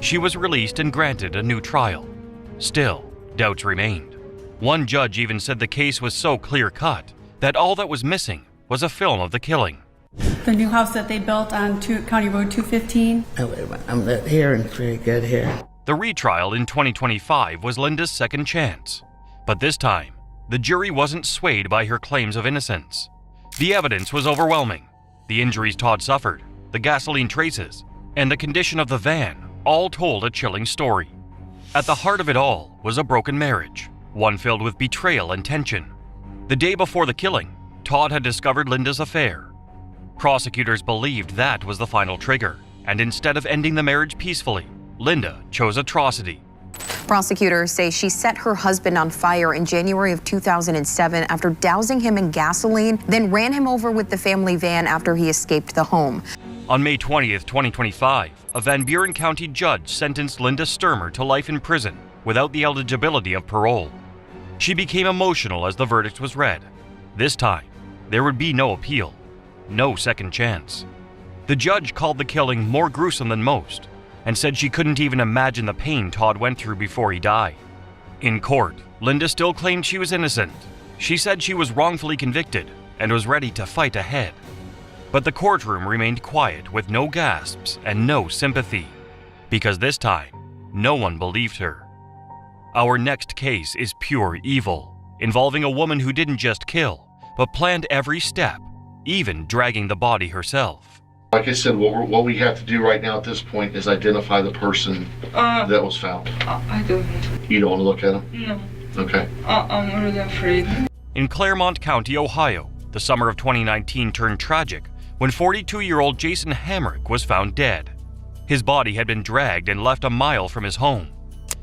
She was released and granted a new trial. Still, doubts remained. One judge even said the case was so clear-cut that all that was missing was a film of the killing. The new house that they built on County Road 215. I'm that hearing pretty good here. The retrial in 2025 was Linda's second chance. But this time, the jury wasn't swayed by her claims of innocence. The evidence was overwhelming. The injuries Todd suffered, the gasoline traces, and the condition of the van all told a chilling story. At the heart of it all was a broken marriage, one filled with betrayal and tension. The day before the killing, Todd had discovered Linda's affair. Prosecutors believed that was the final trigger, and instead of ending the marriage peacefully, Linda chose atrocity. Prosecutors say she set her husband on fire in January of 2007 after dousing him in gasoline, then ran him over with the family van after he escaped the home. On May 20th, 2025, a Van Buren County judge sentenced Linda Sturmer to life in prison without the eligibility of parole. She became emotional as the verdict was read. This time, there would be no appeal, no second chance. The judge called the killing more gruesome than most, and said she couldn't even imagine the pain Todd went through before he died. In court, Linda still claimed she was innocent. She said she was wrongfully convicted and was ready to fight ahead. But the courtroom remained quiet with no gasps and no sympathy, because this time, no one believed her. Our next case is pure evil, involving a woman who didn't just kill, but planned every step, even dragging the body herself. Like I said, what we have to do right now at this point is identify the person that was found. I don't. You don't want to look at him? No. Okay. I'm really afraid. In Claremont County, Ohio, the summer of 2019 turned tragic when 42-year-old Jason Hamrick was found dead. His body had been dragged and left a mile from his home.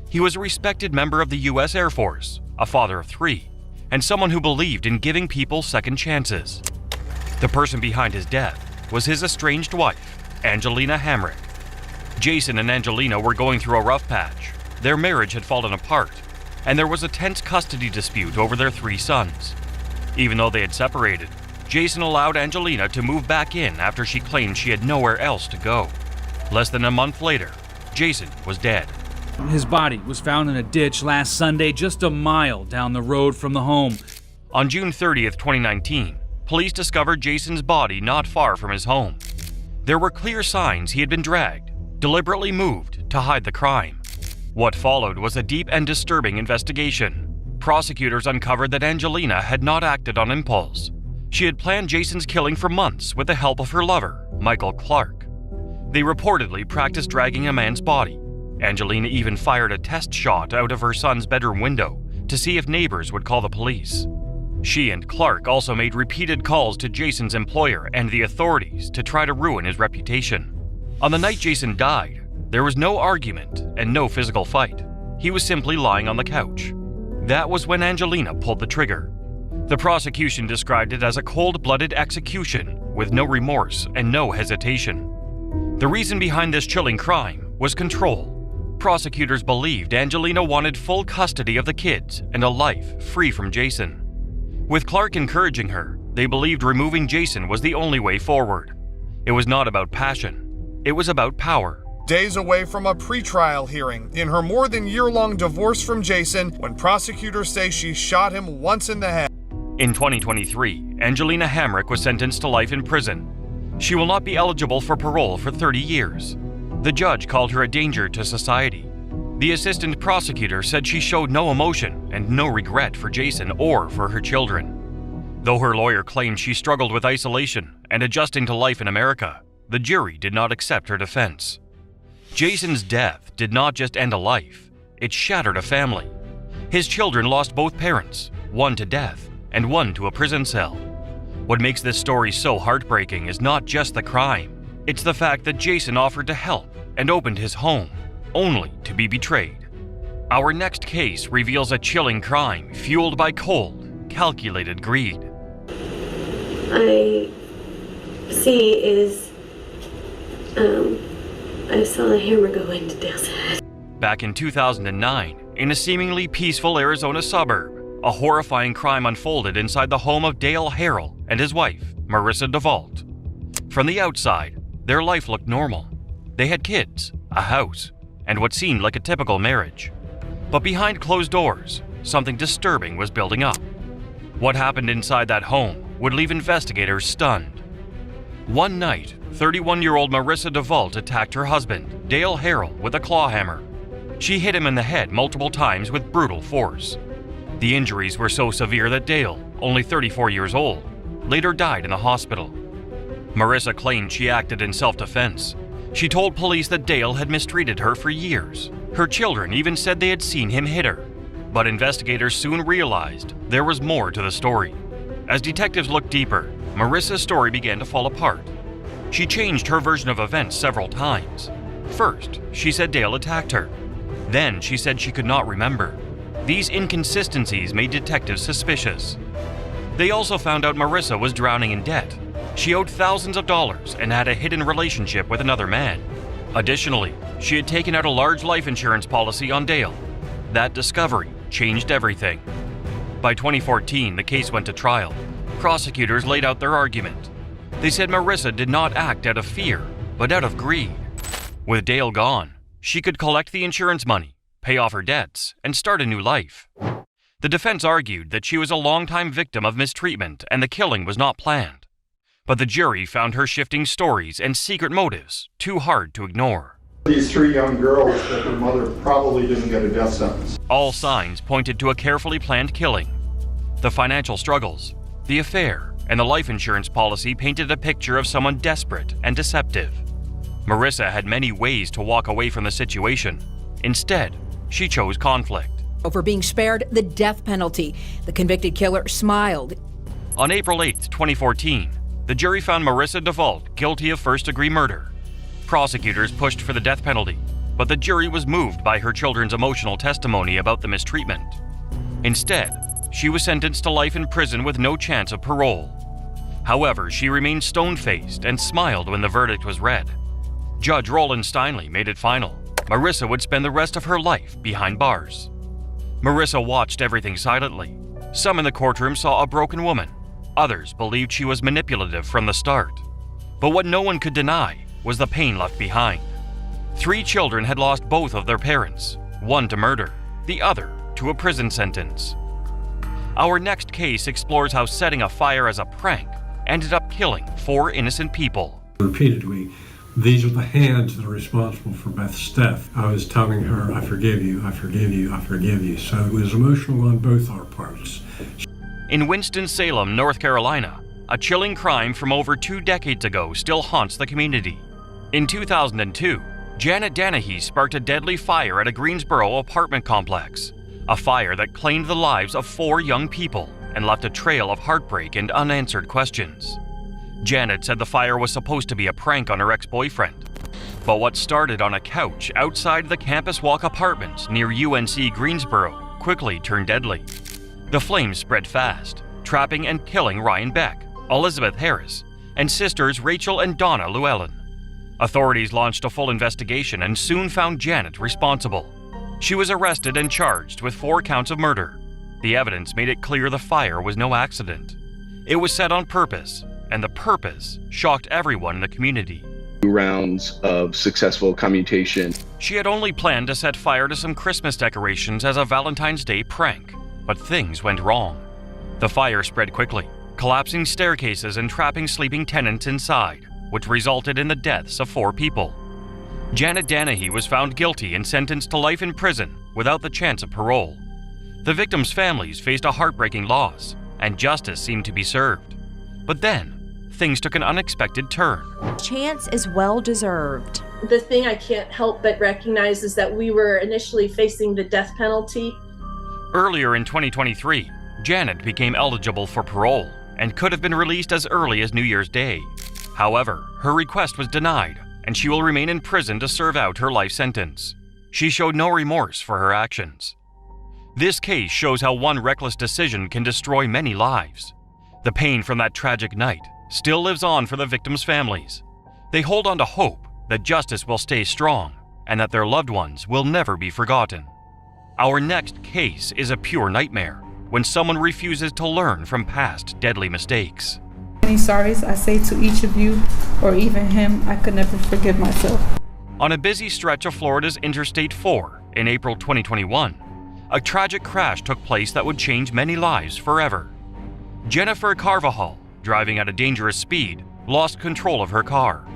He was a respected member of the U.S. Air Force, a father of 3, and someone who believed in giving people second chances. The person behind his death was his estranged wife, Angelina Hamrick. Jason and Angelina were going through a rough patch. Their marriage had fallen apart, and there was a tense custody dispute over their 3 sons. Even though they had separated, Jason allowed Angelina to move back in after she claimed she had nowhere else to go. Less than a month later, Jason was dead. His body was found in a ditch last Sunday, just a mile down the road from the home. On June 30th, 2019, police discovered Jason's body not far from his home. There were clear signs he had been dragged, deliberately moved to hide the crime. What followed was a deep and disturbing investigation. Prosecutors uncovered that Angelina had not acted on impulse. She had planned Jason's killing for months with the help of her lover, Michael Clark. They reportedly practiced dragging a man's body. Angelina even fired a test shot out of her son's bedroom window to see if neighbors would call the police. She and Clark also made repeated calls to Jason's employer and the authorities to try to ruin his reputation. On the night Jason died, there was no argument and no physical fight. He was simply lying on the couch. That was when Angelina pulled the trigger. The prosecution described it as a cold-blooded execution with no remorse and no hesitation. The reason behind this chilling crime was control. Prosecutors believed Angelina wanted full custody of the kids and a life free from Jason. With Clark encouraging her, they believed removing Jason was the only way forward. It was not about passion. It was about power. Days away from a pretrial hearing in her more than year-long divorce from Jason when prosecutors say she shot him once in the head. In 2023, Angelina Hamrick was sentenced to life in prison. She will not be eligible for parole for 30 years. The judge called her a danger to society. The assistant prosecutor said she showed no emotion and no regret for Jason or for her children. Though her lawyer claimed she struggled with isolation and adjusting to life in America, the jury did not accept her defense. Jason's death did not just end a life, it shattered a family. His children lost both parents, one to death and one to a prison cell. What makes this story so heartbreaking is not just the crime, it's the fact that Jason offered to help and opened his home, only to be betrayed. Our next case reveals a chilling crime fueled by cold, calculated greed. I see is I saw a hammer go into Dale's head. Back in 2009, in a seemingly peaceful Arizona suburb, a horrifying crime unfolded inside the home of Dale Harrell and his wife, Marissa DeVault. From the outside, their life looked normal. They had kids, a house, and what seemed like a typical marriage. But behind closed doors, something disturbing was building up. What happened inside that home would leave investigators stunned. One night, 31-year-old Marissa DeVault attacked her husband, Dale Harrell, with a claw hammer. She hit him in the head multiple times with brutal force. The injuries were so severe that Dale, only 34 years old, later died in the hospital. Marissa claimed she acted in self-defense. She told police that Dale had mistreated her for years. Her children even said they had seen him hit her. But investigators soon realized there was more to the story. As detectives looked deeper, Marissa's story began to fall apart. She changed her version of events several times. First, she said Dale attacked her. Then she said she could not remember. These inconsistencies made detectives suspicious. They also found out Marissa was drowning in debt. She owed thousands of dollars and had a hidden relationship with another man. Additionally, she had taken out a large life insurance policy on Dale. That discovery changed everything. By 2014, the case went to trial. Prosecutors laid out their argument. They said Marissa did not act out of fear, but out of greed. With Dale gone, she could collect the insurance money, pay off her debts, and start a new life. The defense argued that she was a longtime victim of mistreatment and the killing was not planned. But the jury found her shifting stories and secret motives too hard to ignore. These three young girls that their mother probably didn't get a death sentence. All signs pointed to a carefully planned killing. The financial struggles, the affair, and the life insurance policy painted a picture of someone desperate and deceptive. Marissa had many ways to walk away from the situation. Instead, she chose conflict. Over being spared the death penalty, the convicted killer smiled. On April 8, 2014, the jury found Marissa DeVault guilty of first-degree murder. Prosecutors pushed for the death penalty, but the jury was moved by her children's emotional testimony about the mistreatment. Instead, she was sentenced to life in prison with no chance of parole. However, she remained stone-faced and smiled when the verdict was read. Judge Roland Steinley made it final. Marissa would spend the rest of her life behind bars. Marissa watched everything silently. Some in the courtroom saw a broken woman. Others believed she was manipulative from the start. But what no one could deny was the pain left behind. 3 children had lost both of their parents, one to murder, the other to a prison sentence. Our next case explores how setting a fire as a prank ended up killing 4 innocent people. Repeatedly, these are the hands that are responsible for Beth's death. I was telling her, I forgive you, I forgive you, I forgive you. So it was emotional on both our parts. In Winston-Salem, North Carolina, a chilling crime from over 2 decades ago still haunts the community. In 2002, Janet Danahy sparked a deadly fire at a Greensboro apartment complex, a fire that claimed the lives of 4 young people and left a trail of heartbreak and unanswered questions. Janet said the fire was supposed to be a prank on her ex-boyfriend. But what started on a couch outside the Campus Walk apartments near UNC Greensboro quickly turned deadly. The flames spread fast, trapping and killing Ryan Beck, Elizabeth Harris, and sisters Rachel and Donna Llewellyn. Authorities launched a full investigation and soon found Janet responsible. She was arrested and charged with 4 counts of murder. The evidence made it clear the fire was no accident. It was set on purpose, and the purpose shocked everyone in the community. 2 rounds of successful commutation. She had only planned to set fire to some Christmas decorations as a Valentine's Day prank, but things went wrong. The fire spread quickly, collapsing staircases and trapping sleeping tenants inside, which resulted in the deaths of 4 people. Janet Danahy was found guilty and sentenced to life in prison without the chance of parole. The victims' families faced a heartbreaking loss, and justice seemed to be served. But then, things took an unexpected turn. Chance is well deserved. The thing I can't help but recognize is that we were initially facing the death penalty. Earlier in 2023, Janet became eligible for parole and could have been released as early as New Year's Day. However, her request was denied, and she will remain in prison to serve out her life sentence. She showed no remorse for her actions. This case shows how one reckless decision can destroy many lives. The pain from that tragic night still lives on for the victims' families. They hold on to hope that justice will stay strong and that their loved ones will never be forgotten. Our next case is a pure nightmare when someone refuses to learn from past deadly mistakes. Any sorries I say to each of you, or even him, I could never forgive myself. On a busy stretch of Florida's Interstate 4 in April 2021, a tragic crash took place that would change many lives forever. Jennifer Carvajal, driving at a dangerous speed, lost control of her car.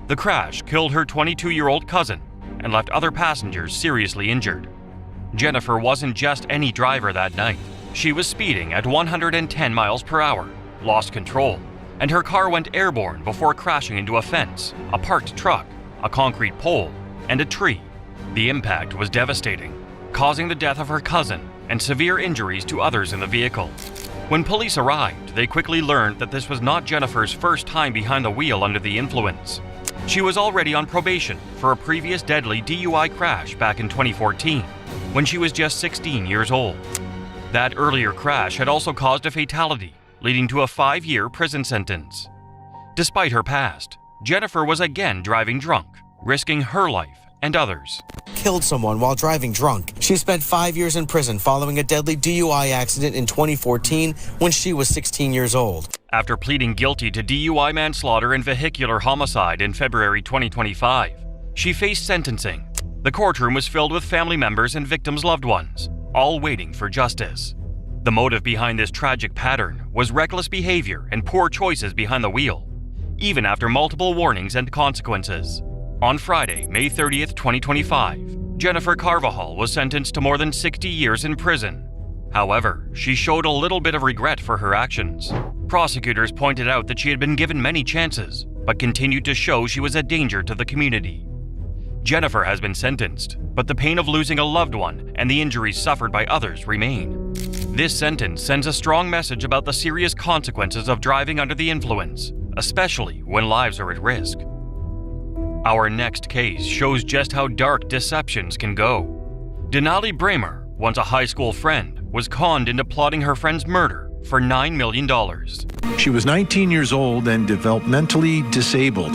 The crash killed her 22-year-old cousin and left other passengers seriously injured. Jennifer wasn't just any driver that night. She was speeding at 110 miles per hour, lost control, and her car went airborne before crashing into a fence, a parked truck, a concrete pole, and a tree. The impact was devastating, causing the death of her cousin and severe injuries to others in the vehicle. When police arrived, they quickly learned that this was not Jennifer's first time behind the wheel under the influence. She was already on probation for a previous deadly DUI crash back in 2014, when she was just 16 years old. That earlier crash had also caused a fatality, leading to a 5-year prison sentence. Despite her past, Jennifer was again driving drunk, risking her life and others. Killed someone while driving drunk. She spent 5 years in prison following a deadly DUI accident in 2014 when she was 16 years old. After pleading guilty to DUI manslaughter and vehicular homicide in February 2025, she faced sentencing. The courtroom was filled with family members and victims' loved ones, all waiting for justice. The motive behind this tragic pattern was reckless behavior and poor choices behind the wheel, even after multiple warnings and consequences. On Friday, May 30th, 2025, Jennifer Carvajal was sentenced to more than 60 years in prison. However, she showed a little bit of regret for her actions. Prosecutors pointed out that she had been given many chances, but continued to show she was a danger to the community. Jennifer has been sentenced, but the pain of losing a loved one and the injuries suffered by others remain. This sentence sends a strong message about the serious consequences of driving under the influence, especially when lives are at risk. Our next case shows just how dark deceptions can go. Denali Bramer, once a high school friend, was conned into plotting her friend's murder for $9 million. She was 19 years old and developmentally disabled.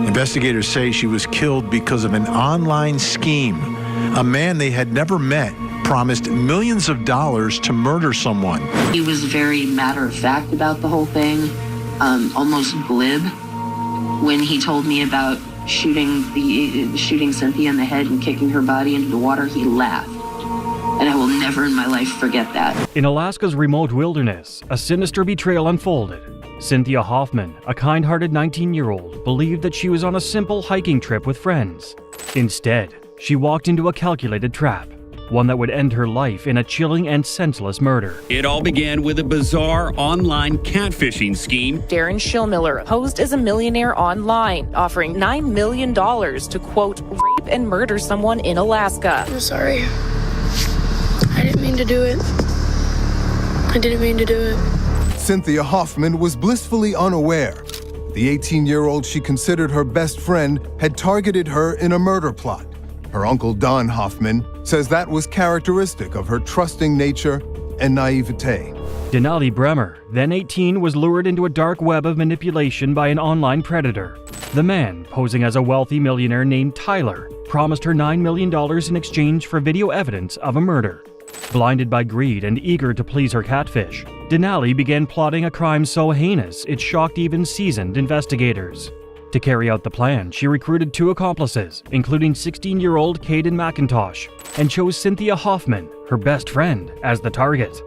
Investigators say she was killed because of an online scheme. A man they had never met promised millions of dollars to murder someone. He was very matter-of-fact about the whole thing, almost glib. When he told me about shooting Cynthia in the head and kicking her body into the water, he laughed. And I will never in my life forget that. In Alaska's remote wilderness, a sinister betrayal unfolded. Cynthia Hoffman, a kind-hearted 19-year-old, believed that she was on a simple hiking trip with friends. Instead, she walked into a calculated trap, one that would end her life in a chilling and senseless murder. It all began with a bizarre online catfishing scheme. Darren Schillmiller posed as a millionaire online, offering $9 million to, quote, rape and murder someone in Alaska. I'm sorry. I didn't mean to do it. I didn't mean to do it. Cynthia Hoffman was blissfully unaware. The 18-year-old she considered her best friend had targeted her in a murder plot. Her uncle Don Hoffman says that was characteristic of her trusting nature and naivete. Denali Bremer, then 18, was lured into a dark web of manipulation by an online predator. The man, posing as a wealthy millionaire named Tyler, promised her $9 million in exchange for video evidence of a murder. Blinded by greed and eager to please her catfish, Denali began plotting a crime so heinous it shocked even seasoned investigators. To carry out the plan, she recruited 2 accomplices, including 16-year-old Caden McIntosh, and chose Cynthia Hoffman, her best friend, as the target.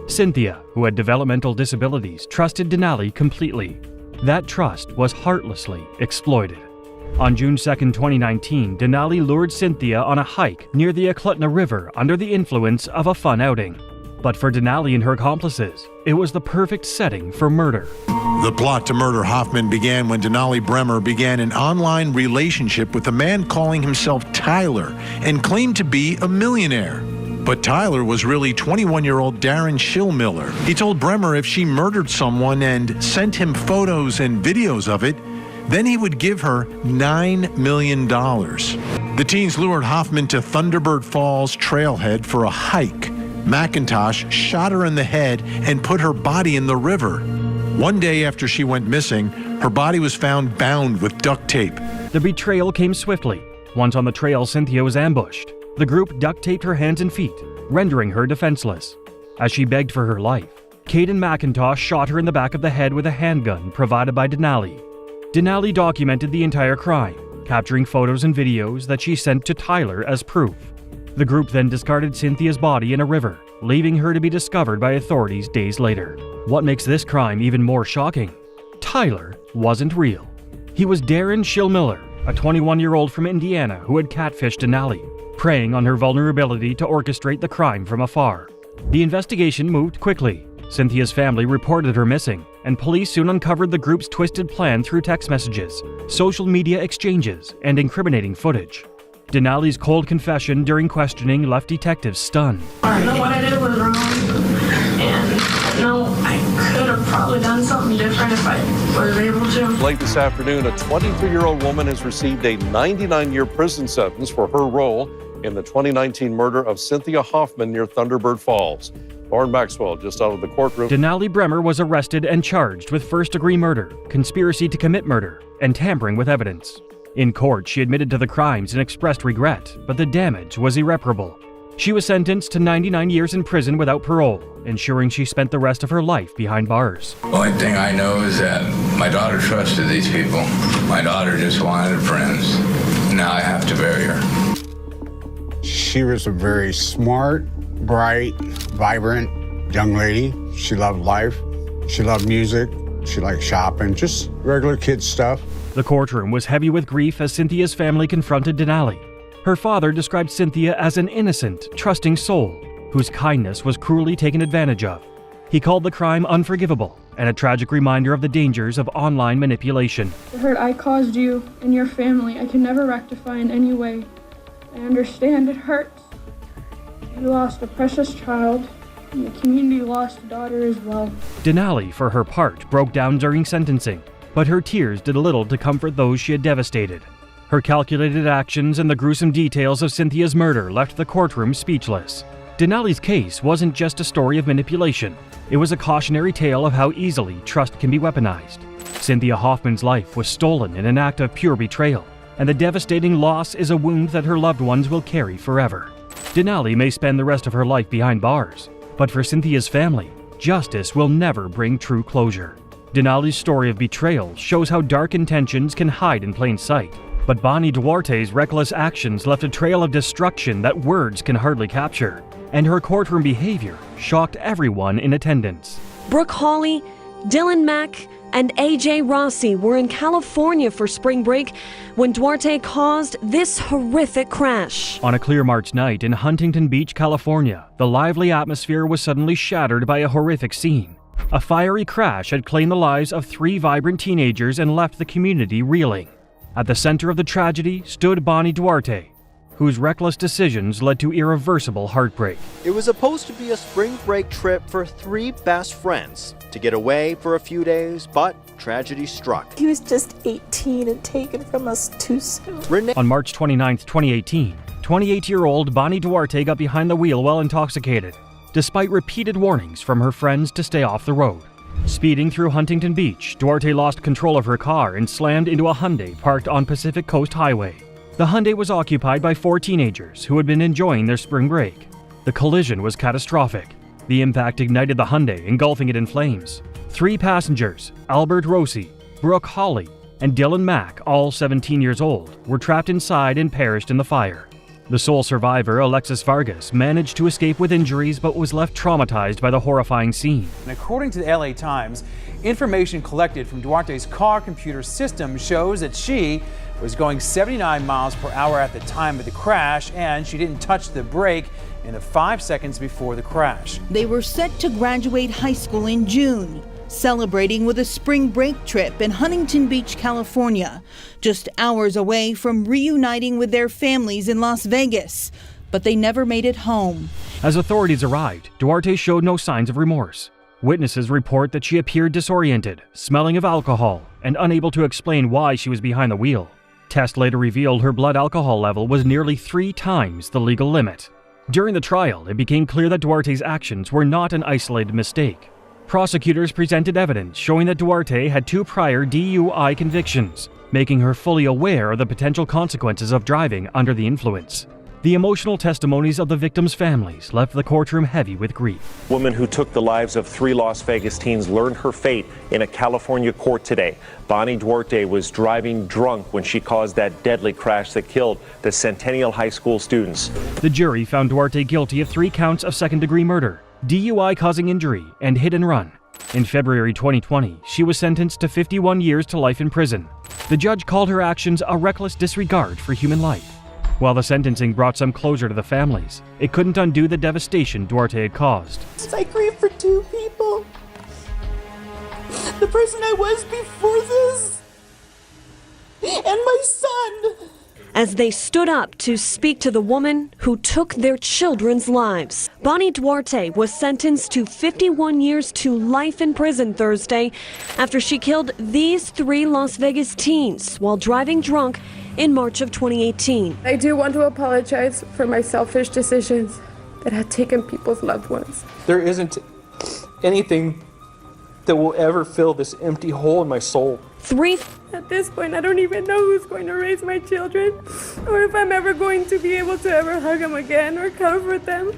Cynthia, who had developmental disabilities, trusted Denali completely. That trust was heartlessly exploited. On June 2, 2019, Denali lured Cynthia on a hike near the Eklutna River under the influence of a fun outing. But for Denali and her accomplices, it was the perfect setting for murder. The plot to murder Hoffman began when Denali Bremer began an online relationship with a man calling himself Tyler and claimed to be a millionaire. But Tyler was really 21-year-old Darren Schillmiller. He told Bremer if she murdered someone and sent him photos and videos of it, then he would give her $9 million. The teens lured Hoffman to Thunderbird Falls trailhead for a hike. McIntosh shot her in the head and put her body in the river. One day after she went missing, her body was found bound with duct tape. The betrayal came swiftly. Once on the trail, Cynthia was ambushed. The group duct taped her hands and feet, rendering her defenseless. As she begged for her life, Caden McIntosh shot her in the back of the head with a handgun provided by Denali. Denali documented the entire crime, capturing photos and videos that she sent to Tyler as proof. The group then discarded Cynthia's body in a river, leaving her to be discovered by authorities days later. What makes this crime even more shocking? Tyler wasn't real. He was Darren Schillmiller, a 21-year-old from Indiana who had catfished Denali, preying on her vulnerability to orchestrate the crime from afar. The investigation moved quickly. Cynthia's family reported her missing, and police soon uncovered the group's twisted plan through text messages, social media exchanges, and incriminating footage. Denali's cold confession during questioning left detectives stunned. I know what I did was wrong, and I know I could have probably done something different if I was able to. Late this afternoon, a 23-year-old woman has received a 99-year prison sentence for her role in the 2019 murder of Cynthia Hoffman near Thunderbird Falls. Lauren Maxwell, just out of the courtroom. Denali Bremer was arrested and charged with first-degree murder, conspiracy to commit murder, and tampering with evidence. In court, she admitted to the crimes and expressed regret, but the damage was irreparable. She was sentenced to 99 years in prison without parole, ensuring she spent the rest of her life behind bars. The only thing I know is that my daughter trusted these people. My daughter just wanted friends. Now I have to bury her. She was a very smart, bright, vibrant young lady. She loved life. She loved music. She liked shopping, just regular kid stuff. The courtroom was heavy with grief as Cynthia's family confronted Denali. Her father described Cynthia as an innocent, trusting soul whose kindness was cruelly taken advantage of. He called the crime unforgivable and a tragic reminder of the dangers of online manipulation. The hurt I caused you and your family, I can never rectify in any way. I understand it hurts. You lost a precious child, and the community lost a daughter as well. Denali, for her part, broke down during sentencing, but her tears did little to comfort those she had devastated. Her calculated actions and the gruesome details of Cynthia's murder left the courtroom speechless. Denali's case wasn't just a story of manipulation. It was a cautionary tale of how easily trust can be weaponized. Cynthia Hoffman's life was stolen in an act of pure betrayal, and the devastating loss is a wound that her loved ones will carry forever. Denali may spend the rest of her life behind bars, but for Cynthia's family, justice will never bring true closure. Denali's story of betrayal shows how dark intentions can hide in plain sight, but Bonnie Duarte's reckless actions left a trail of destruction that words can hardly capture, and her courtroom behavior shocked everyone in attendance. Brooke Hawley, Dylan Mack, and AJ Rossi were in California for spring break when Duarte caused this horrific crash. On a clear March night in Huntington Beach, California, the lively atmosphere was suddenly shattered by a horrific scene. A fiery crash had claimed the lives of 3 vibrant teenagers and left the community reeling. At the center of the tragedy stood Bonnie Duarte, whose reckless decisions led to irreversible heartbreak. It was supposed to be a spring break trip for 3 best friends to get away for a few days, but tragedy struck. He was just 18 and taken from us too soon. On March 29, 2018, 28-year-old Bonnie Duarte got behind the wheel while intoxicated, despite repeated warnings from her friends to stay off the road. Speeding through Huntington Beach, Duarte lost control of her car and slammed into a Hyundai parked on Pacific Coast Highway. The Hyundai was occupied by 4 teenagers who had been enjoying their spring break. The collision was catastrophic. The impact ignited the Hyundai, engulfing it in flames. 3 passengers, Albert Rossi, Brooke Hawley, and Dylan Mack, all 17 years old, were trapped inside and perished in the fire. The sole survivor, Alexis Vargas, managed to escape with injuries but was left traumatized by the horrifying scene. And according to the LA Times, information collected from Duarte's car computer system shows that she was going 79 miles per hour at the time of the crash, and she didn't touch the brake in the 5 seconds before the crash. They were set to graduate high school in June, celebrating with a spring break trip in Huntington Beach, California, just hours away from reuniting with their families in Las Vegas. But they never made it home. As authorities arrived, Duarte showed no signs of remorse. Witnesses report that she appeared disoriented, smelling of alcohol, and unable to explain why she was behind the wheel. Tests later revealed her blood alcohol level was nearly 3 times the legal limit. During the trial, it became clear that Duarte's actions were not an isolated mistake. Prosecutors presented evidence showing that Duarte had 2 prior DUI convictions, making her fully aware of the potential consequences of driving under the influence. The emotional testimonies of the victims' families left the courtroom heavy with grief. Woman who took the lives of 3 Las Vegas teens learned her fate in a California court today. Bonnie Duarte was driving drunk when she caused that deadly crash that killed the Centennial High School students. The jury found Duarte guilty of 3 counts of second-degree murder, DUI causing injury, and hit and run. In February 2020, she was sentenced to 51 years to life in prison. The judge called her actions a reckless disregard for human life. While the sentencing brought some closure to the families, it couldn't undo the devastation Duarte had caused. I grieve for 2 people. The person I was before this, and my son. As they stood up to speak to the woman who took their children's lives, Bonnie Duarte was sentenced to 51 years to life in prison Thursday after she killed these 3 Las Vegas teens while driving drunk in March of 2018. I do want to apologize for my selfish decisions that had taken people's loved ones. There isn't anything that will ever fill this empty hole in my soul. At this point, I don't even know who's going to raise my children, or if I'm ever going to be able to ever hug them again or comfort them.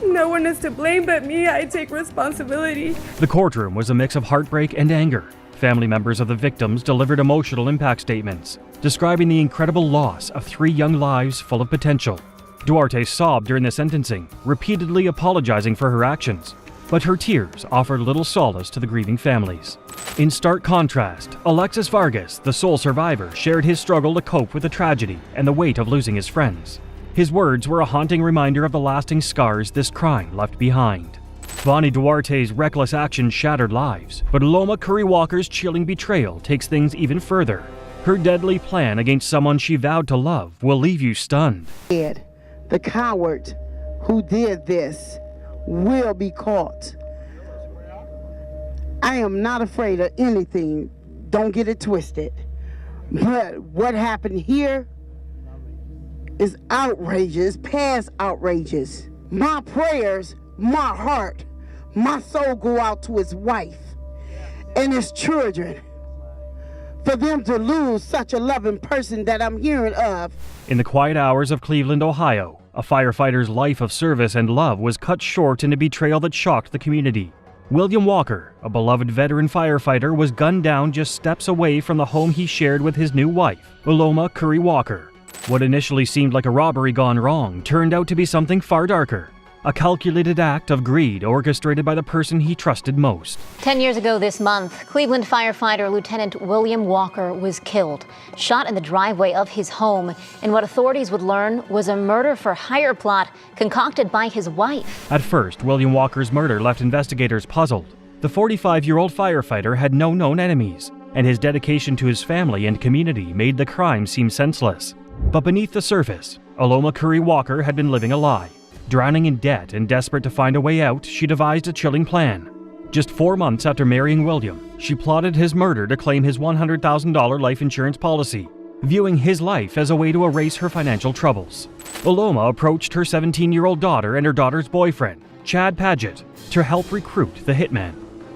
No one is to blame but me. I take responsibility. The courtroom was a mix of heartbreak and anger. Family members of the victims delivered emotional impact statements, describing the incredible loss of 3 young lives full of potential. Duarte sobbed during the sentencing, repeatedly apologizing for her actions, but her tears offered little solace to the grieving families. In stark contrast, Alexis Vargas, the sole survivor, shared his struggle to cope with the tragedy and the weight of losing his friends. His words were a haunting reminder of the lasting scars this crime left behind. Bonnie Duarte's reckless actions shattered lives, but Loma Curry Walker's chilling betrayal takes things even further. Her deadly plan against someone she vowed to love will leave you stunned. The coward who did this will be caught. I am not afraid of anything. Don't get it twisted. But what happened here is outrageous, past outrageous. My prayers, my heart, my soul go out to his wife and his children. For them to lose such a loving person that I'm hearing of. In the quiet hours of Cleveland, Ohio, a firefighter's life of service and love was cut short in a betrayal that shocked the community. William Walker, a beloved veteran firefighter, was gunned down just steps away from the home he shared with his new wife, Loma Curry Walker. What initially seemed like a robbery gone wrong turned out to be something far darker. A calculated act of greed orchestrated by the person he trusted most. 10 years ago this month, Cleveland firefighter Lieutenant William Walker was killed, shot in the driveway of his home in what authorities would learn was a murder-for-hire plot concocted by his wife. At first, William Walker's murder left investigators puzzled. The 45-year-old firefighter had no known enemies, and his dedication to his family and community made the crime seem senseless. But beneath the surface, Loma Curry Walker had been living a lie. Drowning in debt and desperate to find a way out, she devised a chilling plan. Just 4 months after marrying William, she plotted his murder to claim his $100,000 life insurance policy, viewing his life as a way to erase her financial troubles. Loma approached her 17-year-old daughter and her daughter's boyfriend, Chad Paget, to help recruit the hitman.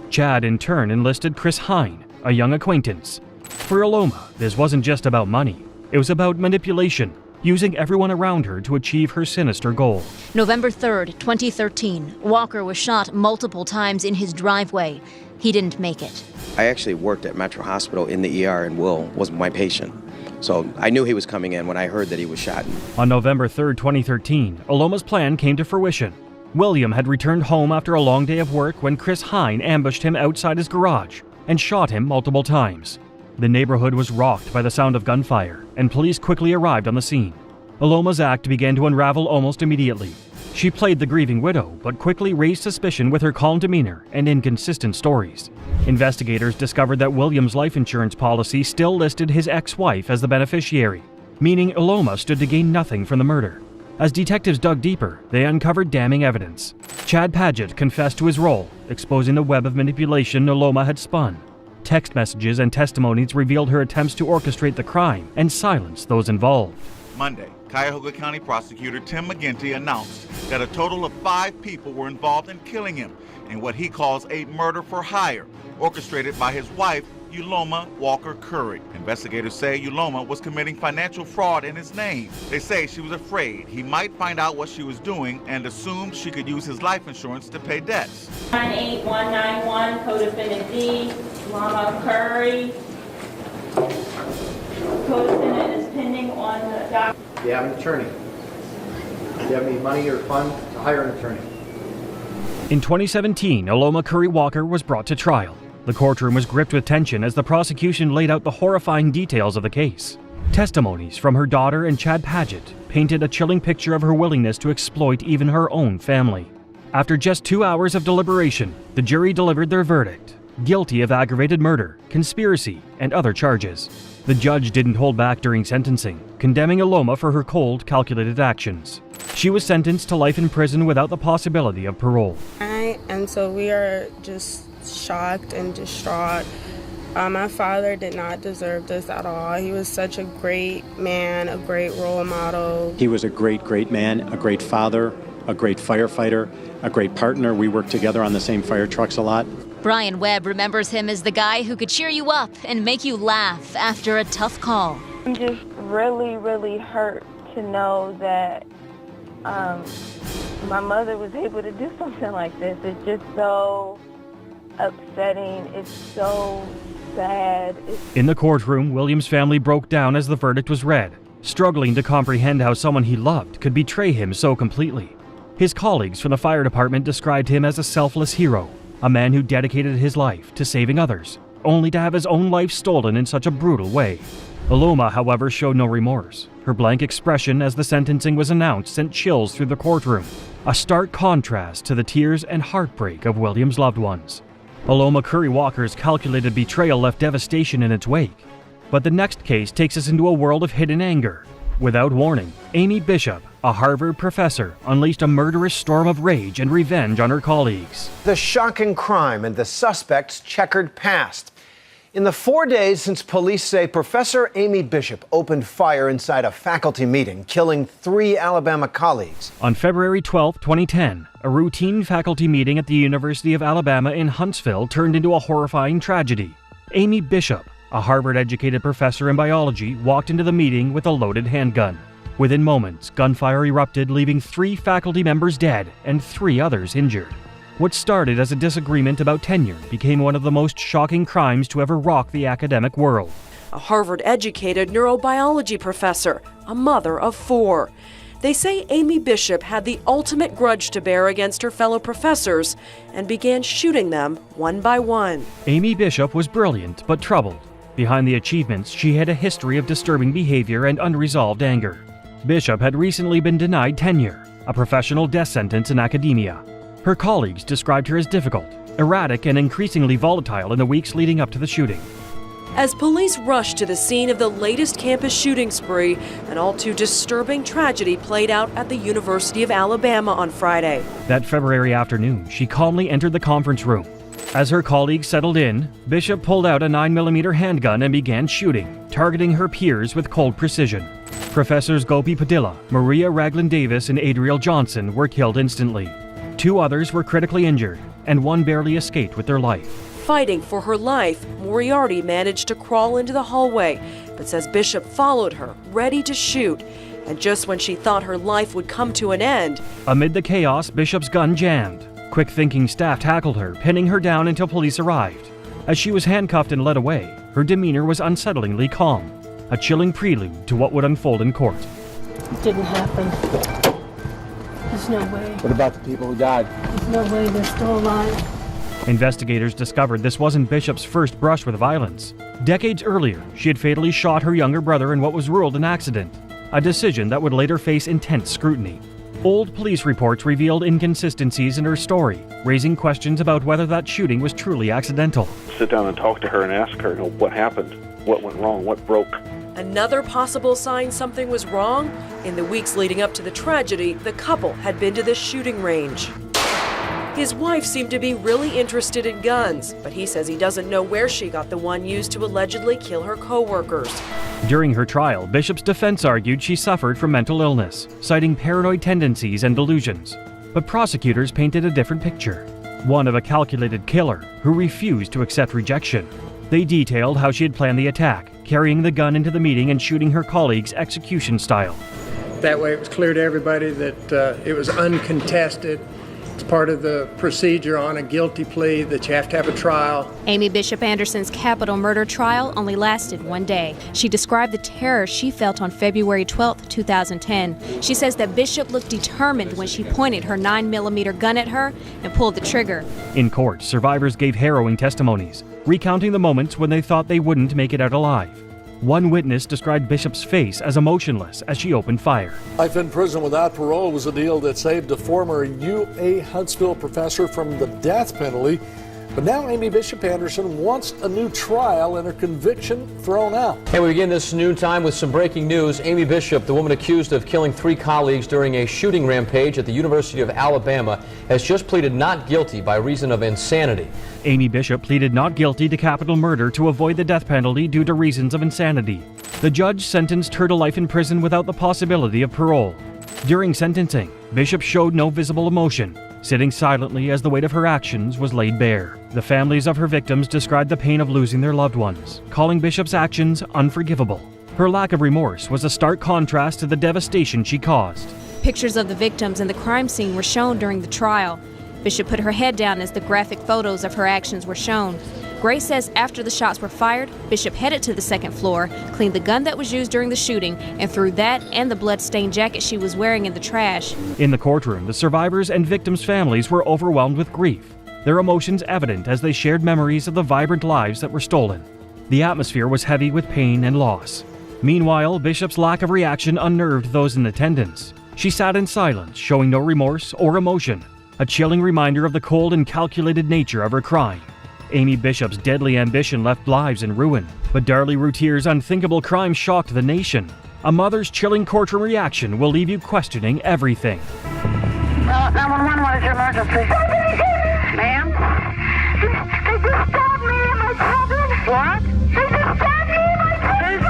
Chad in turn enlisted Chris Hine, a young acquaintance. For Loma, this wasn't just about money. It was about manipulation, using everyone around her to achieve her sinister goal. November 3rd, 2013, Walker was shot multiple times in his driveway. He didn't make it. I actually worked at Metro Hospital in the ER, and Will was my patient. So I knew he was coming in when I heard that he was shot. On November 3rd, 2013, Loma's plan came to fruition. William had returned home after a long day of work when Chris Hine ambushed him outside his garage and shot him multiple times. The neighborhood was rocked by the sound of gunfire, and police quickly arrived on the scene. Loma's act began to unravel almost immediately. She played the grieving widow, but quickly raised suspicion with her calm demeanor and inconsistent stories. Investigators discovered that William's life insurance policy still listed his ex-wife as the beneficiary, meaning Loma stood to gain nothing from the murder. As detectives dug deeper, they uncovered damning evidence. Chad Paget confessed to his role, exposing the web of manipulation Loma had spun. Text messages and testimonies revealed her attempts to orchestrate the crime and silence those involved. Monday, Cuyahoga County Prosecutor Tim McGinty announced that a total of 5 people were involved in killing him in what he calls a murder for hire, orchestrated by his wife, Uloma Walker Curry. Investigators say Uloma was committing financial fraud in his name. They say she was afraid he might find out what she was doing and assumed she could use his life insurance to pay debts. 98191, co-defendant D, Uloma Curry. Co-defendant is pending on the docket. Do you have an attorney? Do you have any money or funds to hire an attorney? In 2017, Uloma Curry Walker was brought to trial. The courtroom was gripped with tension as the prosecution laid out the horrifying details of the case. Testimonies from her daughter and Chad Paget painted a chilling picture of her willingness to exploit even her own family. After just 2 hours of deliberation, the jury delivered their verdict: guilty of aggravated murder, conspiracy, and other charges. The judge didn't hold back during sentencing, condemning Uloma for her cold, calculated actions. She was sentenced to life in prison without the possibility of parole. And so we are just shocked and distraught. My father did not deserve this at all. He was such a great man, a great role model. He was a great, great man, a great father, a great firefighter, a great partner. We worked together on the same fire trucks a lot. Brian Webb remembers him as the guy who could cheer you up and make you laugh after a tough call. I'm just really, really hurt to know that my mother was able to do something like this. It's just so upsetting. It's so sad. In the courtroom, William's family broke down as the verdict was read, struggling to comprehend how someone he loved could betray him so completely. His colleagues from the fire department described him as a selfless hero, a man who dedicated his life to saving others, only to have his own life stolen in such a brutal way. Uloma, however, showed no remorse. Her blank expression as the sentencing was announced sent chills through the courtroom, a stark contrast to the tears and heartbreak of William's loved ones. Uloma Curry Walker's calculated betrayal left devastation in its wake. But the next case takes us into a world of hidden anger. Without warning, Amy Bishop, a Harvard professor, unleashed a murderous storm of rage and revenge on her colleagues. The shocking crime and the suspect's checkered past. In the 4 days since police say Professor Amy Bishop opened fire inside a faculty meeting, killing 3 Alabama colleagues. On February 12, 2010, a routine faculty meeting at the University of Alabama in Huntsville turned into a horrifying tragedy. Amy Bishop, a Harvard-educated professor in biology, walked into the meeting with a loaded handgun. Within moments, gunfire erupted, leaving 3 faculty members dead and 3 others injured. What started as a disagreement about tenure became one of the most shocking crimes to ever rock the academic world. A Harvard-educated neurobiology professor, a mother of 4. They say Amy Bishop had the ultimate grudge to bear against her fellow professors and began shooting them one by one. Amy Bishop was brilliant but troubled. Behind the achievements, she had a history of disturbing behavior and unresolved anger. Bishop had recently been denied tenure, a professional death sentence in academia. Her colleagues described her as difficult, erratic, and increasingly volatile in the weeks leading up to the shooting. As police rushed to the scene of the latest campus shooting spree, an all too disturbing tragedy played out at the University of Alabama on Friday. That February afternoon, she calmly entered the conference room. As her colleagues settled in, Bishop pulled out a 9mm handgun and began shooting, targeting her peers with cold precision. Professors Gopi Padilla, Maria Ragland Davis, and Adriel Johnson were killed instantly. 2 others were critically injured, and 1 barely escaped with their life. Fighting for her life, Moriarty managed to crawl into the hallway, but says Bishop followed her, ready to shoot. And just when she thought her life would come to an end, amid the chaos, Bishop's gun jammed. Quick-thinking staff tackled her, pinning her down until police arrived. As she was handcuffed and led away, her demeanor was unsettlingly calm, a chilling prelude to what would unfold in court. It didn't happen. There's no way. What about the people who died? There's no way they're still alive. Investigators discovered this wasn't Bishop's first brush with violence. Decades earlier, she had fatally shot her younger brother in what was ruled an accident, a decision that would later face intense scrutiny. Old police reports revealed inconsistencies in her story, raising questions about whether that shooting was truly accidental. Sit down and talk to her and ask her, what happened, what went wrong, what broke. another possible sign something was wrong? In the weeks leading up to the tragedy, the couple had been to the shooting range. His wife seemed to be really interested in guns, but he says he doesn't know where she got the one used to allegedly kill her co-workers. During her trial, Bishop's defense argued she suffered from mental illness, citing paranoid tendencies and delusions. But prosecutors painted a different picture, one of a calculated killer who refused to accept rejection. They detailed how she had planned the attack, carrying the gun into the meeting and shooting her colleagues execution style. That way it was clear to everybody that it was uncontested. It's part of the procedure on a guilty plea that you have to have a trial. Amy Bishop Anderson's capital murder trial only lasted one day. She described the terror she felt on February 12, 2010. She says that Bishop looked determined when she pointed her 9mm gun at her and pulled the trigger. In court, survivors gave harrowing testimonies, recounting the moments when they thought they wouldn't make it out alive. One witness described Bishop's face as emotionless as she opened fire. Life in prison without parole was a deal that saved a former UA Huntsville professor from the death penalty. But now Amy Bishop Anderson wants a new trial and her conviction thrown out. And we begin this noon time with some breaking news. Amy Bishop, the woman accused of killing 3 colleagues during a shooting rampage at the University of Alabama, has just pleaded not guilty by reason of insanity. Amy Bishop pleaded not guilty to capital murder to avoid the death penalty due to reasons of insanity. The judge sentenced her to life in prison without the possibility of parole. During sentencing, Bishop showed no visible emotion, sitting silently as the weight of her actions was laid bare. The families of her victims described the pain of losing their loved ones, calling Bishop's actions unforgivable. Her lack of remorse was a stark contrast to the devastation she caused. Pictures of the victims and the crime scene were shown during the trial. Bishop put her head down as the graphic photos of her actions were shown. Gray says after the shots were fired, Bishop headed to the second floor, cleaned the gun that was used during the shooting, and threw that and the blood-stained jacket she was wearing in the trash. In the courtroom, the survivors and victims' families were overwhelmed with grief, their emotions evident as they shared memories of the vibrant lives that were stolen. The atmosphere was heavy with pain and loss. Meanwhile, Bishop's lack of reaction unnerved those in attendance. She sat in silence, showing no remorse or emotion, a chilling reminder of the cold and calculated nature of her crime. Amy Bishop's deadly ambition left lives in ruin, but Darlie Routier's unthinkable crime shocked the nation. A mother's chilling courtroom reaction will leave you questioning everything. 911, what is your emergency? Ma'am? They just stabbed me and my children. What? They just stabbed me and my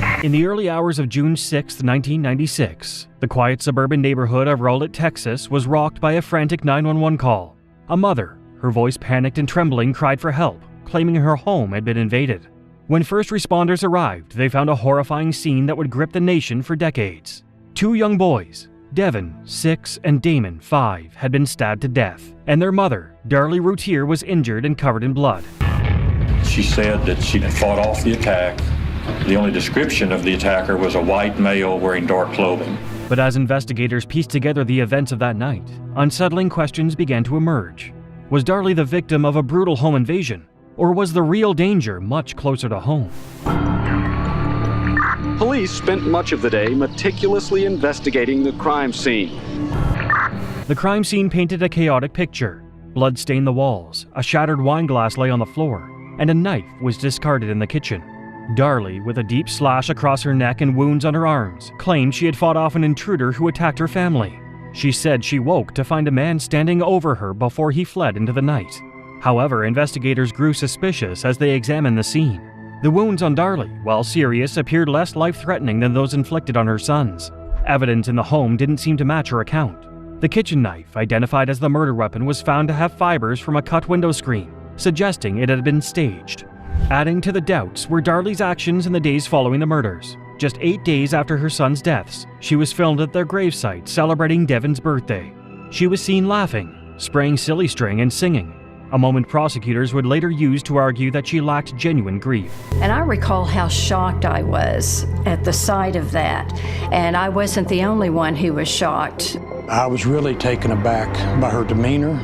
children. In the early hours of June 6, 1996, the quiet suburban neighborhood of Rowlett, Texas was rocked by a frantic 911 call. A mother, her voice panicked and trembling, cried for help, claiming her home had been invaded. When first responders arrived, they found a horrifying scene that would grip the nation for decades. 2 young boys, Devin, 6, and Damon, 5, had been stabbed to death, and their mother, Darlie Routier, was injured and covered in blood. She said that she had fought off the attack. The only description of the attacker was a white male wearing dark clothing. But as investigators pieced together the events of that night, unsettling questions began to emerge. Was Darlie the victim of a brutal home invasion, or was the real danger much closer to home? Police spent much of the day meticulously investigating the crime scene. The crime scene painted a chaotic picture. Blood stained the walls, a shattered wine glass lay on the floor, and a knife was discarded in the kitchen. Darlie, with a deep slash across her neck and wounds on her arms, claimed she had fought off an intruder who attacked her family. She said she woke to find a man standing over her before he fled into the night. However, investigators grew suspicious as they examined the scene. The wounds on Darlie, while serious, appeared less life-threatening than those inflicted on her sons. Evidence in the home didn't seem to match her account. The kitchen knife, identified as the murder weapon, was found to have fibers from a cut window screen, suggesting it had been staged. Adding to the doubts were Darlie's actions in the days following the murders. Just 8 days after her sons' deaths, she was filmed at their gravesite celebrating Devin's birthday. She was seen laughing, spraying silly string, and singing, a moment prosecutors would later use to argue that she lacked genuine grief. And I recall how shocked I was at the sight of that, and I wasn't the only one who was shocked. I was really taken aback by her demeanor.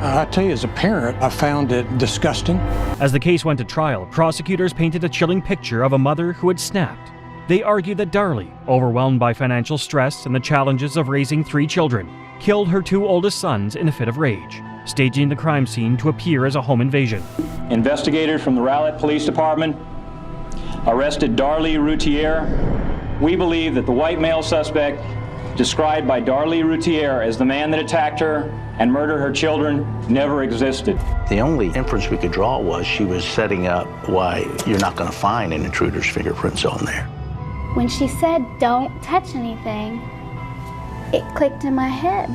I tell you, as a parent, I found it disgusting. As the case went to trial, prosecutors painted a chilling picture of a mother who had snapped. They argued that Darlie, overwhelmed by financial stress and the challenges of raising 3 children, killed her 2 oldest sons in a fit of rage, staging the crime scene to appear as a home invasion. Investigators from the Rowlett Police Department arrested Darlie Routier. We believe that the white male suspect described by Darlie Routier as the man that attacked her and murdered her children never existed. The only inference we could draw was she was setting up why you're not going to find an intruder's fingerprints on there. When she said, "Don't touch anything," it clicked in my head,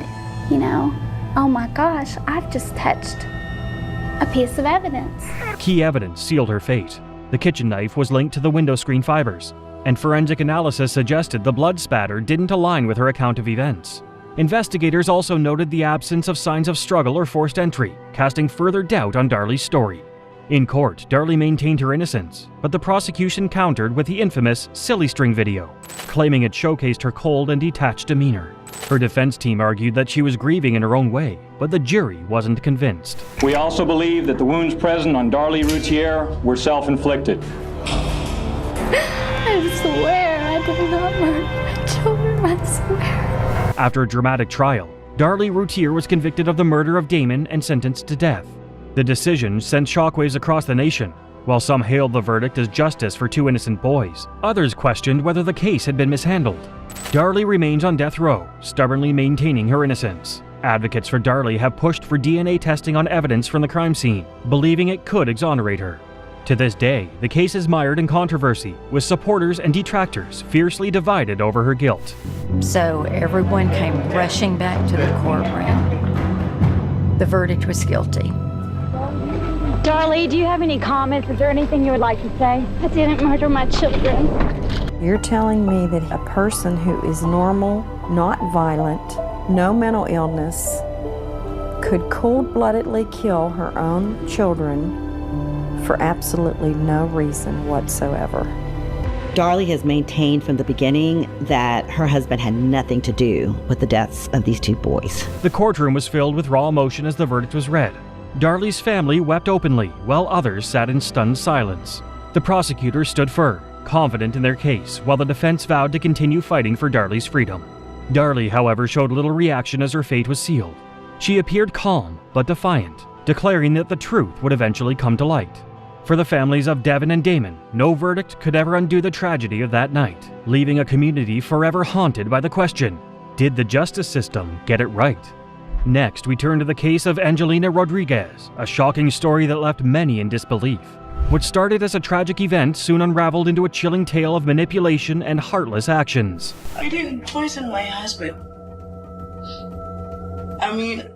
you know, oh my gosh, I've just touched a piece of evidence. Key evidence sealed her fate. The kitchen knife was linked to the window screen fibers, and forensic analysis suggested the blood spatter didn't align with her account of events. Investigators also noted the absence of signs of struggle or forced entry, casting further doubt on Darlie's story. In court, Darlie maintained her innocence, but the prosecution countered with the infamous silly string video, claiming it showcased her cold and detached demeanor. Her defense team argued that she was grieving in her own way, but the jury wasn't convinced. We also believe that the wounds present on Darlie Routier were self-inflicted. I swear I did not murder my children, I swear. After a dramatic trial, Darlie Routier was convicted of the murder of Damon and sentenced to death. The decision sent shockwaves across the nation. While some hailed the verdict as justice for two innocent boys, others questioned whether the case had been mishandled. Darlie remains on death row, stubbornly maintaining her innocence. Advocates for Darlie have pushed for DNA testing on evidence from the crime scene, believing it could exonerate her. To this day, the case is mired in controversy, with supporters and detractors fiercely divided over her guilt. So everyone came rushing back to the courtroom. The verdict was guilty. Darlie, do you have any comments? Is there anything you would like to say? I didn't murder my children. You're telling me that a person who is normal, not violent, no mental illness, could cold-bloodedly kill her own children for absolutely no reason whatsoever. Darlie has maintained from the beginning that her husband had nothing to do with the deaths of these two boys. The courtroom was filled with raw emotion as the verdict was read. Darlie's family wept openly, while others sat in stunned silence. The prosecutors stood firm, confident in their case, while the defense vowed to continue fighting for Darlie's freedom. Darlie, however, showed little reaction as her fate was sealed. She appeared calm but defiant, declaring that the truth would eventually come to light. For the families of Devin and Damon, no verdict could ever undo the tragedy of that night, leaving a community forever haunted by the question, did the justice system get it right? Next, we turn to the case of Angelina Rodriguez, a shocking story that left many in disbelief. What started as a tragic event soon unraveled into a chilling tale of manipulation and heartless actions. I didn't poison my husband. I mean,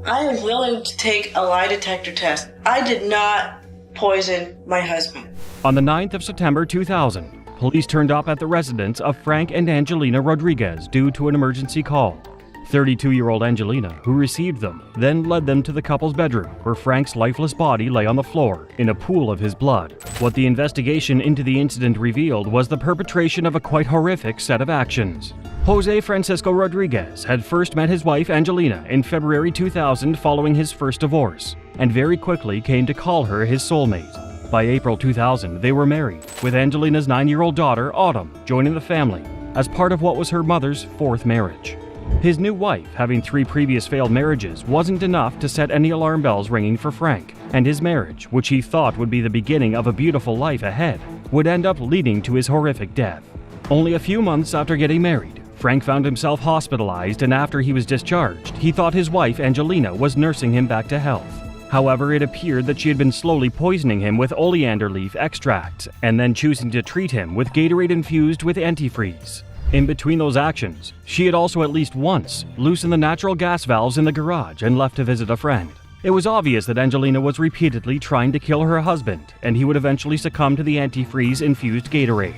I am willing to take a lie detector test. I did not poison my husband. On the 9th of September 2000, police turned up at the residence of Frank and Angelina Rodriguez due to an emergency call. 32-year-old Angelina, who received them, then led them to the couple's bedroom, where Frank's lifeless body lay on the floor, in a pool of his blood. What the investigation into the incident revealed was the perpetration of a quite horrific set of actions. Jose Francisco Rodriguez had first met his wife Angelina in February 2000 following his first divorce, and very quickly came to call her his soulmate. By April 2000, they were married, with Angelina's 9-year-old daughter, Autumn, joining the family, as part of what was her mother's 4th marriage. His new wife, having 3 previous failed marriages, wasn't enough to set any alarm bells ringing for Frank, and his marriage, which he thought would be the beginning of a beautiful life ahead, would end up leading to his horrific death. Only a few months after getting married, Frank found himself hospitalized, and after he was discharged, he thought his wife Angelina was nursing him back to health. However, it appeared that she had been slowly poisoning him with oleander leaf extract, and then choosing to treat him with Gatorade infused with antifreeze. In between those actions, she had also at least once loosened the natural gas valves in the garage and left to visit a friend. It was obvious that Angelina was repeatedly trying to kill her husband, and he would eventually succumb to the antifreeze-infused Gatorade.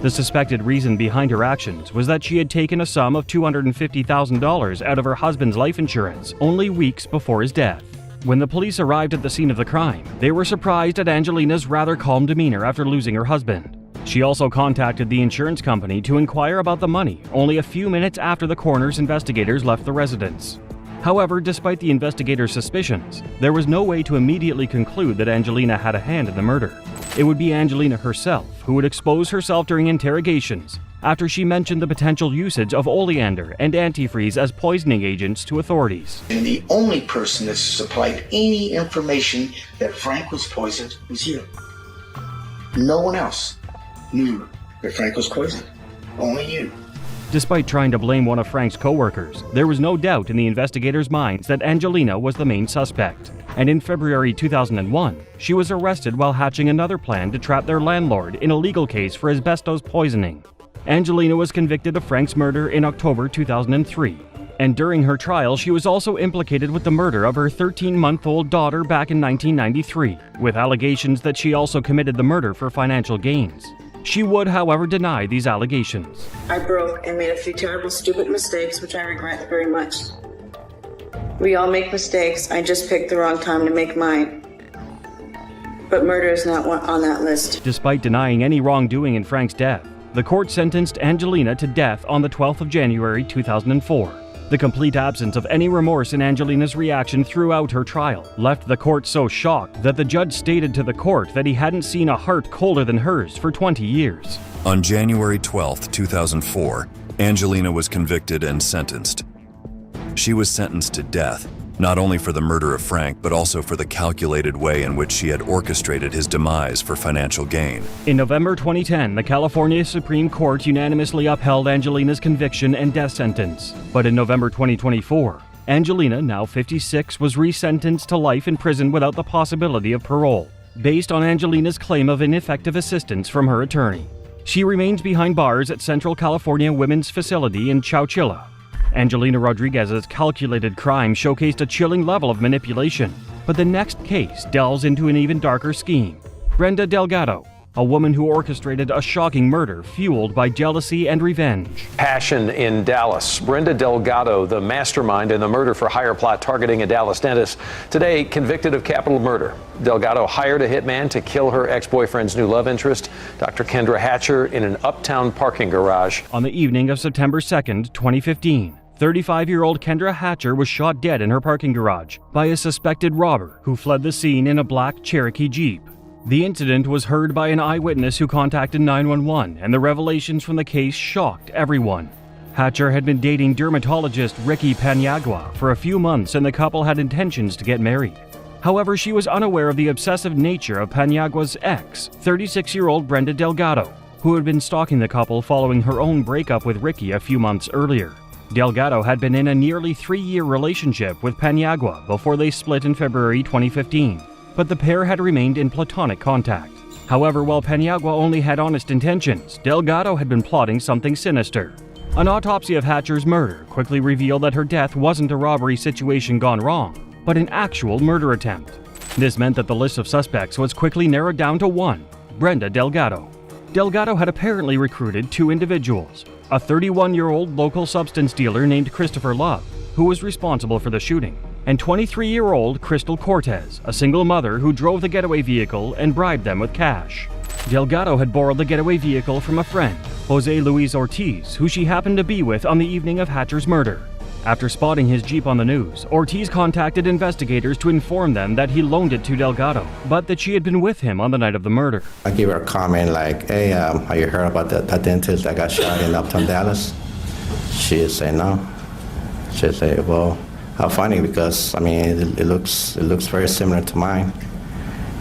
The suspected reason behind her actions was that she had taken a sum of $250,000 out of her husband's life insurance only weeks before his death. When the police arrived at the scene of the crime, they were surprised at Angelina's rather calm demeanor after losing her husband. She also contacted the insurance company to inquire about the money only a few minutes after the coroner's investigators left the residence. However, despite the investigators' suspicions, there was no way to immediately conclude that Angelina had a hand in the murder. It would be Angelina herself who would expose herself during interrogations after she mentioned the potential usage of oleander and antifreeze as poisoning agents to authorities. And the only person that supplied any information that Frank was poisoned was you. No one else knew that Frank was poisoned. Only you. Despite trying to blame one of Frank's co-workers, there was no doubt in the investigators' minds that Angelina was the main suspect. And in February 2001, she was arrested while hatching another plan to trap their landlord in a legal case for asbestos poisoning. Angelina was convicted of Frank's murder in October 2003. And during her trial, she was also implicated with the murder of her 13-month-old daughter back in 1993, with allegations that she also committed the murder for financial gains. She would, however, deny these allegations. I broke and made a few terrible, stupid mistakes, which I regret very much. We all make mistakes. I just picked the wrong time to make mine. But murder is not on that list. Despite denying any wrongdoing in Frank's death, the court sentenced Angelina to death on the 12th of January 2004. The complete absence of any remorse in Angelina's reaction throughout her trial left the court so shocked that the judge stated to the court that he hadn't seen a heart colder than hers for 20 years. On January 12, 2004, Angelina was convicted and sentenced. She was sentenced to death, not only for the murder of Frank, but also for the calculated way in which she had orchestrated his demise for financial gain. In November 2010, the California Supreme Court unanimously upheld Angelina's conviction and death sentence. But in November 2024, Angelina, now 56, was resentenced to life in prison without the possibility of parole, based on Angelina's claim of ineffective assistance from her attorney. She remains behind bars at Central California Women's Facility in Chowchilla. Angelina Rodriguez's calculated crime showcased a chilling level of manipulation, but the next case delves into an even darker scheme. Brenda Delgado, a woman who orchestrated a shocking murder fueled by jealousy and revenge. Passion in Dallas. Brenda Delgado, the mastermind in the murder-for-hire plot targeting a Dallas dentist, today convicted of capital murder. Delgado hired a hitman to kill her ex-boyfriend's new love interest, Dr. Kendra Hatcher, in an uptown parking garage. On the evening of September 2nd, 2015, 35-year-old Kendra Hatcher was shot dead in her parking garage by a suspected robber who fled the scene in a black Cherokee Jeep. The incident was heard by an eyewitness who contacted 911, and the revelations from the case shocked everyone. Hatcher had been dating dermatologist Ricky Paniagua for a few months, and the couple had intentions to get married. However, she was unaware of the obsessive nature of Paniagua's ex, 36-year-old Brenda Delgado, who had been stalking the couple following her own breakup with Ricky a few months earlier. Delgado had been in a nearly 3-year relationship with Paniagua before they split in February 2015, but the pair had remained in platonic contact. However, while Paniagua only had honest intentions, Delgado had been plotting something sinister. An autopsy of Hatcher's murder quickly revealed that her death wasn't a robbery situation gone wrong, but an actual murder attempt. This meant that the list of suspects was quickly narrowed down to one: Brenda Delgado. Delgado had apparently recruited two individuals: a 31-year-old local substance dealer named Christopher Love, who was responsible for the shooting, and 23-year-old Crystal Cortez, a single mother who drove the getaway vehicle and bribed them with cash. Delgado had borrowed the getaway vehicle from a friend, Jose Luis Ortiz, who she happened to be with on the evening of Hatcher's murder. After spotting his Jeep on the news, Ortiz contacted investigators to inform them that he loaned it to Delgado, but that she had been with him on the night of the murder. I gave her a comment like, hey, have you heard about that dentist that got shot in Uptown Dallas? She'd say no. She'd say, well, how funny, because, I mean, it looks very similar to mine.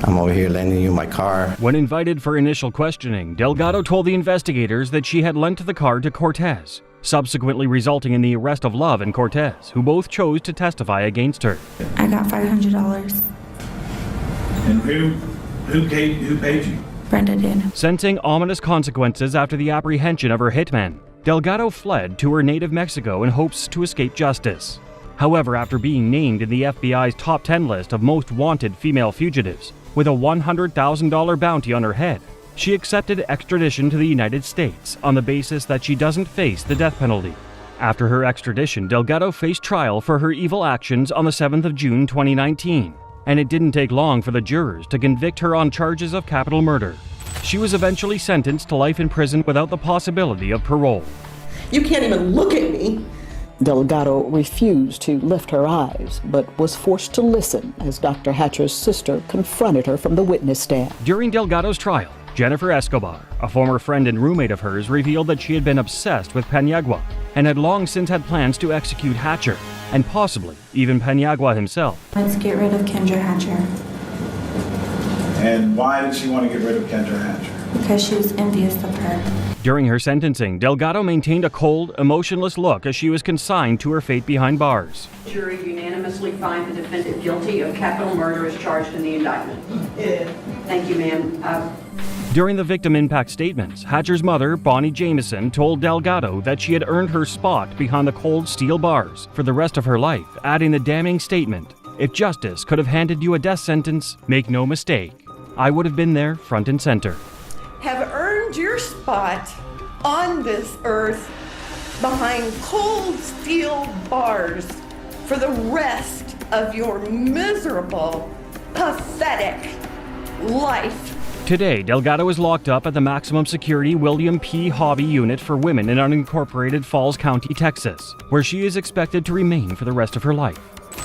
I'm over here lending you my car. When invited for initial questioning, Delgado told the investigators that she had lent the car to Cortez, subsequently resulting in the arrest of Love and Cortez, who both chose to testify against her. I got $500. And who paid you? Brenda did. Sensing ominous consequences after the apprehension of her hitman, Delgado fled to her native Mexico in hopes to escape justice. However, after being named in the FBI's top 10 list of most wanted female fugitives, with a $100,000 bounty on her head, she accepted extradition to the United States on the basis that she doesn't face the death penalty. After her extradition, Delgado faced trial for her evil actions on the 7th of June 2019, and it didn't take long for the jurors to convict her on charges of capital murder. She was eventually sentenced to life in prison without the possibility of parole. You can't even look at me. Delgado refused to lift her eyes, but was forced to listen as Dr. Hatcher's sister confronted her from the witness stand. During Delgado's trial, Jennifer Escobar, a former friend and roommate of hers, revealed that she had been obsessed with Paniagua and had long since had plans to execute Hatcher, and possibly even Paniagua himself. Let's get rid of Kendra Hatcher. And why did she want to get rid of Kendra Hatcher? Because she was envious of her. During her sentencing, Delgado maintained a cold, emotionless look as she was consigned to her fate behind bars. Jury unanimously find the defendant guilty of capital murder as charged in the indictment. Thank you, ma'am. During the victim impact statements, Hatcher's mother, Bonnie Jameson, told Delgado that she had earned her spot behind the cold steel bars for the rest of her life, adding the damning statement, "If justice could have handed you a death sentence, make no mistake, I would have been there front and center." Have earned your spot on this earth behind cold steel bars for the rest of your miserable, pathetic life. Today, Delgado is locked up at the maximum security William P. Hobby Unit for Women in unincorporated Falls County, Texas, where she is expected to remain for the rest of her life.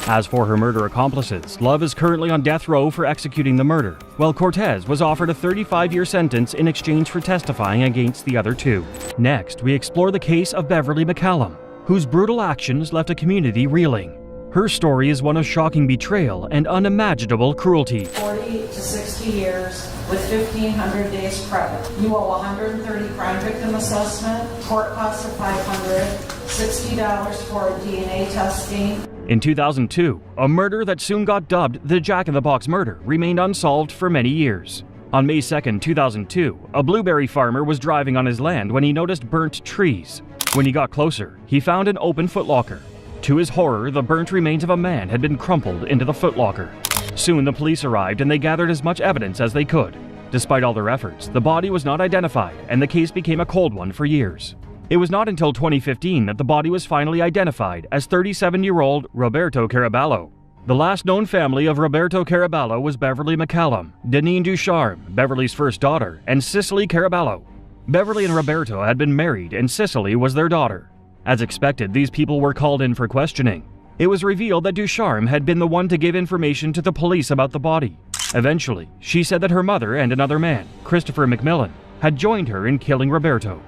As for her murder accomplices, Love is currently on death row for executing the murder, while Cortez was offered a 35-year sentence in exchange for testifying against the other two. Next, we explore the case of Beverly McCallum, whose brutal actions left a community reeling. Her story is one of shocking betrayal and unimaginable cruelty. 40 to 60 years with 1,500 days credit. You owe 130 crime victim assessment, court costs of $500, $60 for DNA testing. In 2002, a murder that soon got dubbed the Jack-in-the-Box murder remained unsolved for many years. On May 2, 2002, a blueberry farmer was driving on his land when he noticed burnt trees. When he got closer, he found an open footlocker. To his horror, the burnt remains of a man had been crumpled into the footlocker. Soon the police arrived and they gathered as much evidence as they could. Despite all their efforts, the body was not identified and the case became a cold one for years. It was not until 2015 that the body was finally identified as 37-year-old Roberto Caraballo. The last known family of Roberto Caraballo was Beverly McCallum, Deneen Ducharme, Beverly's first daughter, and Cicely Caraballo. Beverly and Roberto had been married and Cicely was their daughter. As expected, these people were called in for questioning. It was revealed that Ducharme had been the one to give information to the police about the body. Eventually, she said that her mother and another man, Christopher McMillan, had joined her in killing Roberto.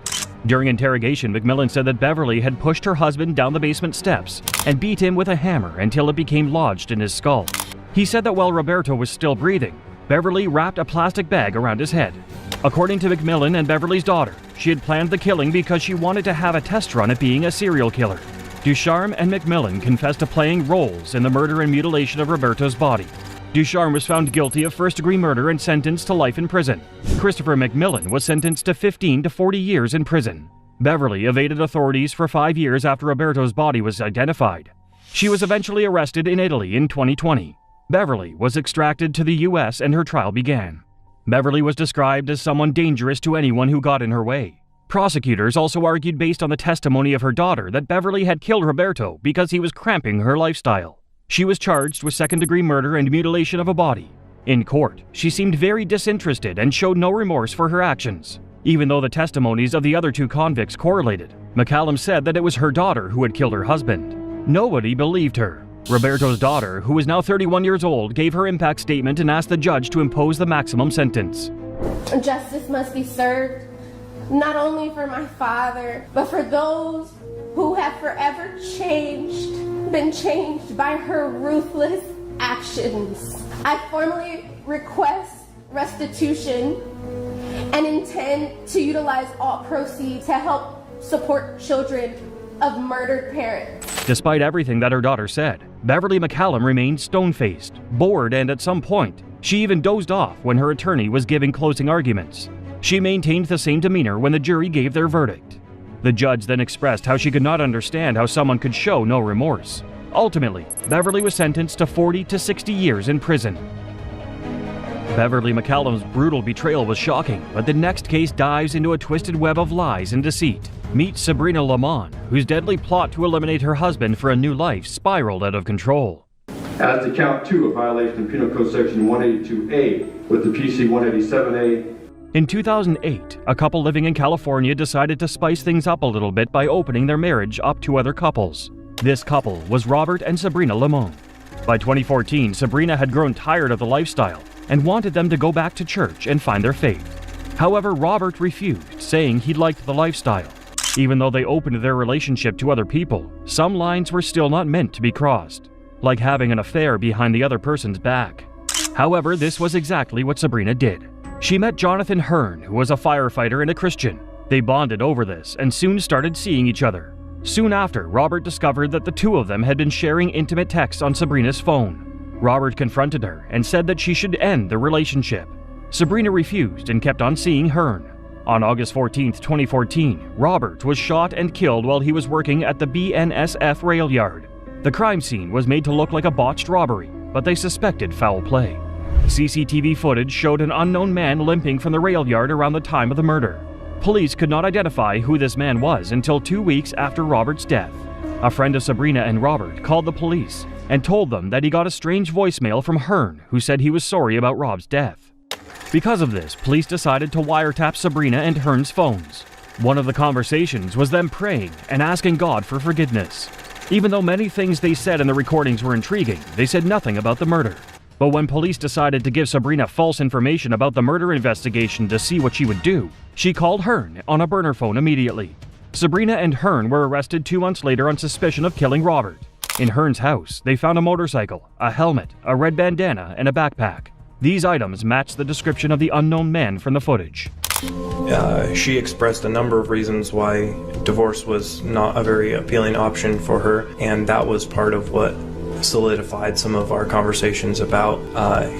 During interrogation, McMillan said that Beverly had pushed her husband down the basement steps and beat him with a hammer until it became lodged in his skull. He said that while Roberto was still breathing, Beverly wrapped a plastic bag around his head. According to McMillan and Beverly's daughter, she had planned the killing because she wanted to have a test run at being a serial killer. Ducharme and McMillan confessed to playing roles in the murder and mutilation of Roberto's body. Ducharme was found guilty of first-degree murder and sentenced to life in prison. Christopher McMillan was sentenced to 15 to 40 years in prison. Beverly evaded authorities for 5 years after Roberto's body was identified. She was eventually arrested in Italy in 2020. Beverly was extracted to the U.S. and her trial began. Beverly was described as someone dangerous to anyone who got in her way. Prosecutors also argued based on the testimony of her daughter that Beverly had killed Roberto because he was cramping her lifestyle. She was charged with second-degree murder and mutilation of a body. In court, she seemed very disinterested and showed no remorse for her actions. Even though the testimonies of the other two convicts correlated, McCallum said that it was her daughter who had killed her husband. Nobody believed her. Roberto's daughter, who is now 31 years old, gave her impact statement and asked the judge to impose the maximum sentence. Justice must be served, not only for my father, but for those who have forever been changed by her ruthless actions. I formally request restitution and intend to utilize all proceeds to help support children of murdered parents. Despite everything that her daughter said, Beverly McCallum remained stone-faced, bored, and at some point, she even dozed off when her attorney was giving closing arguments. She maintained the same demeanor when the jury gave their verdict. The judge then expressed how she could not understand how someone could show no remorse. Ultimately, Beverly was sentenced to 40 to 60 years in prison. Beverly McCallum's brutal betrayal was shocking, but the next case dives into a twisted web of lies and deceit. Meet Sabrina Lamont, whose deadly plot to eliminate her husband for a new life spiraled out of control. As to count 2, a violation of Penal Code Section 182A with the PC 187A. In 2008, a couple living in California decided to spice things up a little bit by opening their marriage up to other couples. This couple was Robert and Sabrina Lamont. By 2014, Sabrina had grown tired of the lifestyle and wanted them to go back to church and find their faith. However, Robert refused, saying he liked the lifestyle. Even though they opened their relationship to other people, some lines were still not meant to be crossed, like having an affair behind the other person's back. However, this was exactly what Sabrina did. She met Jonathan Hearn, who was a firefighter and a Christian. They bonded over this and soon started seeing each other. Soon after, Robert discovered that the two of them had been sharing intimate texts on Sabrina's phone. Robert confronted her and said that she should end the relationship. Sabrina refused and kept on seeing Hearn. On August 14, 2014, Robert was shot and killed while he was working at the BNSF rail yard. The crime scene was made to look like a botched robbery, but they suspected foul play. CCTV footage showed an unknown man limping from the rail yard around the time of the murder. Police could not identify who this man was until 2 weeks after Robert's death. A friend of Sabrina and Robert called the police and told them that he got a strange voicemail from Hearn who said he was sorry about Rob's death. Because of this, police decided to wiretap Sabrina and Hearn's phones. One of the conversations was them praying and asking God for forgiveness. Even though many things they said in the recordings were intriguing, they said nothing about the murder. But when police decided to give Sabrina false information about the murder investigation to see what she would do, she called Hearn on a burner phone immediately. Sabrina and Hearn were arrested 2 months later on suspicion of killing Robert. In Hearn's house, they found a motorcycle, a helmet, a red bandana, and a backpack. These items matched the description of the unknown man from the footage. She expressed a number of reasons why divorce was not a very appealing option for her, and that was part of what solidified some of our conversations about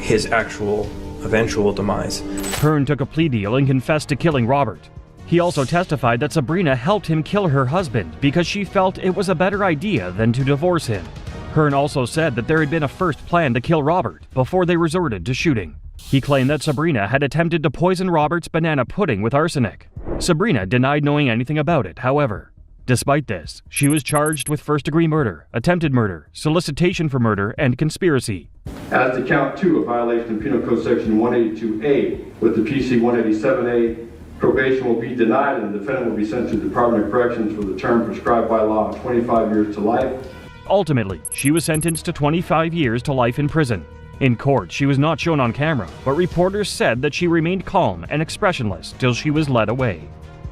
his eventual demise. Hearn took a plea deal and confessed to killing Robert. He also testified that Sabrina helped him kill her husband because she felt it was a better idea than to divorce him. Hearn also said that there had been a first plan to kill Robert before they resorted to shooting. He claimed that Sabrina had attempted to poison Robert's banana pudding with arsenic. Sabrina denied knowing anything about it, however. Despite this, she was charged with first-degree murder, attempted murder, solicitation for murder, and conspiracy. As to count 2, a violation of Penal Code Section 182A with the PC 187A, probation will be denied and the defendant will be sent to the Department of Corrections for the term prescribed by law of 25 years to life. Ultimately, she was sentenced to 25 years to life in prison. In court, she was not shown on camera, but reporters said that she remained calm and expressionless till she was led away.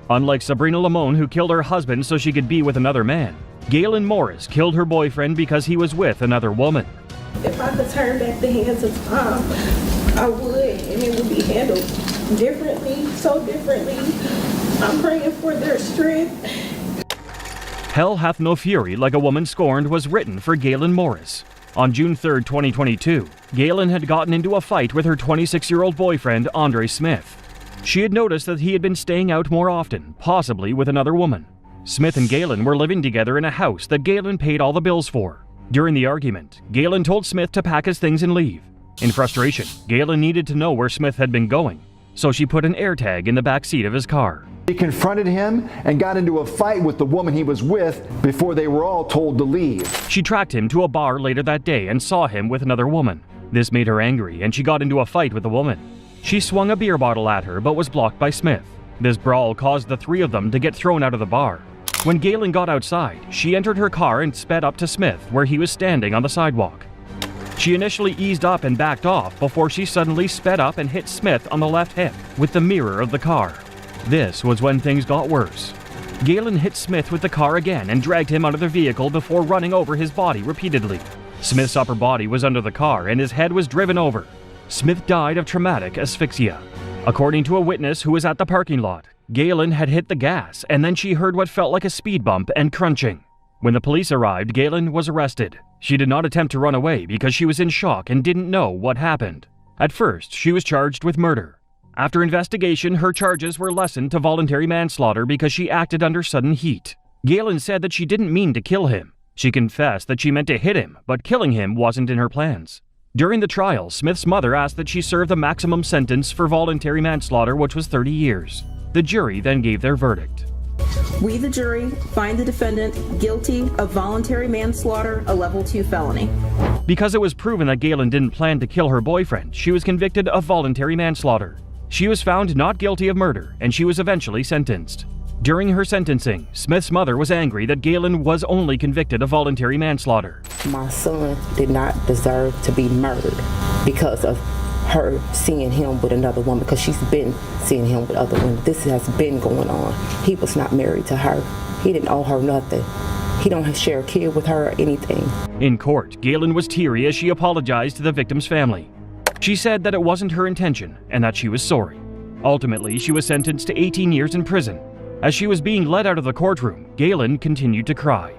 Unlike Sabrina Lamone, who killed her husband so she could be with another man, Galen Morris killed her boyfriend because he was with another woman. If I could turn back the hands of time, I would, and it would be handled differently, so differently. I'm praying for their strength. Hell Hath No Fury Like a Woman Scorned was written for Galen Morris. On June 3, 2022, Galen had gotten into a fight with her 26-year-old boyfriend, Andre Smith. She had noticed that he had been staying out more often, possibly with another woman. Smith and Galen were living together in a house that Galen paid all the bills for. During the argument, Galen told Smith to pack his things and leave. In frustration, Galen needed to know where Smith had been going, so she put an AirTag in the back seat of his car. He confronted him and got into a fight with the woman he was with before they were all told to leave. She tracked him to a bar later that day and saw him with another woman. This made her angry and she got into a fight with the woman. She swung a beer bottle at her but was blocked by Smith. This brawl caused the three of them to get thrown out of the bar. When Galen got outside, she entered her car and sped up to Smith where he was standing on the sidewalk. She initially eased up and backed off before she suddenly sped up and hit Smith on the left hip with the mirror of the car. This was when things got worse. Galen hit Smith with the car again and dragged him out of the vehicle before running over his body repeatedly. Smith's upper body was under the car and his head was driven over. Smith died of traumatic asphyxia. According to a witness who was at the parking lot, Galen had hit the gas and then she heard what felt like a speed bump and crunching. When the police arrived, Galen was arrested. She did not attempt to run away because she was in shock and didn't know what happened. At first, she was charged with murder. After investigation, her charges were lessened to voluntary manslaughter because she acted under sudden heat. Galen said that she didn't mean to kill him. She confessed that she meant to hit him, but killing him wasn't in her plans. During the trial, Smith's mother asked that she serve the maximum sentence for voluntary manslaughter, which was 30 years. The jury then gave their verdict. We, the jury, find the defendant guilty of voluntary manslaughter, a level 2 felony. Because it was proven that Galen didn't plan to kill her boyfriend, she was convicted of voluntary manslaughter. She was found not guilty of murder, and she was eventually sentenced. During her sentencing, Smith's mother was angry that Galen was only convicted of voluntary manslaughter. My son did not deserve to be murdered because of her seeing him with another woman, because she's been seeing him with other women. This has been going on. He was not married to her. He didn't owe her nothing. He don't share a kid with her or anything. In court, Galen was teary as she apologized to the victim's family. She said that it wasn't her intention and that she was sorry. Ultimately, she was sentenced to 18 years in prison. As she was being led out of the courtroom, Galen continued to cry.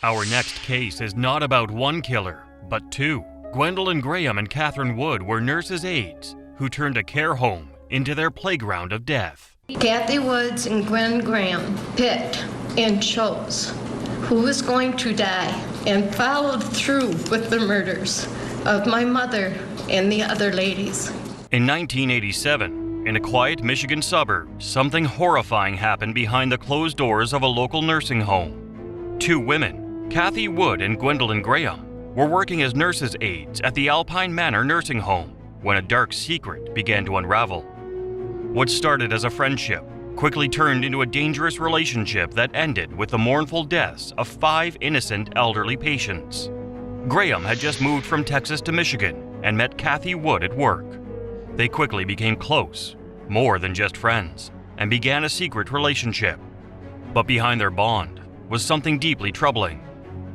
Our next case is not about one killer, but two. Gwendolyn Graham and Catherine Wood were nurses' aides who turned a care home into their playground of death. Kathy Woods and Gwen Graham picked and chose who was going to die and followed through with the murders of my mother and the other ladies. In 1987, in a quiet Michigan suburb, something horrifying happened behind the closed doors of a local nursing home. Two women, Kathy Wood and Gwendolyn Graham, were working as nurses' aides at the Alpine Manor nursing home when a dark secret began to unravel. What started as a friendship quickly turned into a dangerous relationship that ended with the mournful deaths of 5 innocent elderly patients. Graham had just moved from Texas to Michigan and met Kathy Wood at work. They quickly became close, more than just friends, and began a secret relationship. But behind their bond was something deeply troubling.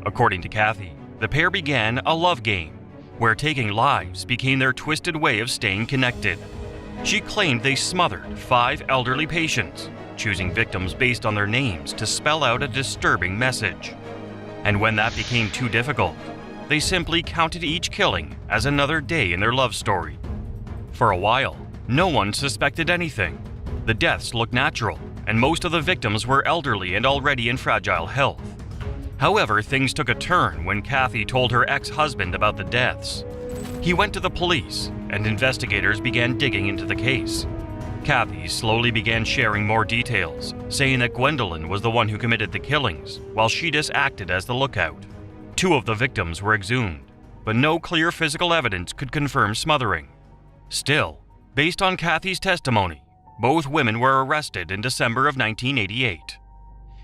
According to Kathy, the pair began a love game, where taking lives became their twisted way of staying connected. She claimed they smothered 5 elderly patients, choosing victims based on their names to spell out a disturbing message. And when that became too difficult, they simply counted each killing as another day in their love story. For a while, no one suspected anything. The deaths looked natural, and most of the victims were elderly and already in fragile health. However, things took a turn when Kathy told her ex-husband about the deaths. He went to the police, and investigators began digging into the case. Kathy slowly began sharing more details, saying that Gwendolyn was the one who committed the killings, while she just acted as the lookout. 2 of the victims were exhumed, but no clear physical evidence could confirm smothering. Still, based on Kathy's testimony, both women were arrested in December of 1988.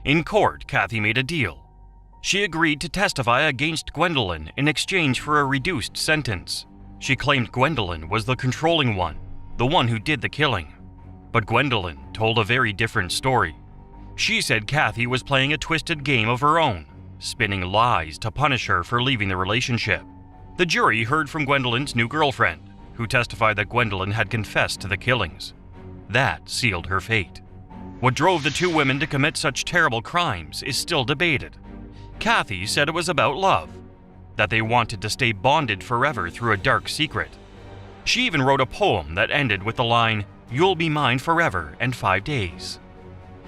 In court, Kathy made a deal. She agreed to testify against Gwendolyn in exchange for a reduced sentence. She claimed Gwendolyn was the controlling one, the one who did the killing. But Gwendolyn told a very different story. She said Kathy was playing a twisted game of her own, spinning lies to punish her for leaving the relationship. The jury heard from Gwendolyn's new girlfriend, who testified that Gwendolyn had confessed to the killings. That sealed her fate. What drove the 2 women to commit such terrible crimes is still debated. Kathy said it was about love, that they wanted to stay bonded forever through a dark secret. She even wrote a poem that ended with the line, "You'll be mine forever and 5 days."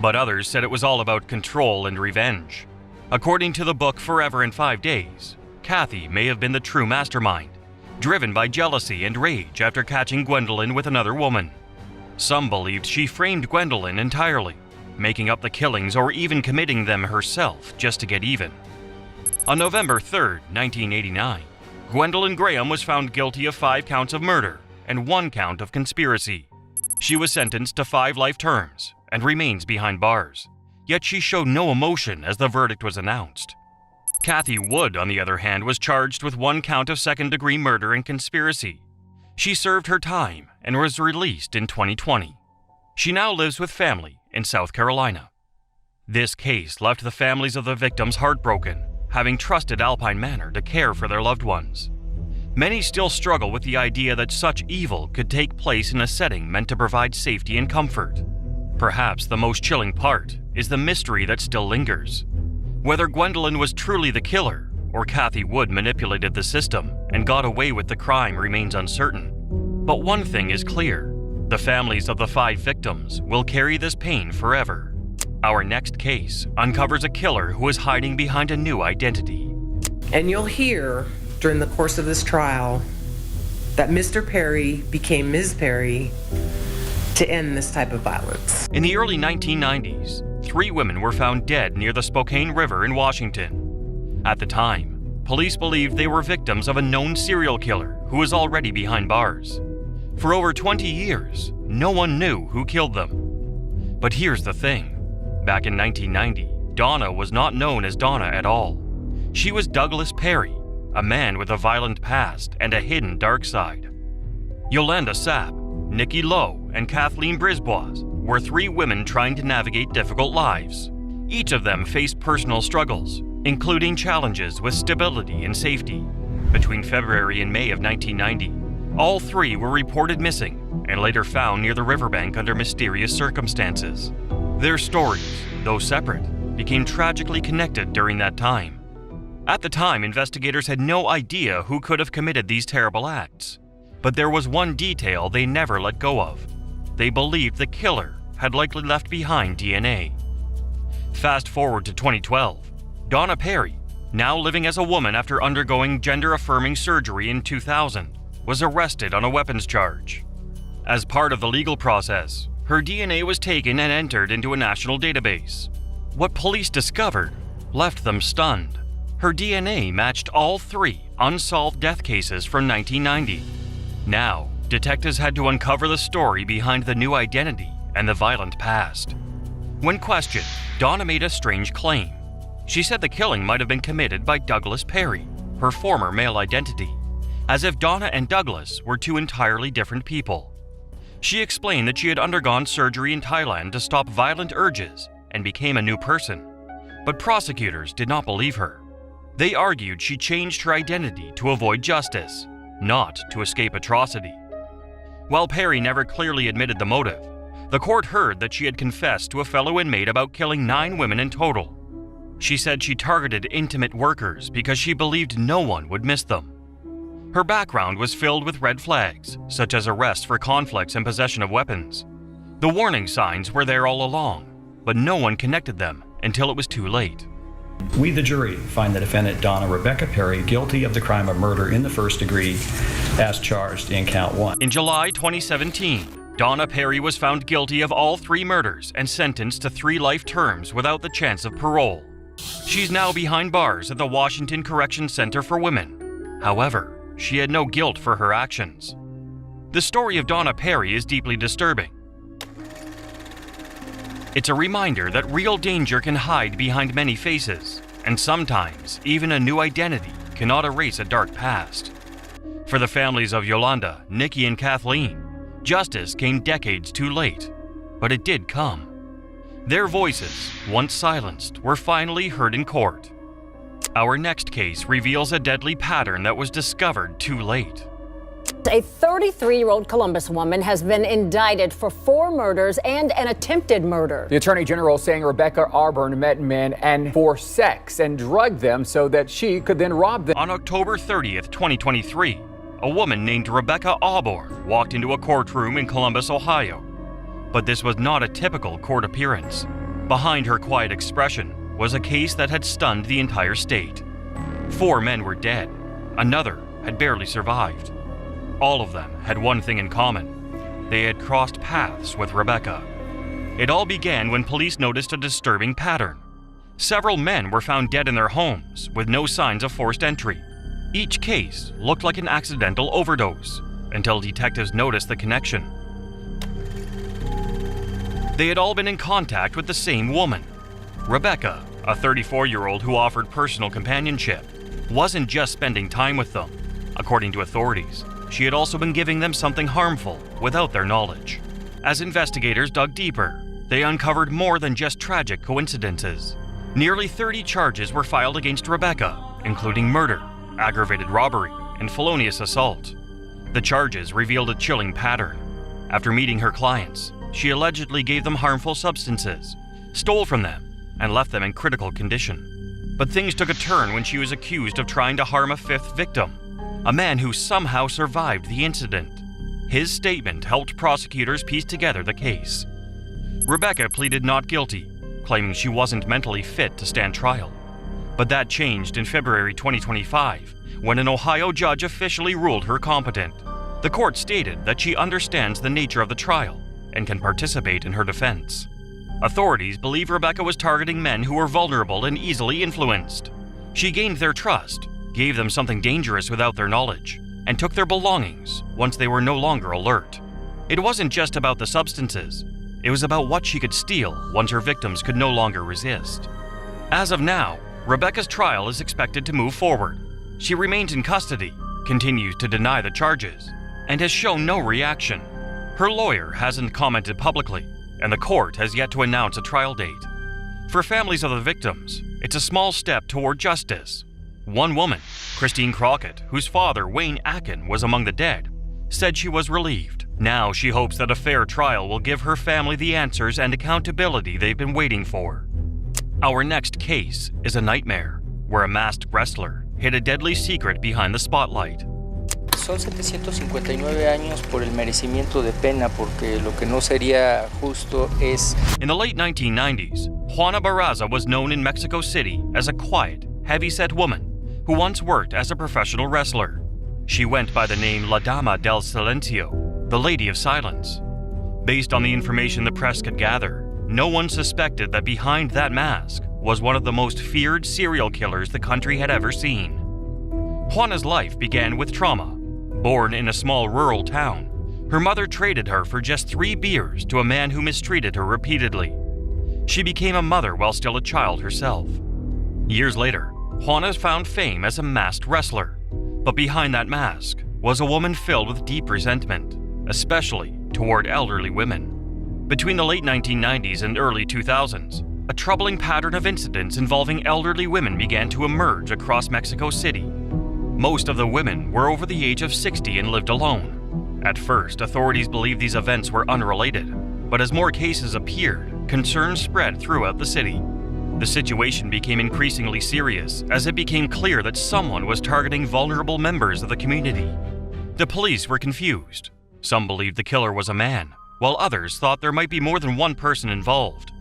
But others said it was all about control and revenge. According to the book Forever and 5 Days, Kathy may have been the true mastermind, driven by jealousy and rage after catching Gwendolyn with another woman. Some believed she framed Gwendolyn entirely, making up the killings or even committing them herself just to get even. On November 3, 1989, Gwendolyn Graham was found guilty of 5 counts of murder and 1 count of conspiracy. She was sentenced to 5 life terms and remains behind bars, yet she showed no emotion as the verdict was announced. Kathy Wood, on the other hand, was charged with 1 count of second-degree murder and conspiracy. She served her time and was released in 2020. She now lives with family in South Carolina. This case left the families of the victims heartbroken, having trusted Alpine Manor to care for their loved ones. Many still struggle with the idea that such evil could take place in a setting meant to provide safety and comfort. Perhaps the most chilling part is the mystery that still lingers. Whether Gwendolyn was truly the killer or Kathy Wood manipulated the system and got away with the crime remains uncertain. But one thing is clear: the families of the 5 victims will carry this pain forever. Our next case uncovers a killer who is hiding behind a new identity. And you'll hear during the course of this trial that Mr. Perry became Ms. Perry to end this type of violence. In the early 1990s, 3 women were found dead near the Spokane River in Washington. At the time, police believed they were victims of a known serial killer who was already behind bars. For over 20 years, no one knew who killed them. But here's the thing. Back in 1990, Donna was not known as Donna at all. She was Douglas Perry, a man with a violent past and a hidden dark side. Yolanda Sapp, Nikki Lowe, and Kathleen Brisbois were 3 women trying to navigate difficult lives. Each of them faced personal struggles, including challenges with stability and safety. Between February and May of 1990, all 3 were reported missing and later found near the riverbank under mysterious circumstances. Their stories, though separate, became tragically connected during that time. At the time, investigators had no idea who could have committed these terrible acts. But there was one detail they never let go of. They believed the killer had likely left behind DNA. Fast forward to 2012, Donna Perry, now living as a woman after undergoing gender-affirming surgery in 2000, was arrested on a weapons charge. As part of the legal process, her DNA was taken and entered into a national database. What police discovered left them stunned. Her DNA matched all 3 unsolved death cases from 1990. Now, detectives had to uncover the story behind the new identity and the violent past. When questioned, Donna made a strange claim. She said the killing might have been committed by Douglas Perry, her former male identity, as if Donna and Douglas were 2 entirely different people. She explained that she had undergone surgery in Thailand to stop violent urges and became a new person. But prosecutors did not believe her. They argued she changed her identity to avoid justice, not to escape atrocity. While Perry never clearly admitted the motive, the court heard that she had confessed to a fellow inmate about killing 9 women in total. She said she targeted intimate workers because she believed no one would miss them. Her background was filled with red flags, such as arrests for conflicts and possession of weapons. The warning signs were there all along, but no one connected them until it was too late. We, the jury, find the defendant Donna Rebecca Perry guilty of the crime of murder in the first degree as charged in count 1. In July 2017, Donna Perry was found guilty of all 3 murders and sentenced to 3 life terms without the chance of parole. She's now behind bars at the Washington Correction Center for Women. However, she had no guilt for her actions. The story of Donna Perry is deeply disturbing. It's a reminder that real danger can hide behind many faces, and sometimes even a new identity cannot erase a dark past. For the families of Yolanda, Nikki, and Kathleen, justice came decades too late, but it did come. Their voices, once silenced, were finally heard in court. Our next case reveals a deadly pattern that was discovered too late. A 33-year-old Columbus woman has been indicted for 4 murders and an attempted murder. The Attorney General saying Rebecca Auburn met men and for sex and drugged them so that she could then rob them. On October 30th, 2023, a woman named Rebecca Auburn walked into a courtroom in Columbus, Ohio. But this was not a typical court appearance. Behind her quiet expression was a case that had stunned the entire state. 4 men were dead. Another had barely survived. All of them had one thing in common. They had crossed paths with Rebecca. It all began when police noticed a disturbing pattern. Several men were found dead in their homes with no signs of forced entry. Each case looked like an accidental overdose until detectives noticed the connection. They had all been in contact with the same woman. Rebecca, a 34-year-old who offered personal companionship, wasn't just spending time with them. According to authorities, she had also been giving them something harmful without their knowledge. As investigators dug deeper, they uncovered more than just tragic coincidences. Nearly 30 charges were filed against Rebecca, including murder, aggravated robbery, and felonious assault. The charges revealed a chilling pattern. After meeting her clients, she allegedly gave them harmful substances, stole from them, and left them in critical condition. But things took a turn when she was accused of trying to harm a 5th victim, a man who somehow survived the incident. His statement helped prosecutors piece together the case. Rebecca pleaded not guilty, claiming she wasn't mentally fit to stand trial. But that changed in February 2025, when an Ohio judge officially ruled her competent. The court stated that she understands the nature of the trial and can participate in her defense. Authorities believe Rebecca was targeting men who were vulnerable and easily influenced. She gained their trust, gave them something dangerous without their knowledge, and took their belongings once they were no longer alert. It wasn't just about the substances. It was about what she could steal once her victims could no longer resist. As of now, Rebecca's trial is expected to move forward. She remains in custody, continues to deny the charges, and has shown no reaction. Her lawyer hasn't commented publicly, and the court has yet to announce a trial date. For families of the victims, it's a small step toward justice. One woman, Christine Crockett, whose father, Wayne Akin, was among the dead, said she was relieved. Now she hopes that a fair trial will give her family the answers and accountability they've been waiting for. Our next case is a nightmare, where a masked wrestler hid a deadly secret behind the spotlight. Son 759 años por el merecimiento de pena porque lo que no sería justo es... In the late 1990s, Juana Barraza was known in Mexico City as a quiet, heavy-set woman who once worked as a professional wrestler. She went by the name La Dama del Silencio, the Lady of Silence. Based on the information the press could gather, no one suspected that behind that mask was one of the most feared serial killers the country had ever seen. Juana's life began with trauma. Born in a small rural town, her mother traded her for just 3 beers to a man who mistreated her repeatedly. She became a mother while still a child herself. Years later, Juana found fame as a masked wrestler, but behind that mask was a woman filled with deep resentment, especially toward elderly women. Between the late 1990s and early 2000s, a troubling pattern of incidents involving elderly women began to emerge across Mexico City. Most of the women were over the age of 60 and lived alone. At first, authorities believed these events were unrelated, but as more cases appeared, concerns spread throughout the city. The situation became increasingly serious as it became clear that someone was targeting vulnerable members of the community. The police were confused. Some believed the killer was a man, while others thought there might be more than one person involved.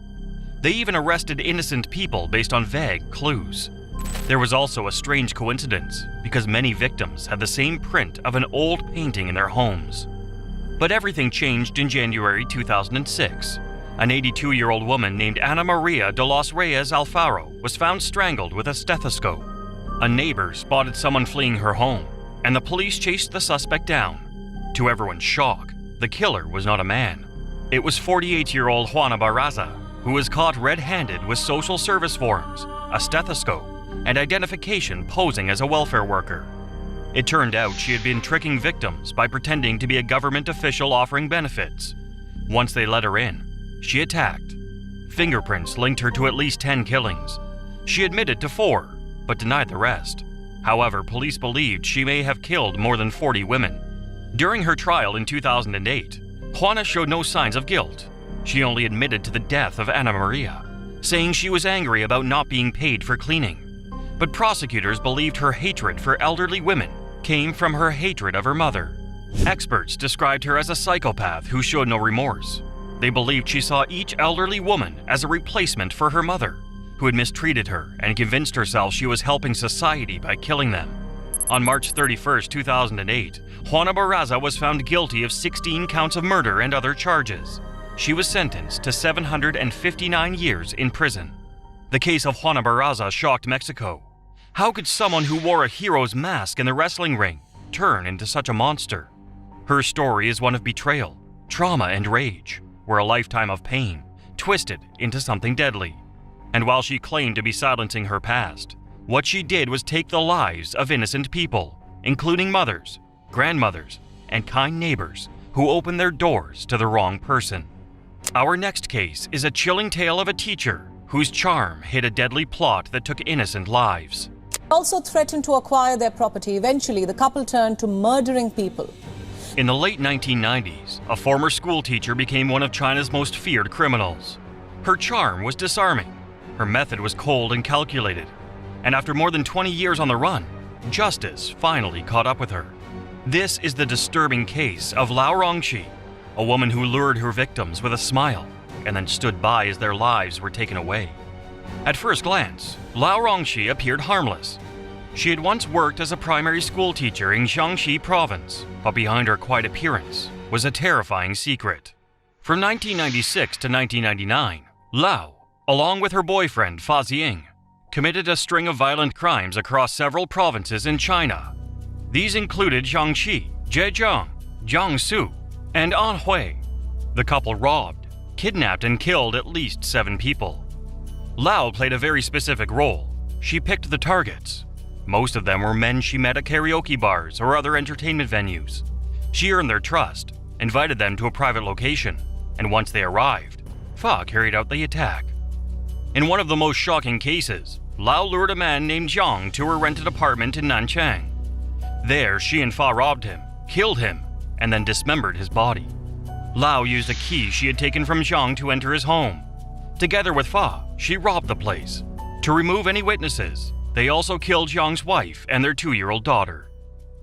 They even arrested innocent people based on vague clues. There was also a strange coincidence, because many victims had the same print of an old painting in their homes. But everything changed in January 2006. An 82-year-old woman named Ana Maria de los Reyes Alfaro was found strangled with a stethoscope. A neighbor spotted someone fleeing her home, and the police chased the suspect down. To everyone's shock, the killer was not a man. It was 48-year-old Juana Barraza, who was caught red-handed with social service forms, a stethoscope, and identification posing as a welfare worker. It turned out she had been tricking victims by pretending to be a government official offering benefits. Once they let her in, she attacked. Fingerprints linked her to at least 10 killings. She admitted to 4, but denied the rest. However, police believed she may have killed more than 40 women. During her trial in 2008, Juana showed no signs of guilt. She only admitted to the death of Ana Maria, saying she was angry about not being paid for cleaning. But prosecutors believed her hatred for elderly women came from her hatred of her mother. Experts described her as a psychopath who showed no remorse. They believed she saw each elderly woman as a replacement for her mother, who had mistreated her and convinced herself she was helping society by killing them. On March 31, 2008, Juana Barraza was found guilty of 16 counts of murder and other charges. She was sentenced to 759 years in prison. The case of Juana Barraza shocked Mexico. How could someone who wore a hero's mask in the wrestling ring turn into such a monster? Her story is one of betrayal, trauma, and rage, where a lifetime of pain twisted into something deadly. And while she claimed to be silencing her past, what she did was take the lives of innocent people, including mothers, grandmothers, and kind neighbors who opened their doors to the wrong person. Our next case is a chilling tale of a teacher whose charm hid a deadly plot that took innocent lives. Also threatened to acquire their property. Eventually, the couple turned to murdering people. In the late 1990s, a former school teacher became one of China's most feared criminals. Her charm was disarming. Her method was cold and calculated. And after more than 20 years on the run, justice finally caught up with her. This is the disturbing case of Lao Rongxi, a woman who lured her victims with a smile and then stood by as their lives were taken away. At first glance, Lao Rongxi appeared harmless. She had once worked as a primary school teacher in Jiangxi province, but behind her quiet appearance was a terrifying secret. From 1996 to 1999, Lao, along with her boyfriend Fa Ziying, committed a string of violent crimes across several provinces in China. These included Jiangxi, Zhejiang, Jiangsu, and Anhui. The couple robbed, kidnapped, and killed at least 7 people. Lao played a very specific role. She picked the targets. Most of them were men she met at karaoke bars or other entertainment venues. She earned their trust, invited them to a private location, and once they arrived, Fa carried out the attack. In one of the most shocking cases, Lao lured a man named Zhang to her rented apartment in Nanchang. There, she and Fa robbed him, killed him, and then dismembered his body. Lau used a key she had taken from Zhang to enter his home. Together with Fa, she robbed the place. To remove any witnesses, they also killed Zhang's wife and their 2-year-old daughter.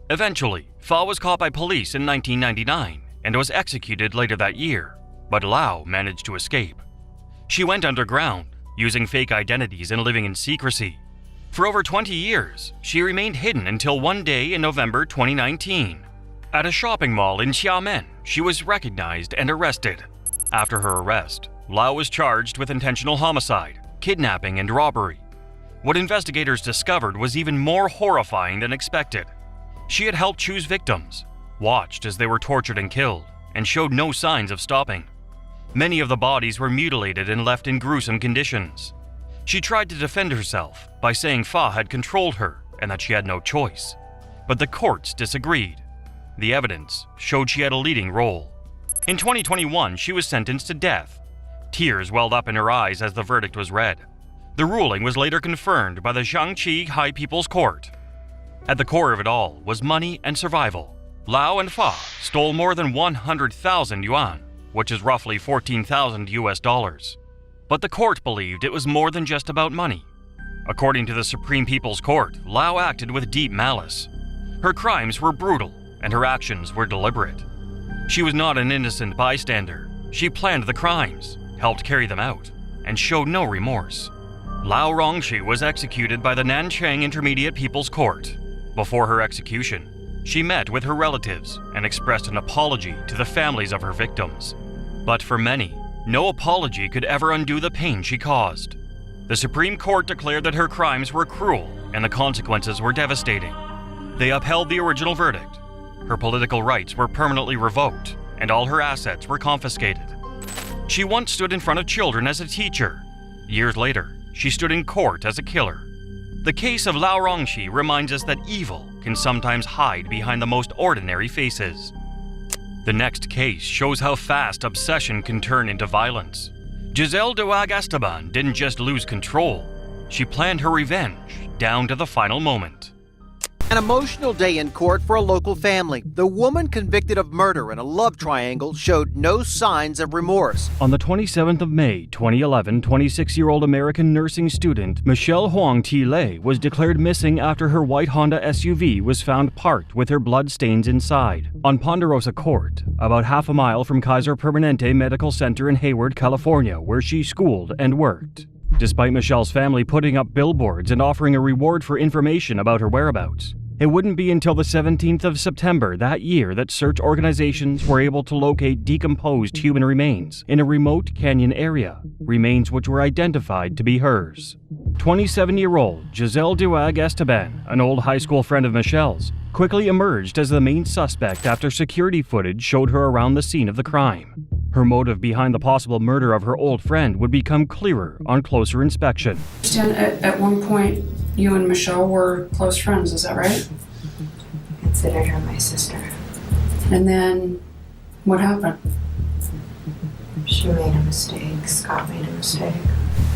Eventually, Fa was caught by police in 1999 and was executed later that year, but Lau managed to escape. She went underground, using fake identities and living in secrecy. For over 20 years, she remained hidden until one day in November 2019. At a shopping mall in Xiamen, she was recognized and arrested. After her arrest, Lau was charged with intentional homicide, kidnapping, and robbery. What investigators discovered was even more horrifying than expected. She had helped choose victims, watched as they were tortured and killed, and showed no signs of stopping. Many of the bodies were mutilated and left in gruesome conditions. She tried to defend herself by saying Fa had controlled her and that she had no choice. But the courts disagreed. The evidence showed she had a leading role. In 2021, she was sentenced to death. Tears welled up in her eyes as the verdict was read. The ruling was later confirmed by the Jiangxi High People's Court. At the core of it all was money and survival. Lau and Fa stole more than 100,000 yuan, which is roughly 14,000 US dollars. But the court believed it was more than just about money. According to the Supreme People's Court, Lau acted with deep malice. Her crimes were brutal, and her actions were deliberate. She was not an innocent bystander. She planned the crimes, helped carry them out, and showed no remorse. Lau Rongxi was executed by the Nanchang Intermediate People's Court. Before her execution, she met with her relatives and expressed an apology to the families of her victims. But for many, no apology could ever undo the pain she caused. The Supreme Court declared that her crimes were cruel and the consequences were devastating. They upheld the original verdict. Her political rights were permanently revoked, and all her assets were confiscated. She once stood in front of children as a teacher. Years later, she stood in court as a killer. The case of Lau Rongxi reminds us that evil can sometimes hide behind the most ordinary faces. The next case shows how fast obsession can turn into violence. Giselle Duag Esteban didn't just lose control, she planned her revenge down to the final moment. An emotional day in court for a local family. The woman convicted of murder in a love triangle showed no signs of remorse. On the 27th of May, 2011, 26-year-old American nursing student Michelle Huang T. Lei was declared missing after her white Honda SUV was found parked with her blood stains inside on Ponderosa Court, about half a mile from Kaiser Permanente Medical Center in Hayward, California, where she schooled and worked. Despite Michelle's family putting up billboards and offering a reward for information about her whereabouts, it wouldn't be until the 17th of September that year that search organizations were able to locate decomposed human remains in a remote canyon area, remains which were identified to be hers. 27-year-old Giselle Duag Esteban, an old high school friend of Michelle's, quickly emerged as the main suspect after security footage showed her around the scene of the crime. Her motive behind the possible murder of her old friend would become clearer on closer inspection. At one point, you and Michelle were close friends, is that right? I considered her my sister. And then, what happened? She made a mistake. Scott made a mistake.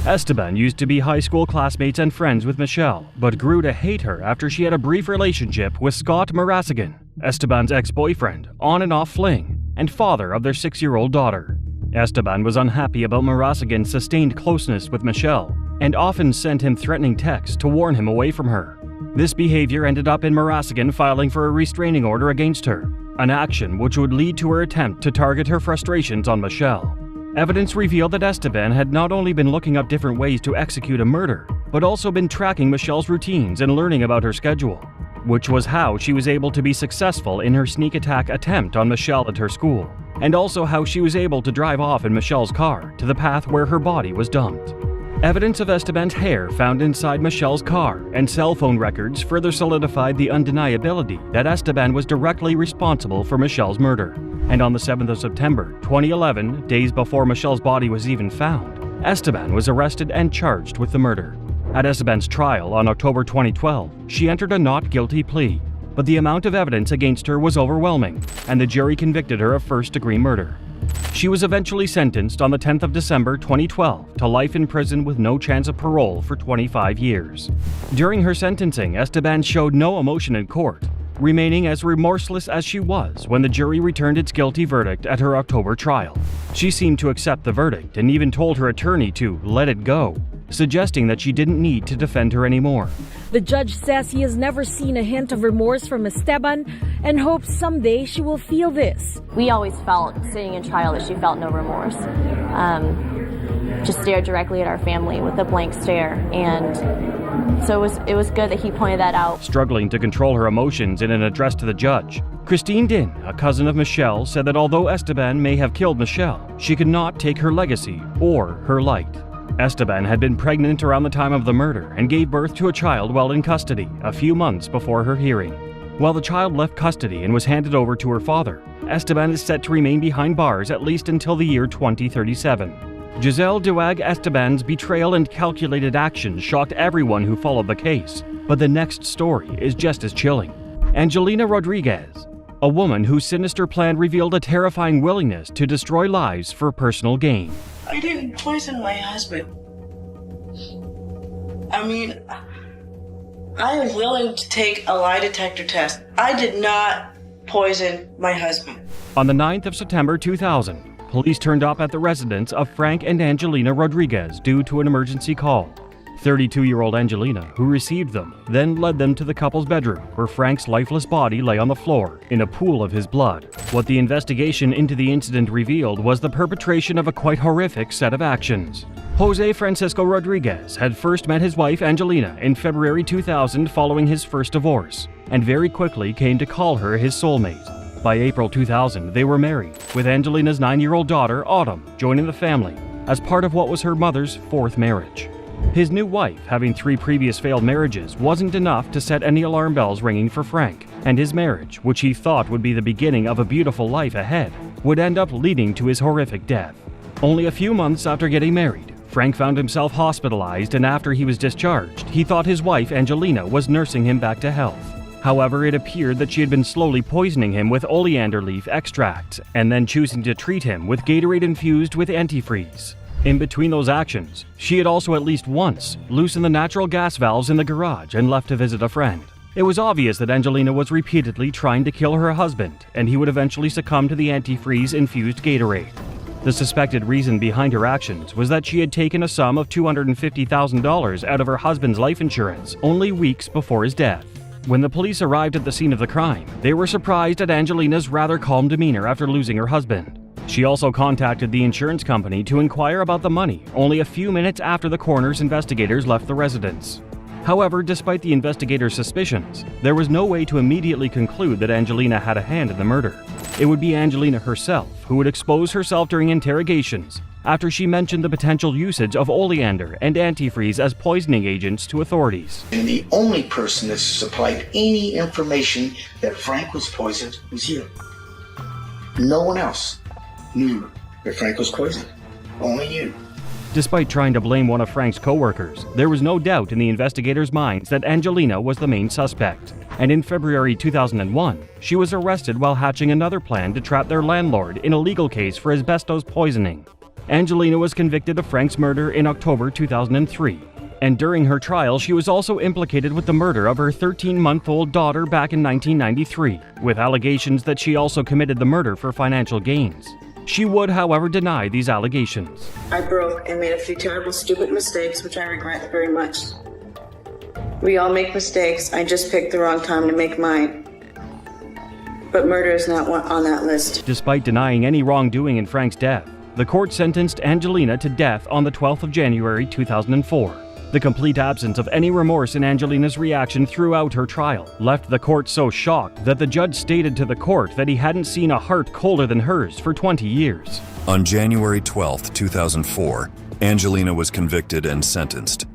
Esteban used to be high school classmates and friends with Michelle, but grew to hate her after she had a brief relationship with Scott Marasigan, Esteban's ex-boyfriend, on and off fling, and father of their 6-year-old daughter. Esteban was unhappy about Marasigan's sustained closeness with Michelle, and often sent him threatening texts to warn him away from her. This behavior ended up in Marasigan filing for a restraining order against her, an action which would lead to her attempt to target her frustrations on Michelle. Evidence revealed that Esteban had not only been looking up different ways to execute a murder, but also been tracking Michelle's routines and learning about her schedule, which was how she was able to be successful in her sneak attack attempt on Michelle at her school, and also how she was able to drive off in Michelle's car to the path where her body was dumped. Evidence of Esteban's hair found inside Michelle's car and cell phone records further solidified the undeniability that Esteban was directly responsible for Michelle's murder. And on the 7th of September, 2011, days before Michelle's body was even found, Esteban was arrested and charged with the murder. At Esteban's trial on October 2012, she entered a not guilty plea, but the amount of evidence against her was overwhelming, and the jury convicted her of first-degree murder. She was eventually sentenced on the 10th of December 2012 to life in prison with no chance of parole for 25 years. During her sentencing, Esteban showed no emotion in court, remaining as remorseless as she was when the jury returned its guilty verdict at her October trial. She seemed to accept the verdict and even told her attorney to let it go, suggesting that she didn't need to defend her anymore. The judge says he has never seen a hint of remorse from Esteban and hopes someday she will feel this. We always felt, sitting in trial, that she felt no remorse. Just stared directly at our family with a blank stare, and so it was good that he pointed that out. Struggling to control her emotions in an address to the judge, Christine Din, a cousin of Michelle, said that although Esteban may have killed Michelle, she could not take her legacy or her light. Esteban had been pregnant around the time of the murder and gave birth to a child while in custody a few months before her hearing. While the child left custody and was handed over to her father, Esteban is set to remain behind bars at least until the year 2037. Giselle Duag Esteban's betrayal and calculated actions shocked everyone who followed the case, but the next story is just as chilling. Angelina Rodriguez, a woman whose sinister plan revealed a terrifying willingness to destroy lives for personal gain. I didn't poison my husband. I mean, I am willing to take a lie detector test. I did not poison my husband. On the 9th of September 2000, police turned up at the residence of Frank and Angelina Rodriguez due to an emergency call. 32-year-old Angelina, who received them, then led them to the couple's bedroom, where Frank's lifeless body lay on the floor in a pool of his blood. What the investigation into the incident revealed was the perpetration of a quite horrific set of actions. Jose Francisco Rodriguez had first met his wife Angelina in February 2000 following his first divorce, and very quickly came to call her his soulmate. By April 2000, they were married, with Angelina's 9-year-old daughter, Autumn, joining the family as part of what was her mother's 4th marriage. His new wife, having 3 previous failed marriages, wasn't enough to set any alarm bells ringing for Frank, and his marriage, which he thought would be the beginning of a beautiful life ahead, would end up leading to his horrific death. Only a few months after getting married, Frank found himself hospitalized, and after he was discharged, he thought his wife Angelina was nursing him back to health. However, it appeared that she had been slowly poisoning him with oleander leaf extract, and then choosing to treat him with Gatorade infused with antifreeze. In between those actions, she had also at least once loosened the natural gas valves in the garage and left to visit a friend. It was obvious that Angelina was repeatedly trying to kill her husband, and he would eventually succumb to the antifreeze-infused Gatorade. The suspected reason behind her actions was that she had taken a sum of $250,000 out of her husband's life insurance only weeks before his death. When the police arrived at the scene of the crime, they were surprised at Angelina's rather calm demeanor after losing her husband. She also contacted the insurance company to inquire about the money only a few minutes after the coroner's investigators left the residence. However, despite the investigators' suspicions, there was no way to immediately conclude that Angelina had a hand in the murder. It would be Angelina herself who would expose herself during interrogations after she mentioned the potential usage of oleander and antifreeze as poisoning agents to authorities. And the only person that supplied any information that Frank was poisoned was you. No one else knew that Frank was poisoned. Only you. Despite trying to blame one of Frank's co-workers, there was no doubt in the investigators' minds that Angelina was the main suspect. And in February 2001, she was arrested while hatching another plan to trap their landlord in a legal case for asbestos poisoning. Angelina was convicted of Frank's murder in October 2003, and during her trial she was also implicated with the murder of her 13-month-old daughter back in 1993, with allegations that she also committed the murder for financial gains. She would, however, deny these allegations. I broke and made a few terrible, stupid mistakes, which I regret very much. We all make mistakes. I just picked the wrong time to make mine. But murder is not on that list. Despite denying any wrongdoing in Frank's death, the court sentenced Angelina to death on the 12th of January 2004. The complete absence of any remorse in Angelina's reaction throughout her trial left the court so shocked that the judge stated to the court that he hadn't seen a heart colder than hers for 20 years. On January 12, 2004, Angelina was convicted and sentenced.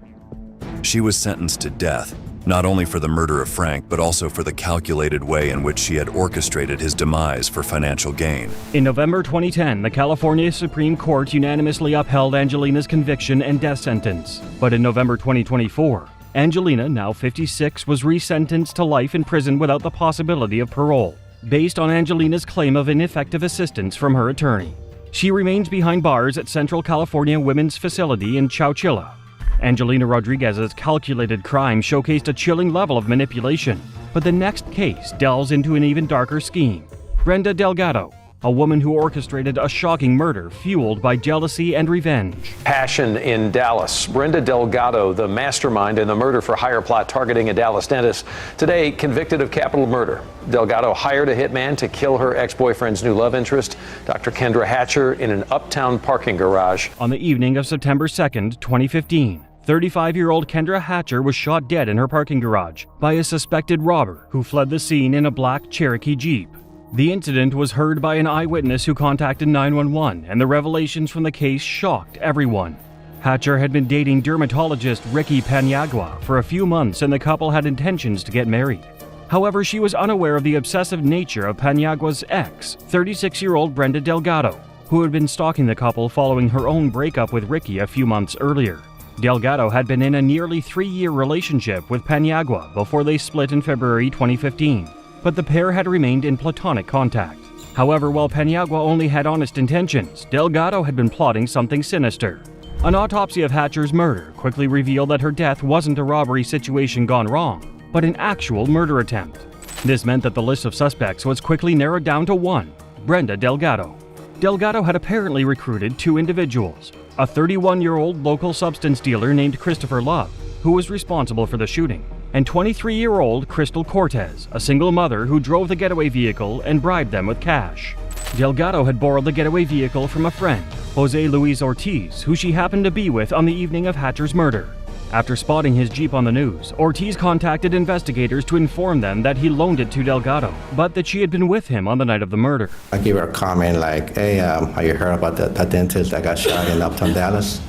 She was sentenced to death, not only for the murder of Frank, but also for the calculated way in which she had orchestrated his demise for financial gain. In November 2010, the California Supreme Court unanimously upheld Angelina's conviction and death sentence. But in November 2024, Angelina, now 56, was resentenced to life in prison without the possibility of parole, based on Angelina's claim of ineffective assistance from her attorney. She remains behind bars at Central California Women's Facility in Chowchilla. Angelina Rodriguez's calculated crime showcased a chilling level of manipulation, But the next case delves into an even darker scheme. Brenda Delgado, a woman who orchestrated a shocking murder fueled by jealousy and revenge. Passion in Dallas. Brenda Delgado, the mastermind in the murder-for-hire plot targeting a Dallas dentist, today convicted of capital murder. Delgado hired a hitman to kill her ex-boyfriend's new love interest, Dr. Kendra Hatcher, in an uptown parking garage. On the evening of September 2nd, 2015, 35-year-old Kendra Hatcher was shot dead in her parking garage by a suspected robber who fled the scene in a black Cherokee Jeep. The incident was heard by an eyewitness who contacted 911, and the revelations from the case shocked everyone. Hatcher had been dating dermatologist Ricky Paniagua for a few months, and the couple had intentions to get married. However, she was unaware of the obsessive nature of Paniagua's ex, 36-year-old Brenda Delgado, who had been stalking the couple following her own breakup with Ricky a few months earlier. Delgado had been in a nearly 3-year relationship with Paniagua before they split in February 2015. But the pair had remained in platonic contact. However, while Paniagua only had honest intentions, Delgado had been plotting something sinister. An autopsy of Hatcher's murder quickly revealed that her death wasn't a robbery situation gone wrong, but an actual murder attempt. This meant that the list of suspects was quickly narrowed down to one: Brenda Delgado. Delgado had apparently recruited 2 individuals: a 31-year-old local substance dealer named Christopher Love, who was responsible for the shooting, and 23-year-old Crystal Cortez, a single mother who drove the getaway vehicle and bribed them with cash. Delgado had borrowed the getaway vehicle from a friend, Jose Luis Ortiz, who she happened to be with on the evening of Hatcher's murder. After spotting his Jeep on the news, Ortiz contacted investigators to inform them that he loaned it to Delgado, but that she had been with him on the night of the murder. I gave her a comment like, hey, have you heard about that dentist that got shot in uptown Dallas?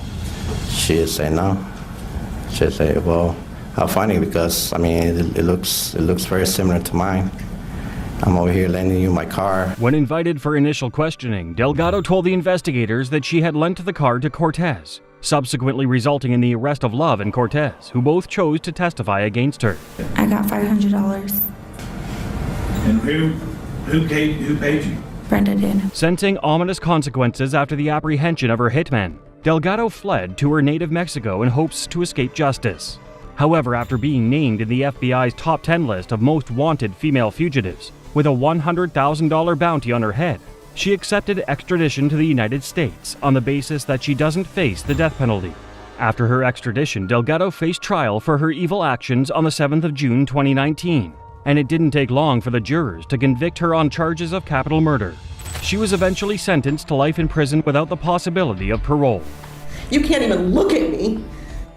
She said no. She said, well, how funny, because, I mean, it looks very similar to mine. I'm over here lending you my car. When invited for initial questioning, Delgado told the investigators that she had lent the car to Cortez, subsequently resulting in the arrest of Love and Cortez, who both chose to testify against her. I got $500. And who paid you? Brenda did. Sensing ominous consequences after the apprehension of her hitman, Delgado fled to her native Mexico in hopes to escape justice. However, after being named in the FBI's top 10 list of most wanted female fugitives, with a $100,000 bounty on her head, she accepted extradition to the United States on the basis that she doesn't face the death penalty. After her extradition, Delgado faced trial for her evil actions on the 7th of June 2019, and it didn't take long for the jurors to convict her on charges of capital murder. She was eventually sentenced to life in prison without the possibility of parole. You can't even look at me.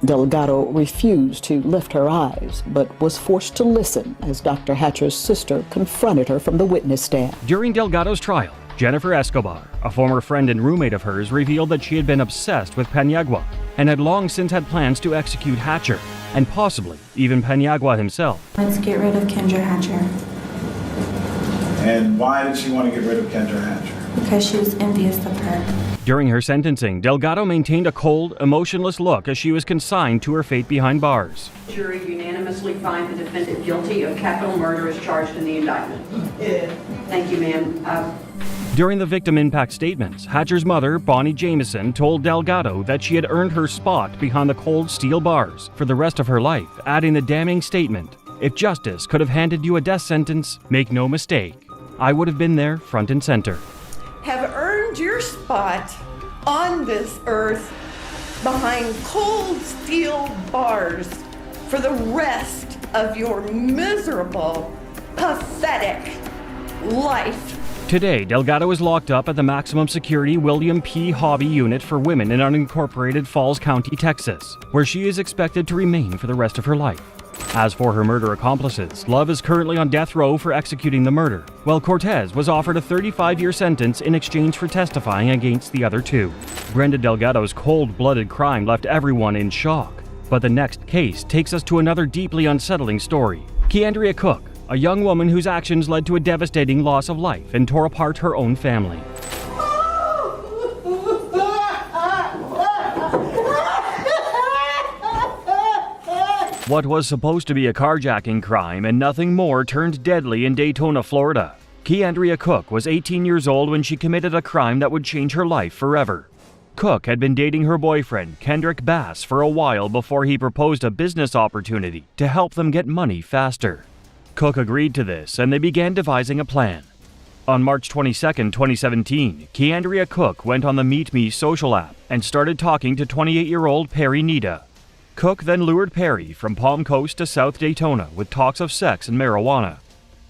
Delgado refused to lift her eyes, but was forced to listen as Dr. Hatcher's sister confronted her from the witness stand. During Delgado's trial, Jennifer Escobar, a former friend and roommate of hers, revealed that she had been obsessed with Paniagua and had long since had plans to execute Hatcher, and possibly even Paniagua himself. Let's get rid of Kendra Hatcher. And why did she want to get rid of Kendra Hatcher? Because she was envious of her. During her sentencing, Delgado maintained a cold, emotionless look as she was consigned to her fate behind bars. Jury unanimously find the defendant guilty of capital murder as charged in the indictment. Thank you, ma'am. During the victim impact statements, Hatcher's mother, Bonnie Jameson, told Delgado that she had earned her spot behind the cold steel bars for the rest of her life, adding the damning statement, "If justice could have handed you a death sentence, make no mistake, I would have been there front and center." Have earned your spot on this earth behind cold steel bars for the rest of your miserable, pathetic life. Today, Delgado is locked up at the maximum security William P. Hobby Unit for Women in unincorporated Falls County, Texas, where she is expected to remain for the rest of her life. As for her murder accomplices, Love is currently on death row for executing the murder, while Cortez was offered a 35-year sentence in exchange for testifying against the other 2. Brenda Delgado's cold-blooded crime left everyone in shock. But the next case takes us to another deeply unsettling story. Keandria Cook, a young woman whose actions led to a devastating loss of life and tore apart her own family. What was supposed to be a carjacking crime and nothing more turned deadly in Daytona, Florida. Keandria Cook was 18 years old when she committed a crime that would change her life forever. Cook had been dating her boyfriend, Kendrick Bass, for a while before he proposed a business opportunity to help them get money faster. Cook agreed to this, and they began devising a plan. On March 22, 2017, Keandria Cook went on the Meet Me social app and started talking to 28-year-old Perry Nita. Cook then lured Perry from Palm Coast to South Daytona with talks of sex and marijuana.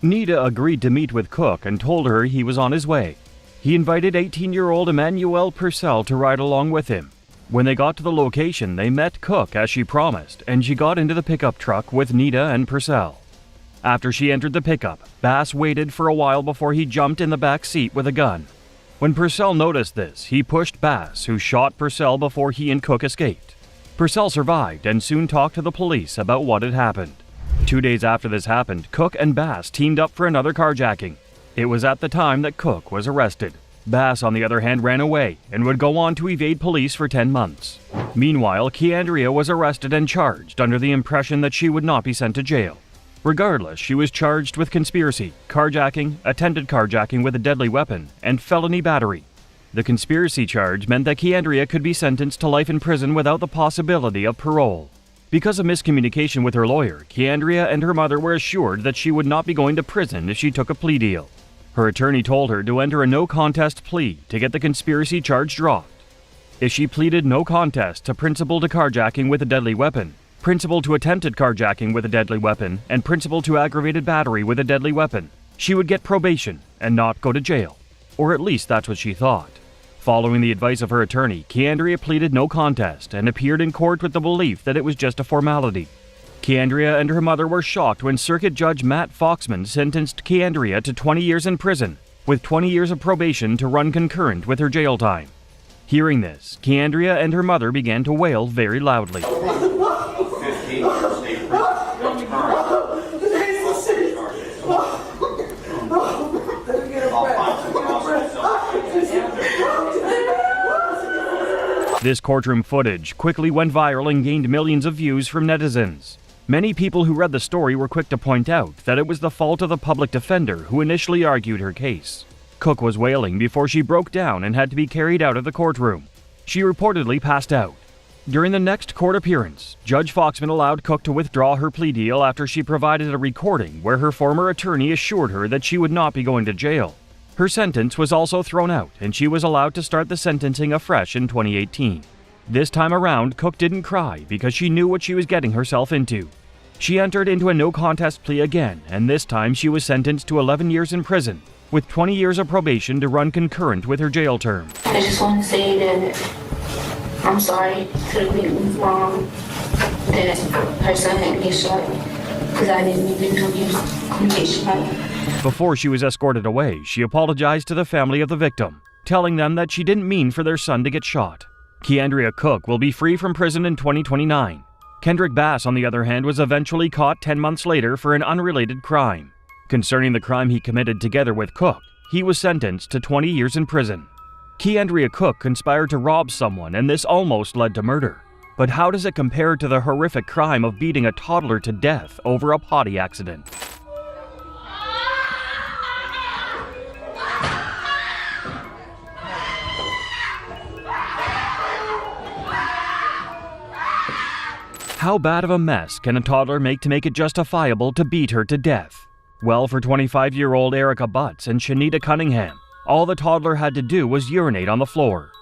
Nita agreed to meet with Cook and told her he was on his way. He invited 18-year-old Emmanuel Purcell to ride along with him. When they got to the location, they met Cook as she promised, and she got into the pickup truck with Nita and Purcell. After she entered the pickup, Bass waited for a while before he jumped in the back seat with a gun. When Purcell noticed this, he pushed Bass, who shot Purcell before he and Cook escaped. Purcell survived and soon talked to the police about what had happened. 2 days after this happened, Cook and Bass teamed up for another carjacking. It was at the time that Cook was arrested. Bass, on the other hand, ran away and would go on to evade police for 10 months. Meanwhile, Keandria was arrested and charged under the impression that she would not be sent to jail. Regardless, she was charged with conspiracy, carjacking, attempted carjacking with a deadly weapon, and felony battery. The conspiracy charge meant that Keandria could be sentenced to life in prison without the possibility of parole. Because of miscommunication with her lawyer, Keandria and her mother were assured that she would not be going to prison if she took a plea deal. Her attorney told her to enter a no-contest plea to get the conspiracy charge dropped. If she pleaded no contest to principal to carjacking with a deadly weapon, principal to attempted carjacking with a deadly weapon, and principal to aggravated battery with a deadly weapon, she would get probation and not go to jail. Or at least that's what she thought. Following the advice of her attorney, Keandria pleaded no contest and appeared in court with the belief that it was just a formality. Keandria and her mother were shocked when Circuit Judge Matt Foxman sentenced Keandria to 20 years in prison, with 20 years of probation to run concurrent with her jail time. Hearing this, Keandria and her mother began to wail very loudly. This courtroom footage quickly went viral and gained millions of views from netizens. Many people who read the story were quick to point out that it was the fault of the public defender who initially argued her case. Cook was wailing before she broke down and had to be carried out of the courtroom. She reportedly passed out. During the next court appearance, Judge Foxman allowed Cook to withdraw her plea deal after she provided a recording where her former attorney assured her that she would not be going to jail. Her sentence was also thrown out, and she was allowed to start the sentencing afresh in 2018. This time around, Cook didn't cry because she knew what she was getting herself into. She entered into a no-contest plea again, and this time she was sentenced to 11 years in prison, with 20 years of probation to run concurrent with her jail term. I just want to say that I'm sorry to the people wrong that her son had me shot because I didn't even know he was going to get shot. Before she was escorted away, she apologized to the family of the victim, telling them that she didn't mean for their son to get shot. Keandria Cook will be free from prison in 2029. Kendrick Bass, on the other hand, was eventually caught 10 months later for an unrelated crime. Concerning the crime he committed together with Cook, he was sentenced to 20 years in prison. Keandria Cook conspired to rob someone, and this almost led to murder. But how does it compare to the horrific crime of beating a toddler to death over a potty accident? How bad of a mess can a toddler make to make it justifiable to beat her to death? Well, for 25-year-old Erica Butts and Shanita Cunningham, all the toddler had to do was urinate on the floor.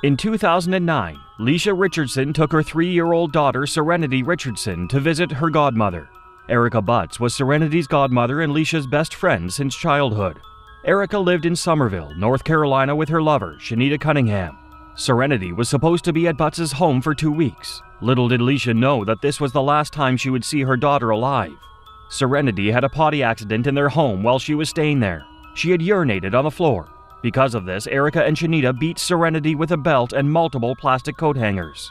In 2009, Leisha Richardson took her 3-year-old daughter Serenity Richardson to visit her godmother. Erica Butts was Serenity's godmother and Leisha's best friend since childhood. Erica lived in Somerville, North Carolina with her lover, Shanita Cunningham. Serenity was supposed to be at Butts' home for 2 weeks. Little did Leisha know that this was the last time she would see her daughter alive. Serenity had a potty accident in their home while she was staying there. She had urinated on the floor. Because of this, Erica and Shanita beat Serenity with a belt and multiple plastic coat hangers.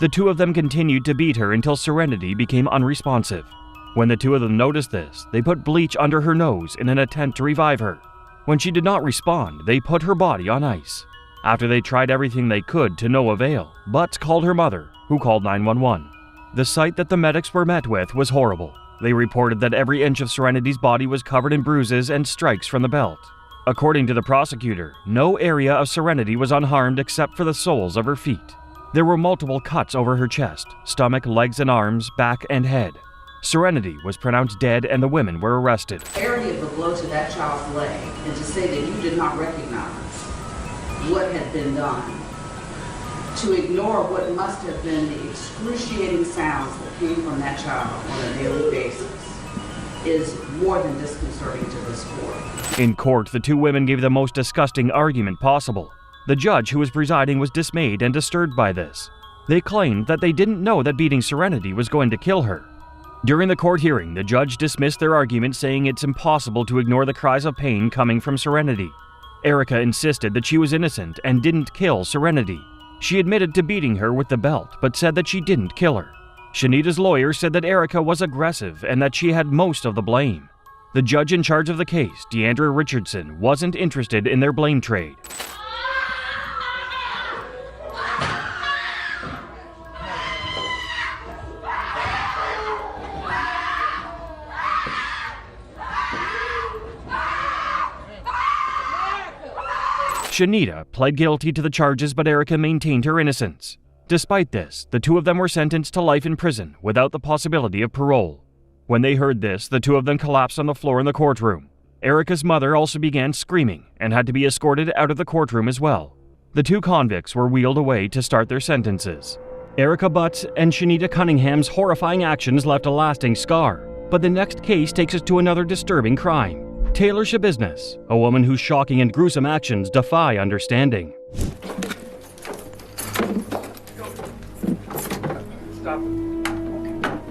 The two of them continued to beat her until Serenity became unresponsive. When the two of them noticed this, they put bleach under her nose in an attempt to revive her. When she did not respond, they put her body on ice. After they tried everything they could to no avail, Butts called her mother, who called 911. The sight that the medics were met with was horrible. They reported that every inch of Serenity's body was covered in bruises and strikes from the belt. According to the prosecutor, no area of Serenity was unharmed except for the soles of her feet. There were multiple cuts over her chest, stomach, legs and arms, back and head. Serenity was pronounced dead and the women were arrested. The severity of the blow to that child's leg, and to say that you did not recognize what had been done, to ignore what must have been the excruciating sounds that came from that child on a daily basis, is more than disconcerting to this court. In court, the two women gave the most disgusting argument possible. The judge who was presiding was dismayed and disturbed by this. They claimed that they didn't know that beating Serenity was going to kill her. During the court hearing, the judge dismissed their argument, saying it's impossible to ignore the cries of pain coming from Serenity. Erica insisted that she was innocent and didn't kill Serenity. She admitted to beating her with the belt, but said that she didn't kill her. Shanita's lawyer said that Erica was aggressive and that she had most of the blame. The judge in charge of the case, Deandra Richardson, wasn't interested in their blame trade. Shanita pled guilty to the charges, but Erica maintained her innocence. Despite this, the two of them were sentenced to life in prison without the possibility of parole. When they heard this, the two of them collapsed on the floor in the courtroom. Erica's mother also began screaming and had to be escorted out of the courtroom as well. The two convicts were wheeled away to start their sentences. Erica Butts and Shanita Cunningham's horrifying actions left a lasting scar. But the next case takes us to another disturbing crime. Taylor Shabiznes, a woman whose shocking and gruesome actions defy understanding.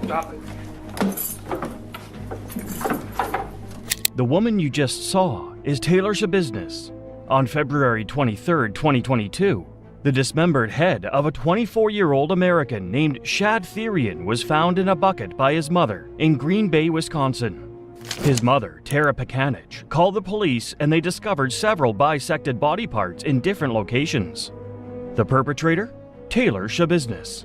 Stop it. The woman you just saw is Taylor Shabiznes. On February 23, 2022, the dismembered head of a 24-year-old American named Shad Therian was found in a bucket by his mother in Green Bay, Wisconsin. His mother, Tara Pekanich, called the police and they discovered several bisected body parts in different locations. The perpetrator? Taylor Shabiznes.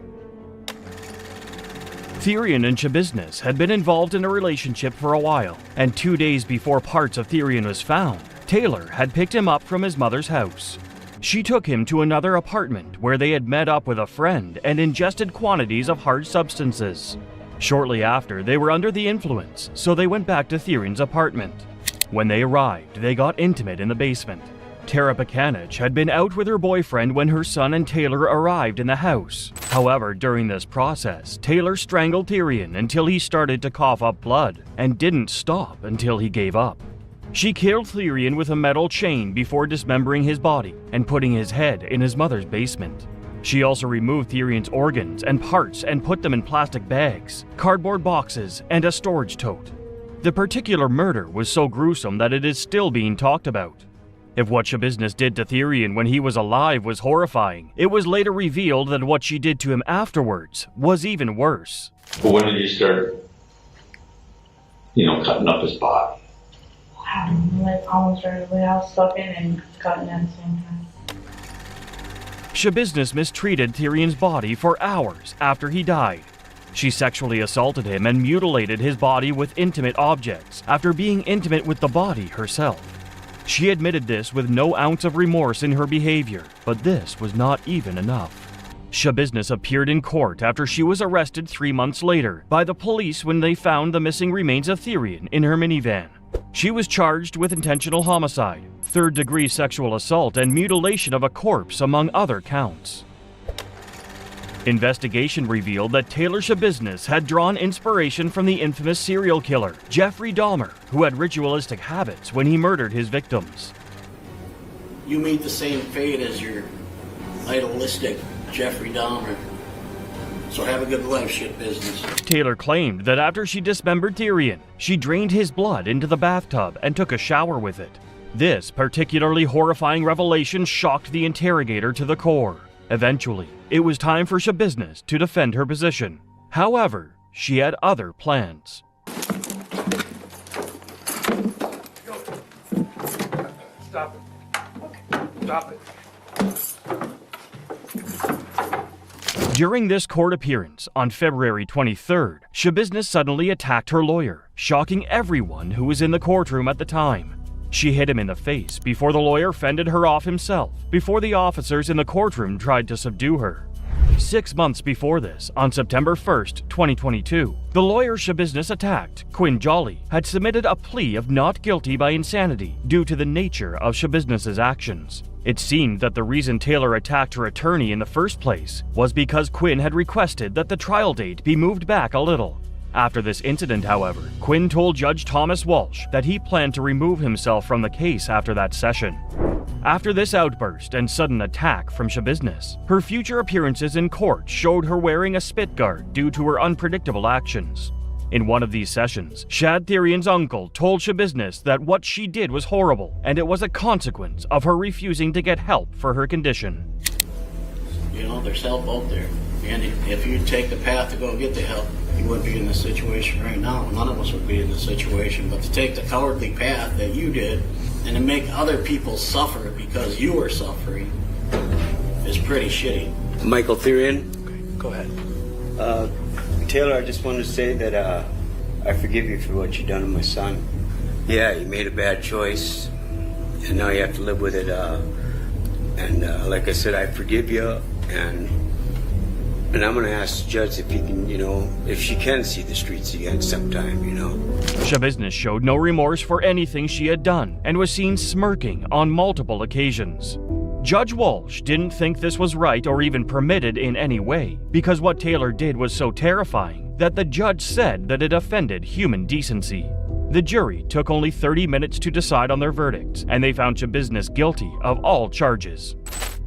Therian and Shabiznes had been involved in a relationship for a while, and 2 days before parts of Therian was found, Taylor had picked him up from his mother's house. She took him to another apartment where they had met up with a friend and ingested quantities of hard substances. Shortly after, they were under the influence, so they went back to Therian's apartment. When they arrived, they got intimate in the basement. Tara Pekanich had been out with her boyfriend when her son and Taylor arrived in the house. However, during this process, Taylor strangled Therian until he started to cough up blood and didn't stop until he gave up. She killed Therian with a metal chain before dismembering his body and putting his head in his mother's basement. She also removed Therian's organs and parts and put them in plastic bags, cardboard boxes, and a storage tote. The particular murder was so gruesome that it is still being talked about. If what Shabiznes did to Therian when he was alive was horrifying, it was later revealed that what she did to him afterwards was even worse. But when did you start, cutting up his body? Almost right away. I was sucking and cutting at the same time. Shabiznes mistreated Therian's body for hours after he died. She sexually assaulted him and mutilated his body with intimate objects after being intimate with the body herself. She admitted this with no ounce of remorse in her behavior, but this was not even enough. Shabiznes appeared in court after she was arrested 3 months later by the police when they found the missing remains of Therian in her minivan. She was charged with intentional homicide, third-degree sexual assault, and mutilation of a corpse, among other counts. Investigation revealed that Taylor Shabiznes had drawn inspiration from the infamous serial killer, Jeffrey Dahmer, who had ritualistic habits when he murdered his victims. You meet the same fate as your idealistic Jeffrey Dahmer. So have a good life, shit business. Taylor claimed that after she dismembered Therian, she drained his blood into the bathtub and took a shower with it. This particularly horrifying revelation shocked the interrogator to the core. Eventually, it was time for Shabiznes to defend her position. However, she had other plans. Stop it. During this court appearance on February 23rd, Shabiznes suddenly attacked her lawyer, shocking everyone who was in the courtroom at the time. She hit him in the face before the lawyer fended her off himself, before the officers in the courtroom tried to subdue her. 6 months before this, on September 1st, 2022, the lawyer Shabiznes attacked, Quinn Jolly, had submitted a plea of not guilty by insanity due to the nature of Shabiznes' actions. It seemed that the reason Taylor attacked her attorney in the first place was because Quinn had requested that the trial date be moved back a little. After this incident, however, Quinn told Judge Thomas Walsh that he planned to remove himself from the case after that session. After this outburst and sudden attack from Shabiznes, her future appearances in court showed her wearing a spit guard due to her unpredictable actions. In one of these sessions, Shad Therian's uncle told Shabiznes that what she did was horrible and it was a consequence of her refusing to get help for her condition. You know, there's help out there. And if you take the path to go get the help, you wouldn't be in this situation right now. None of us would be in this situation. But to take the cowardly path that you did and to make other people suffer because you were suffering is pretty shitty. Michael Therian. Okay, go ahead. Taylor, I just wanted to say that I forgive you for what you done to my son. Yeah, you made a bad choice, and now you have to live with it. Like I said, I forgive you, and I'm going to ask the judge if he can, if she can see the streets again sometime, Shabiznes showed no remorse for anything she had done and was seen smirking on multiple occasions. Judge Walsh didn't think this was right or even permitted in any way, because what Taylor did was so terrifying that the judge said that it offended human decency. The jury took only 30 minutes to decide on their verdicts, and they found Shabiznes guilty of all charges.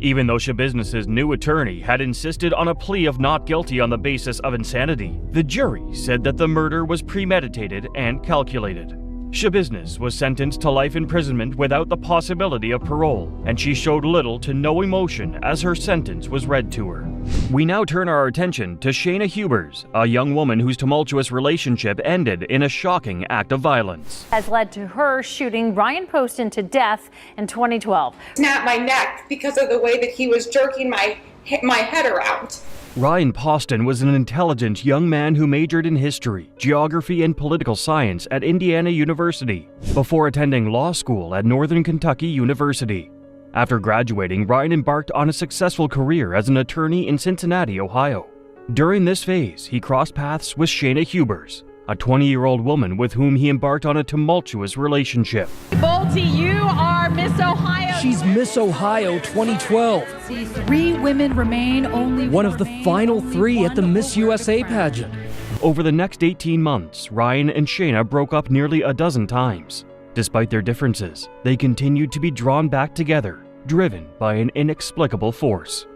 Even though Shabiznes' new attorney had insisted on a plea of not guilty on the basis of insanity, the jury said that the murder was premeditated and calculated. Shabiznes was sentenced to life imprisonment without the possibility of parole, and she showed little to no emotion as her sentence was read to her. We now turn our attention to Shayna Hubers, a young woman whose tumultuous relationship ended in a shocking act of violence. Has led to her shooting Ryan Poston to death in 2012. Snapped my neck because of the way that he was jerking my head around. Ryan Poston was an intelligent young man who majored in history, geography, and political science at Indiana University before attending law school at Northern Kentucky University. After graduating, Ryan embarked on a successful career as an attorney in Cincinnati, Ohio. During this phase, he crossed paths with Shayna Hubers, a 20-year-old woman with whom he embarked on a tumultuous relationship. Bolte, you are Miss Ohio. She's Miss Ohio 2012. The 3 women remain, only one of the final 3 at the Miss USA pageant. Over the next 18 months, Ryan and Shayna broke up nearly a dozen times. Despite their differences, they continued to be drawn back together, driven by an inexplicable force.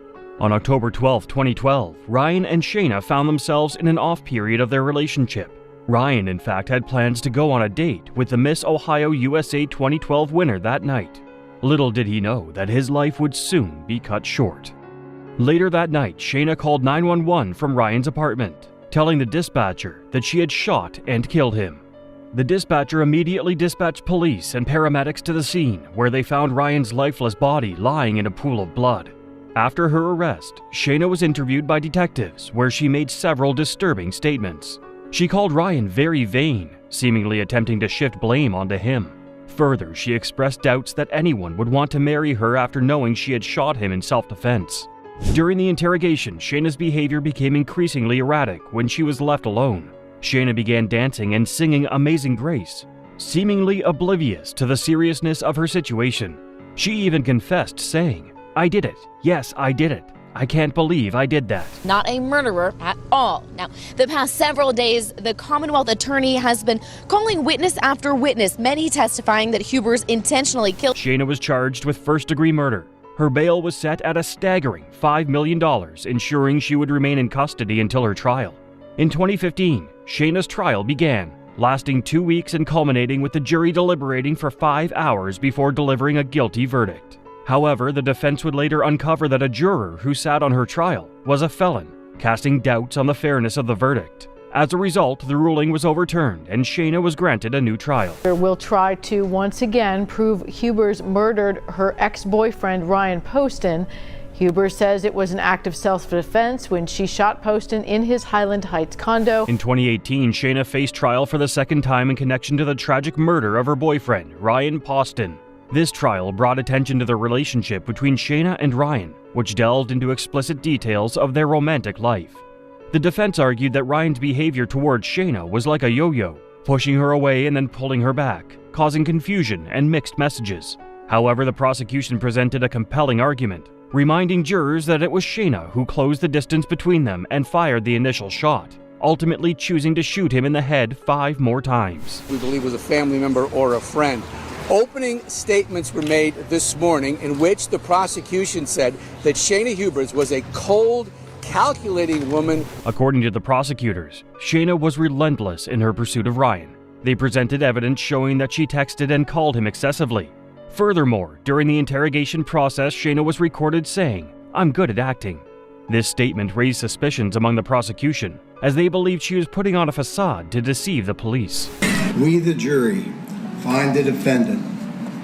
On October 12, 2012, Ryan and Shayna found themselves in an off period of their relationship. Ryan, in fact, had plans to go on a date with the Miss Ohio USA 2012 winner that night. Little did he know that his life would soon be cut short. Later that night, Shayna called 911 from Ryan's apartment, telling the dispatcher that she had shot and killed him. The dispatcher immediately dispatched police and paramedics to the scene, where they found Ryan's lifeless body lying in a pool of blood. After her arrest, Shayna was interviewed by detectives, where she made several disturbing statements. She called Ryan very vain, seemingly attempting to shift blame onto him. Further, she expressed doubts that anyone would want to marry her after knowing she had shot him in self-defense. During the interrogation, Shayna's behavior became increasingly erratic when she was left alone. Shayna began dancing and singing Amazing Grace, seemingly oblivious to the seriousness of her situation. She even confessed, saying, "I did it. Yes, I did it. I can't believe I did that." Not a murderer at all. Now, the past several days, the Commonwealth attorney has been calling witness after witness, many testifying that Hubers intentionally killed. Shayna was charged with first-degree murder. Her bail was set at a staggering $5 million, ensuring she would remain in custody until her trial. In 2015, Shayna's trial began, lasting 2 weeks and culminating with the jury deliberating for 5 hours before delivering a guilty verdict. However, the defense would later uncover that a juror who sat on her trial was a felon, casting doubts on the fairness of the verdict. As a result, the ruling was overturned and Shayna was granted a new trial. Will try to once again prove Hubers murdered her ex-boyfriend Ryan Poston. Hubers says it was an act of self-defense when she shot Poston in his Highland Heights condo. In 2018, Shayna faced trial for the second time in connection to the tragic murder of her boyfriend, Ryan Poston. This trial brought attention to the relationship between Shayna and Ryan, which delved into explicit details of their romantic life. The defense argued that Ryan's behavior towards Shayna was like a yo-yo, pushing her away and then pulling her back, causing confusion and mixed messages. However, the prosecution presented a compelling argument, reminding jurors that it was Shayna who closed the distance between them and fired the initial shot, ultimately choosing to shoot him in the head 5 more times. We believe it was a family member or a friend. Opening statements were made this morning in which the prosecution said that Shayna Hubers was a cold, calculating woman. According to the prosecutors, Shayna was relentless in her pursuit of Ryan. They presented evidence showing that she texted and called him excessively. Furthermore, during the interrogation process, Shayna was recorded saying, "I'm good at acting." This statement raised suspicions among the prosecution, as they believed she was putting on a facade to deceive the police. We, the jury, find the defendant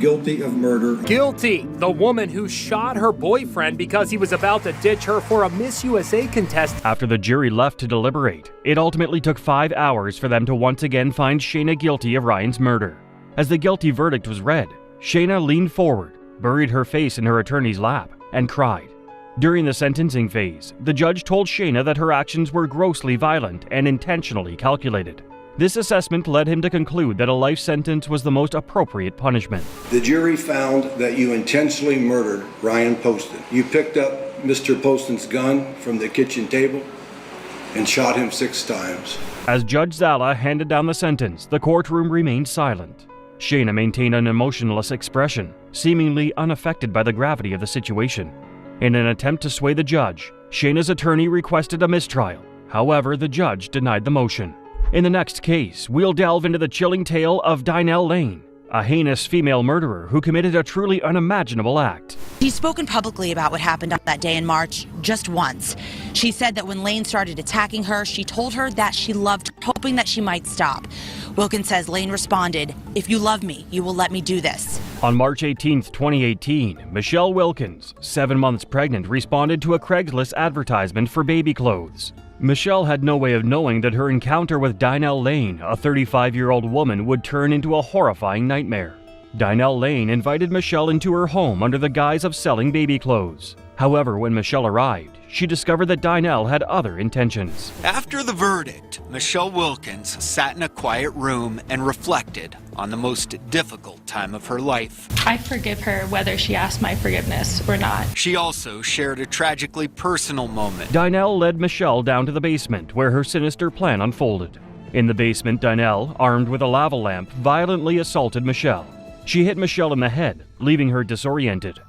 guilty of murder. Guilty! The woman who shot her boyfriend because he was about to ditch her for a Miss USA contest. After the jury left to deliberate, it ultimately took 5 hours for them to once again find Shayna guilty of Ryan's murder. As the guilty verdict was read, Shayna leaned forward, buried her face in her attorney's lap, and cried. During the sentencing phase, the judge told Shayna that her actions were grossly violent and intentionally calculated. This assessment led him to conclude that a life sentence was the most appropriate punishment. The jury found that you intentionally murdered Ryan Poston. You picked up Mr. Poston's gun from the kitchen table and shot him 6 times. As Judge Zala handed down the sentence, the courtroom remained silent. Shayna maintained an emotionless expression, seemingly unaffected by the gravity of the situation. In an attempt to sway the judge, Shayna's attorney requested a mistrial. However, the judge denied the motion. In the next case, we'll delve into the chilling tale of Dynell Lane, a heinous female murderer who committed a truly unimaginable act. She's spoken publicly about what happened on that day in March just once. She said that when Lane started attacking her, she told her that she loved her, hoping that she might stop. Wilkins says Lane responded, "If you love me, you will let me do this." On March 18, 2018, Michelle Wilkins, 7 months pregnant, responded to a Craigslist advertisement for baby clothes. Michelle had no way of knowing that her encounter with Dynell Lane, a 35-year-old woman, would turn into a horrifying nightmare. Dynell Lane invited Michelle into her home under the guise of selling baby clothes. However, when Michelle arrived, she discovered that Dynell had other intentions. After the verdict, Michelle Wilkins sat in a quiet room and reflected on the most difficult time of her life. I forgive her whether she asked my forgiveness or not. She also shared a tragically personal moment. Dynell led Michelle down to the basement where her sinister plan unfolded. In the basement, Dynell, armed with a lava lamp, violently assaulted Michelle. She hit Michelle in the head, leaving her disoriented.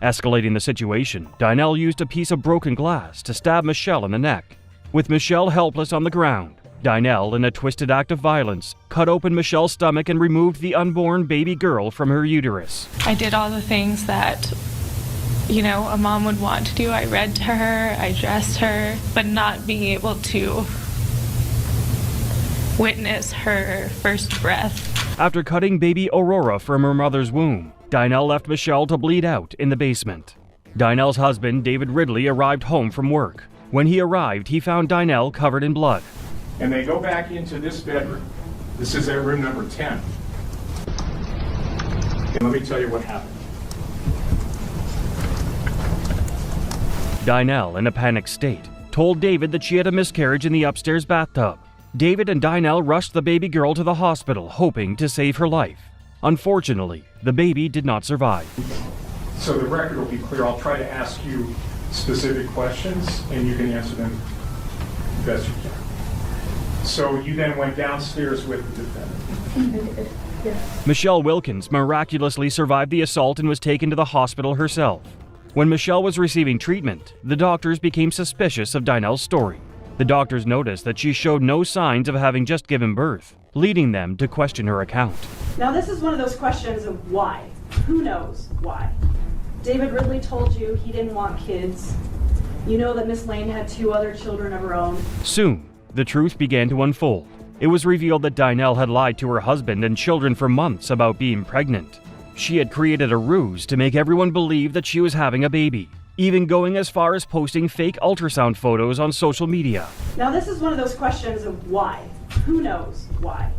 Escalating the situation, Dynell used a piece of broken glass to stab Michelle in the neck. With Michelle helpless on the ground, Dynell, in a twisted act of violence, cut open Michelle's stomach and removed the unborn baby girl from her uterus. I did all the things that, a mom would want to do. I read to her, I dressed her, but not being able to witness her first breath. After cutting baby Aurora from her mother's womb, Dynell left Michelle to bleed out in the basement. Dynell's husband, David Ridley, arrived home from work. When he arrived, he found Dynell covered in blood. And they go back into this bedroom. This is their room number 10. And let me tell you what happened. Dynell, in a panicked state, told David that she had a miscarriage in the upstairs bathtub. David and Dynell rushed the baby girl to the hospital, hoping to save her life. Unfortunately, the baby did not survive. So the record will be clear. I'll try to ask you specific questions, and you can answer them best you can. So you then went downstairs with the defendant. Yes. Michelle Wilkins miraculously survived the assault and was taken to the hospital herself. When Michelle was receiving treatment, the doctors became suspicious of Dynell's story. The doctors noticed that she showed no signs of having just given birth, leading them to question her account. Now this is one of those questions of why. Who knows why? David Ridley told you he didn't want kids. You know that Miss Lane had 2 other children of her own. Soon, the truth began to unfold. It was revealed that Dynell had lied to her husband and children for months about being pregnant. She had created a ruse to make everyone believe that she was having a baby, even going as far as posting fake ultrasound photos on social media. Now this is one of those questions of why. Who knows why?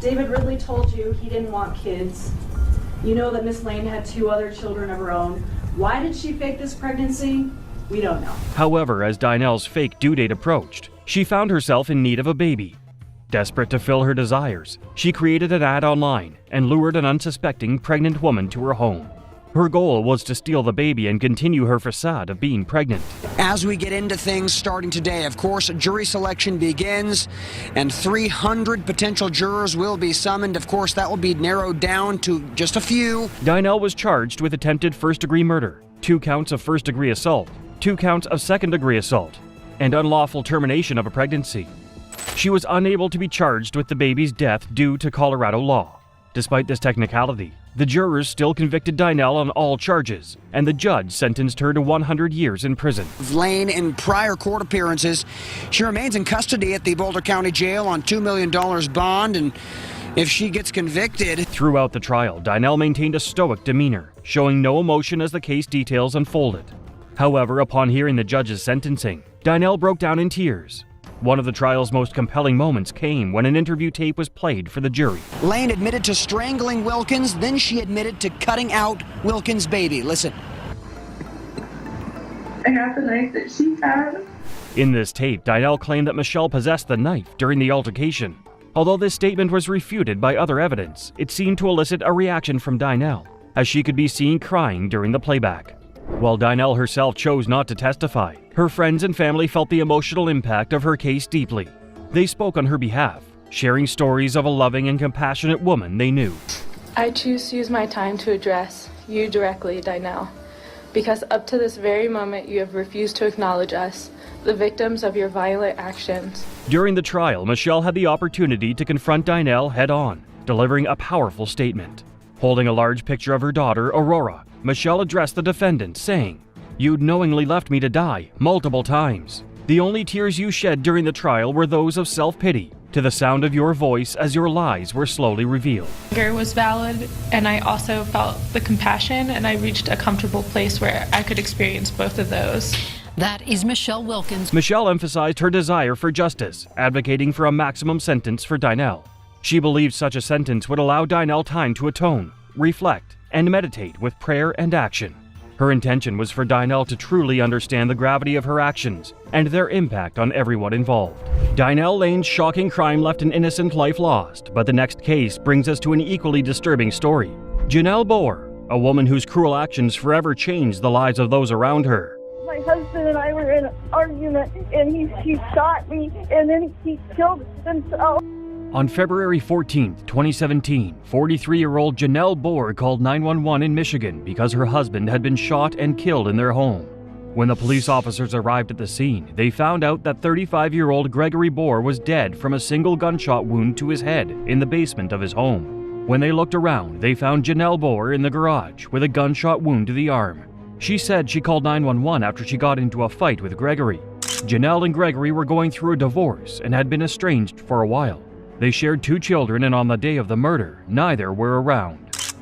David Ridley told you he didn't want kids. You know that Miss Lane had 2 other children of her own. Why did she fake this pregnancy? We don't know. However, as Dinell's fake due date approached, she found herself in need of a baby. Desperate to fill her desires, she created an ad online and lured an unsuspecting pregnant woman to her home. Her goal was to steal the baby and continue her facade of being pregnant. As we get into things starting today, of course, jury selection begins and 300 potential jurors will be summoned. Of course, that will be narrowed down to just a few. Dinell was charged with attempted first-degree murder, 2 counts of first-degree assault, 2 counts of second-degree assault, and unlawful termination of a pregnancy. She was unable to be charged with the baby's death due to Colorado law. Despite this technicality, the jurors still convicted Dinell on all charges, and the judge sentenced her to 100 years in prison. Lane, in prior court appearances, she remains in custody at the Boulder County Jail on $2 million bond, and if she gets convicted... Throughout the trial, Dinell maintained a stoic demeanor, showing no emotion as the case details unfolded. However, upon hearing the judge's sentencing, Dinell broke down in tears. One of the trial's most compelling moments came when an interview tape was played for the jury. Lane admitted to strangling Wilkins, then she admitted to cutting out Wilkins' baby. Listen. I got the knife that she had. In this tape, Dinell claimed that Michelle possessed the knife during the altercation. Although this statement was refuted by other evidence, it seemed to elicit a reaction from Dinell, as she could be seen crying during the playback. While Dinell herself chose not to testify, her friends and family felt the emotional impact of her case deeply. They spoke on her behalf, sharing stories of a loving and compassionate woman they knew. I choose to use my time to address you directly, Dinell, because up to this very moment you have refused to acknowledge us, the victims of your violent actions. During the trial, Michelle had the opportunity to confront Dinell head-on, delivering a powerful statement. Holding a large picture of her daughter, Aurora, Michelle addressed the defendant, saying, "You'd knowingly left me to die multiple times. The only tears you shed during the trial were those of self-pity, to the sound of your voice as your lies were slowly revealed." Anger was valid, and I also felt the compassion, and I reached a comfortable place where I could experience both of those. That is Michelle Wilkins. Michelle emphasized her desire for justice, advocating for a maximum sentence for Dinell. She believed such a sentence would allow Dinell time to atone, reflect, and meditate with prayer and action. Her intention was for Dinell to truly understand the gravity of her actions and their impact on everyone involved. Dinell Lane's shocking crime left an innocent life lost, but the next case brings us to an equally disturbing story. Janelle Boer, a woman whose cruel actions forever changed the lives of those around her. My husband and I were in an argument, and he shot me, and then he killed himself. On February 14, 2017, 43-year-old Janelle Boer called 911 in Michigan because her husband had been shot and killed in their home. When the police officers arrived at the scene, they found out that 35-year-old Gregory Boer was dead from a single gunshot wound to his head in the basement of his home. When they looked around, they found Janelle Boer in the garage with a gunshot wound to the arm. She said she called 911 after she got into a fight with Gregory. Janelle and Gregory were going through a divorce and had been estranged for a while. They shared 2 children, and on the day of the murder, neither were around.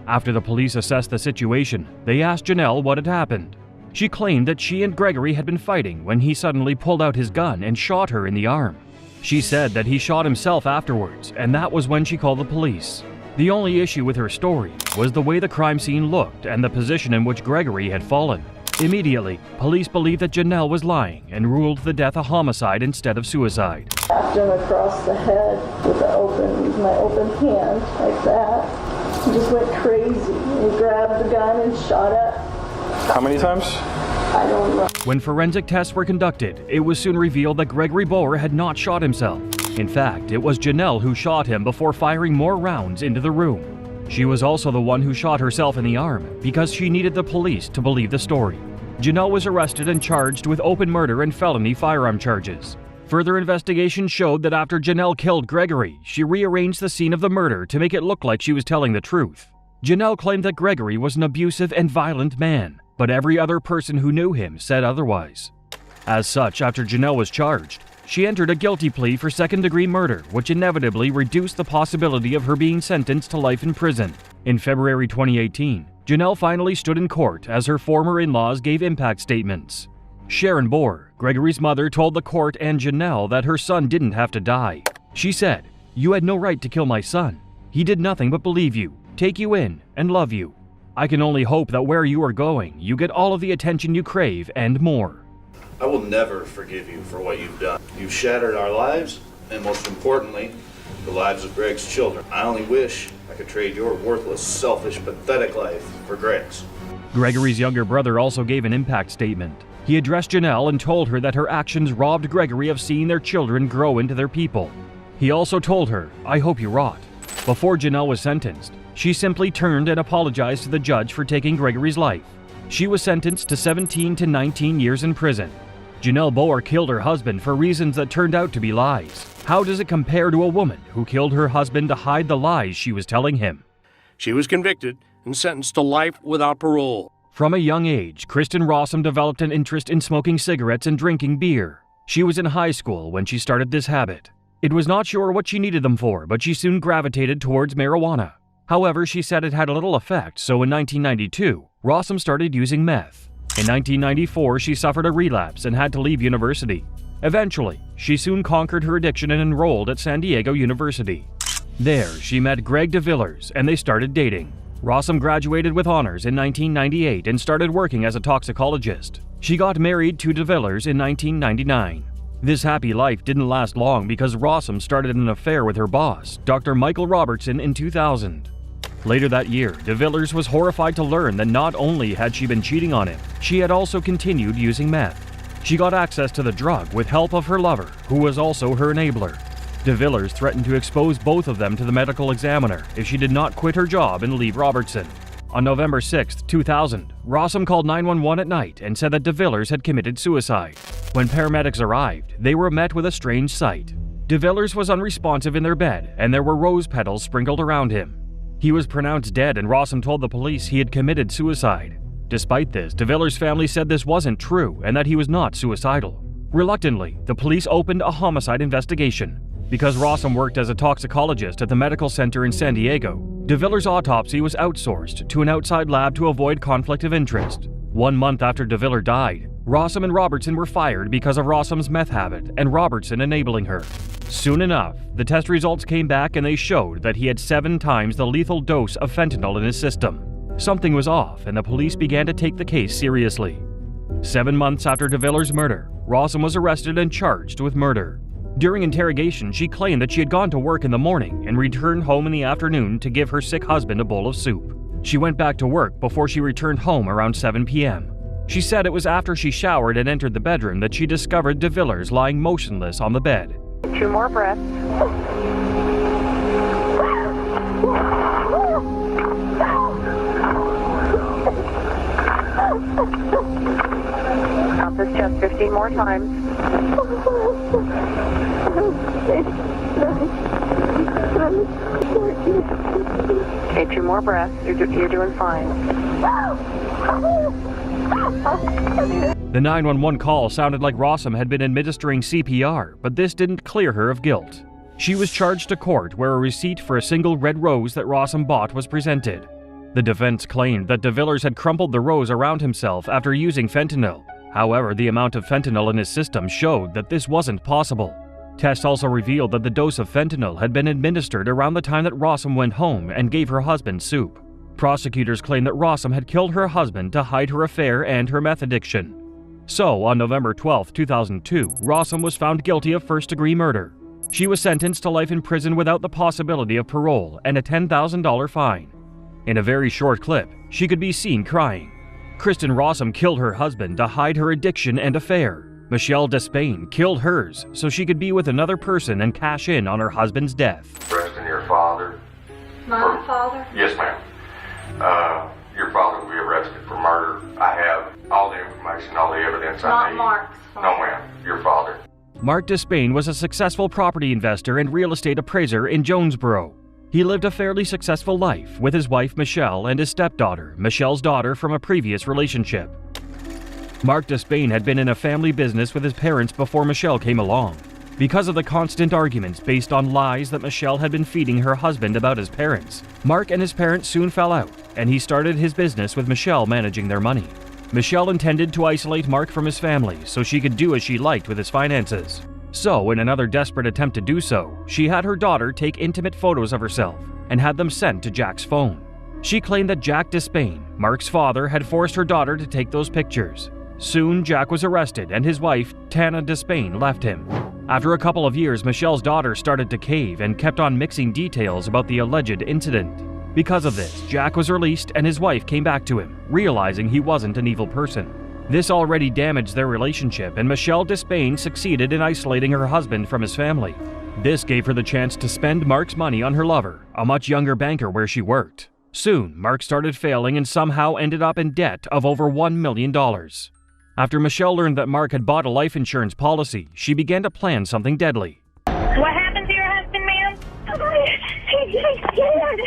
After the police assessed the situation, they asked Janelle what had happened. She claimed that she and Gregory had been fighting when he suddenly pulled out his gun and shot her in the arm. She said that he shot himself afterwards, and that was when she called the police. The only issue with her story was the way the crime scene looked and the position in which Gregory had fallen. Immediately, police believed that Janelle was lying and ruled the death a homicide instead of suicide. Tapped him across the head with my open hand, like that. He just went crazy. He grabbed the gun and shot up. How many times? I don't know. When forensic tests were conducted, it was soon revealed that Gregory Boer had not shot himself. In fact, it was Janelle who shot him before firing more rounds into the room. She was also the one who shot herself in the arm because she needed the police to believe the story. Janelle was arrested and charged with open murder and felony firearm charges. Further investigation showed that after Janelle killed Gregory, she rearranged the scene of the murder to make it look like she was telling the truth. Janelle claimed that Gregory was an abusive and violent man, but every other person who knew him said otherwise. As such, after Janelle was charged, she entered a guilty plea for second-degree murder, which inevitably reduced the possibility of her being sentenced to life in prison. In February 2018, Janelle finally stood in court as her former in-laws gave impact statements. Sharon Boer, Gregory's mother, told the court and Janelle that her son didn't have to die. She said, "You had no right to kill my son. He did nothing but believe you. take you in, and love you. I can only hope that where you are going, you get all of the attention you crave and more. I will never forgive you for what you've done. You've shattered our lives, and most importantly, the lives of Greg's children. I only wish I could trade your worthless, selfish, pathetic life for Greg's. Gregory's younger brother also gave an impact statement. He addressed Janelle and told her that her actions robbed Gregory of seeing their children grow into their people. He also told her, "I hope you rot." Before Janelle was sentenced, she simply turned and apologized to the judge for taking Gregory's life. She was sentenced to 17 to 19 years in prison. Janelle Boer killed her husband for reasons that turned out to be lies. How does it compare to a woman who killed her husband to hide the lies she was telling him? She was convicted and sentenced to life without parole. From a young age, Kristen Rossum developed an interest in smoking cigarettes and drinking beer. She was in high school when she started this habit. It was not sure what she needed them for, but she soon gravitated towards marijuana. However, she said it had a little effect, so in 1992, Rossum started using meth. In 1994, she suffered a relapse and had to leave university. Eventually, she soon conquered her addiction and enrolled at San Diego University. There, she met Greg DeVillers, and they started dating. Rossum graduated with honors in 1998 and started working as a toxicologist. She got married to DeVillers in 1999. This happy life didn't last long because Rossum started an affair with her boss, Dr. Michael Robertson, in 2000. Later that year, DeVillers was horrified to learn that not only had she been cheating on him, she had also continued using meth. She got access to the drug with help of her lover, who was also her enabler. DeVillers threatened to expose both of them to the medical examiner if she did not quit her job and leave Robertson. On November 6, 2000, Rossum called 911 at night and said that DeVillers had committed suicide. When paramedics arrived, they were met with a strange sight. DeVillers was unresponsive in their bed, and there were rose petals sprinkled around him. He was pronounced dead, and Rossum told the police he had committed suicide. Despite this, DeVillers' family said this wasn't true and that he was not suicidal. Reluctantly, the police opened a homicide investigation. Because Rossum worked as a toxicologist at the medical center in San Diego, DeVillers' autopsy was outsourced to an outside lab to avoid conflict of interest. 1 month after DeVillers died, Rossum and Robertson were fired because of Rossum's meth habit and Robertson enabling her. Soon enough, the test results came back and they showed that he had 7 times the lethal dose of fentanyl in his system. Something was off, and the police began to take the case seriously. 7 months after DeVillers' murder, Rossum was arrested and charged with murder. During interrogation, she claimed that she had gone to work in the morning and returned home in the afternoon to give her sick husband a bowl of soup. She went back to work before she returned home around 7 p.m. She said it was after she showered and entered the bedroom that she discovered DeVillers lying motionless on the bed. 2 more breaths. Count this chest 15 more times. Okay, 2 more breaths. You're doing fine. The 911 call sounded like Rossum had been administering CPR, but this didn't clear her of guilt. She was charged to court where a receipt for a single red rose that Rossum bought was presented. The defense claimed that DeVillers had crumpled the rose around himself after using fentanyl. However, the amount of fentanyl in his system showed that this wasn't possible. Tests also revealed that the dose of fentanyl had been administered around the time that Rossum went home and gave her husband soup. Prosecutors claim that Rossum had killed her husband to hide her affair and her meth addiction. So, on November 12, 2002, Rossum was found guilty of first-degree murder. She was sentenced to life in prison without the possibility of parole and a $10,000 fine. In a very short clip, she could be seen crying. Kristen Rossum killed her husband to hide her addiction and affair. Michelle Despain killed hers so she could be with another person and cash in on her husband's death. Rest in your father. My father? Yes, ma'am. Your father will be arrested for murder. I have all the information, all the evidence I need. Not Mark's father. No, ma'am. Your father. Mark Despain was a successful property investor and real estate appraiser in Jonesboro. He lived a fairly successful life with his wife Michelle and his stepdaughter, Michelle's daughter from a previous relationship. Mark Despain had been in a family business with his parents before Michelle came along. Because of the constant arguments based on lies that Michelle had been feeding her husband about his parents, Mark and his parents soon fell out, and he started his business with Michelle managing their money. Michelle intended to isolate Mark from his family so she could do as she liked with his finances. So, in another desperate attempt to do so, she had her daughter take intimate photos of herself and had them sent to Jack's phone. She claimed that Jack Despain, Mark's father, had forced her daughter to take those pictures. Soon, Jack was arrested and his wife, Tana Despain, left him. After a couple of years, Michelle's daughter started to cave and kept on mixing details about the alleged incident. Because of this, Jack was released and his wife came back to him, realizing he wasn't an evil person. This already damaged their relationship, and Michelle Despain succeeded in isolating her husband from his family. This gave her the chance to spend Mark's money on her lover, a much younger banker where she worked. Soon, Mark started failing and somehow ended up in debt of over $1 million. After Michelle learned that Mark had bought a life insurance policy, she began to plan something deadly. What happened to your husband, ma'am? He's scared.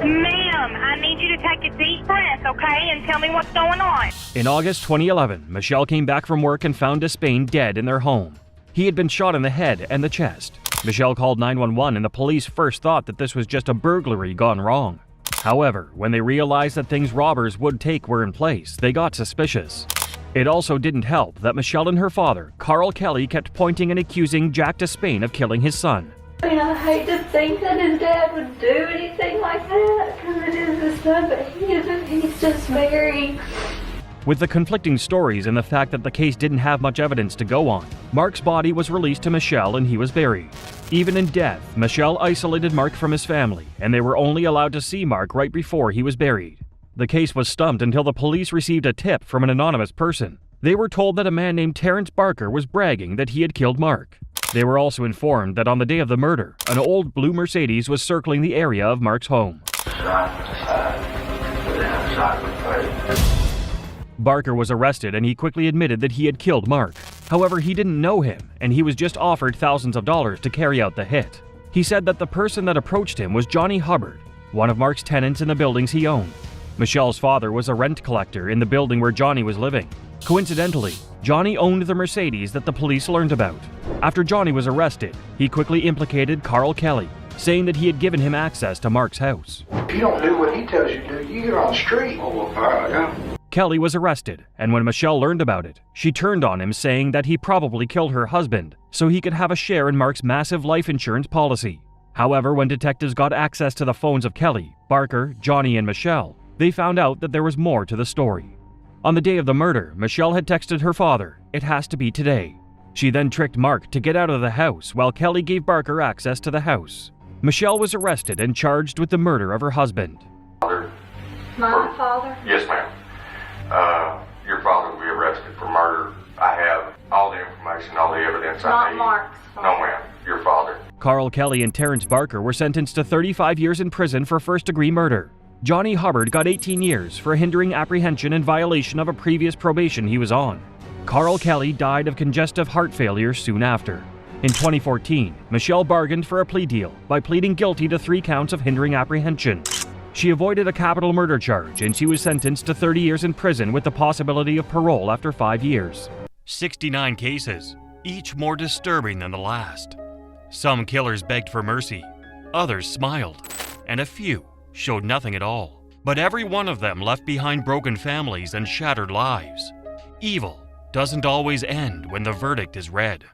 Ma'am, I need you to take a deep breath, okay, and tell me what's going on. In August 2011, Michelle came back from work and found Despain dead in their home. He had been shot in the head and the chest. Michelle called 911 and the police first thought that this was just a burglary gone wrong. However, when they realized that things robbers would take were in place, they got suspicious. It also didn't help that Michelle and her father, Carl Kelly, kept pointing and accusing Jack Despain of killing his son. I mean, I hate to think that his dad would do anything like that because it is his son, but he's just very... With the conflicting stories and the fact that the case didn't have much evidence to go on, Mark's body was released to Michelle and he was buried. Even in death, Michelle isolated Mark from his family, and they were only allowed to see Mark right before he was buried. The case was stumped until the police received a tip from an anonymous person. They were told that a man named Terrence Barker was bragging that he had killed Mark. They were also informed that on the day of the murder, an old blue Mercedes was circling the area of Mark's home. Barker was arrested and he quickly admitted that he had killed Mark. However, he didn't know him and he was just offered thousands of dollars to carry out the hit. He said that the person that approached him was Johnny Hubbard, one of Mark's tenants in the buildings he owned. Michelle's father was a rent collector in the building where Johnny was living. Coincidentally, Johnny owned the Mercedes that the police learned about. After Johnny was arrested, he quickly implicated Carl Kelly, saying that he had given him access to Mark's house. If you don't do what he tells you to do, you get on the street. Kelly was arrested, and when Michelle learned about it, she turned on him saying that he probably killed her husband so he could have a share in Mark's massive life insurance policy. However, when detectives got access to the phones of Kelly, Barker, Johnny, and Michelle, they found out that there was more to the story. On the day of the murder, Michelle had texted her father, "It has to be today." She then tricked Mark to get out of the house while Kelly gave Barker access to the house. Michelle was arrested and charged with the murder of her husband. My father? Yes, ma'am. Your father will be arrested for murder. I have all the information, all the evidence I need. Not Mark's father. No, ma'am. Your father. Carl Kelly and Terrence Barker were sentenced to 35 years in prison for first-degree murder. Johnny Hubbard got 18 years for hindering apprehension and violation of a previous probation he was on. Carl Kelly died of congestive heart failure soon after. In 2014, Michelle bargained for a plea deal by pleading guilty to 3 counts of hindering apprehension. She avoided a capital murder charge and she was sentenced to 30 years in prison with the possibility of parole after 5 years. 69 cases, each more disturbing than the last. Some killers begged for mercy, others smiled, and a few showed nothing at all. But every one of them left behind broken families and shattered lives. Evil doesn't always end when the verdict is read.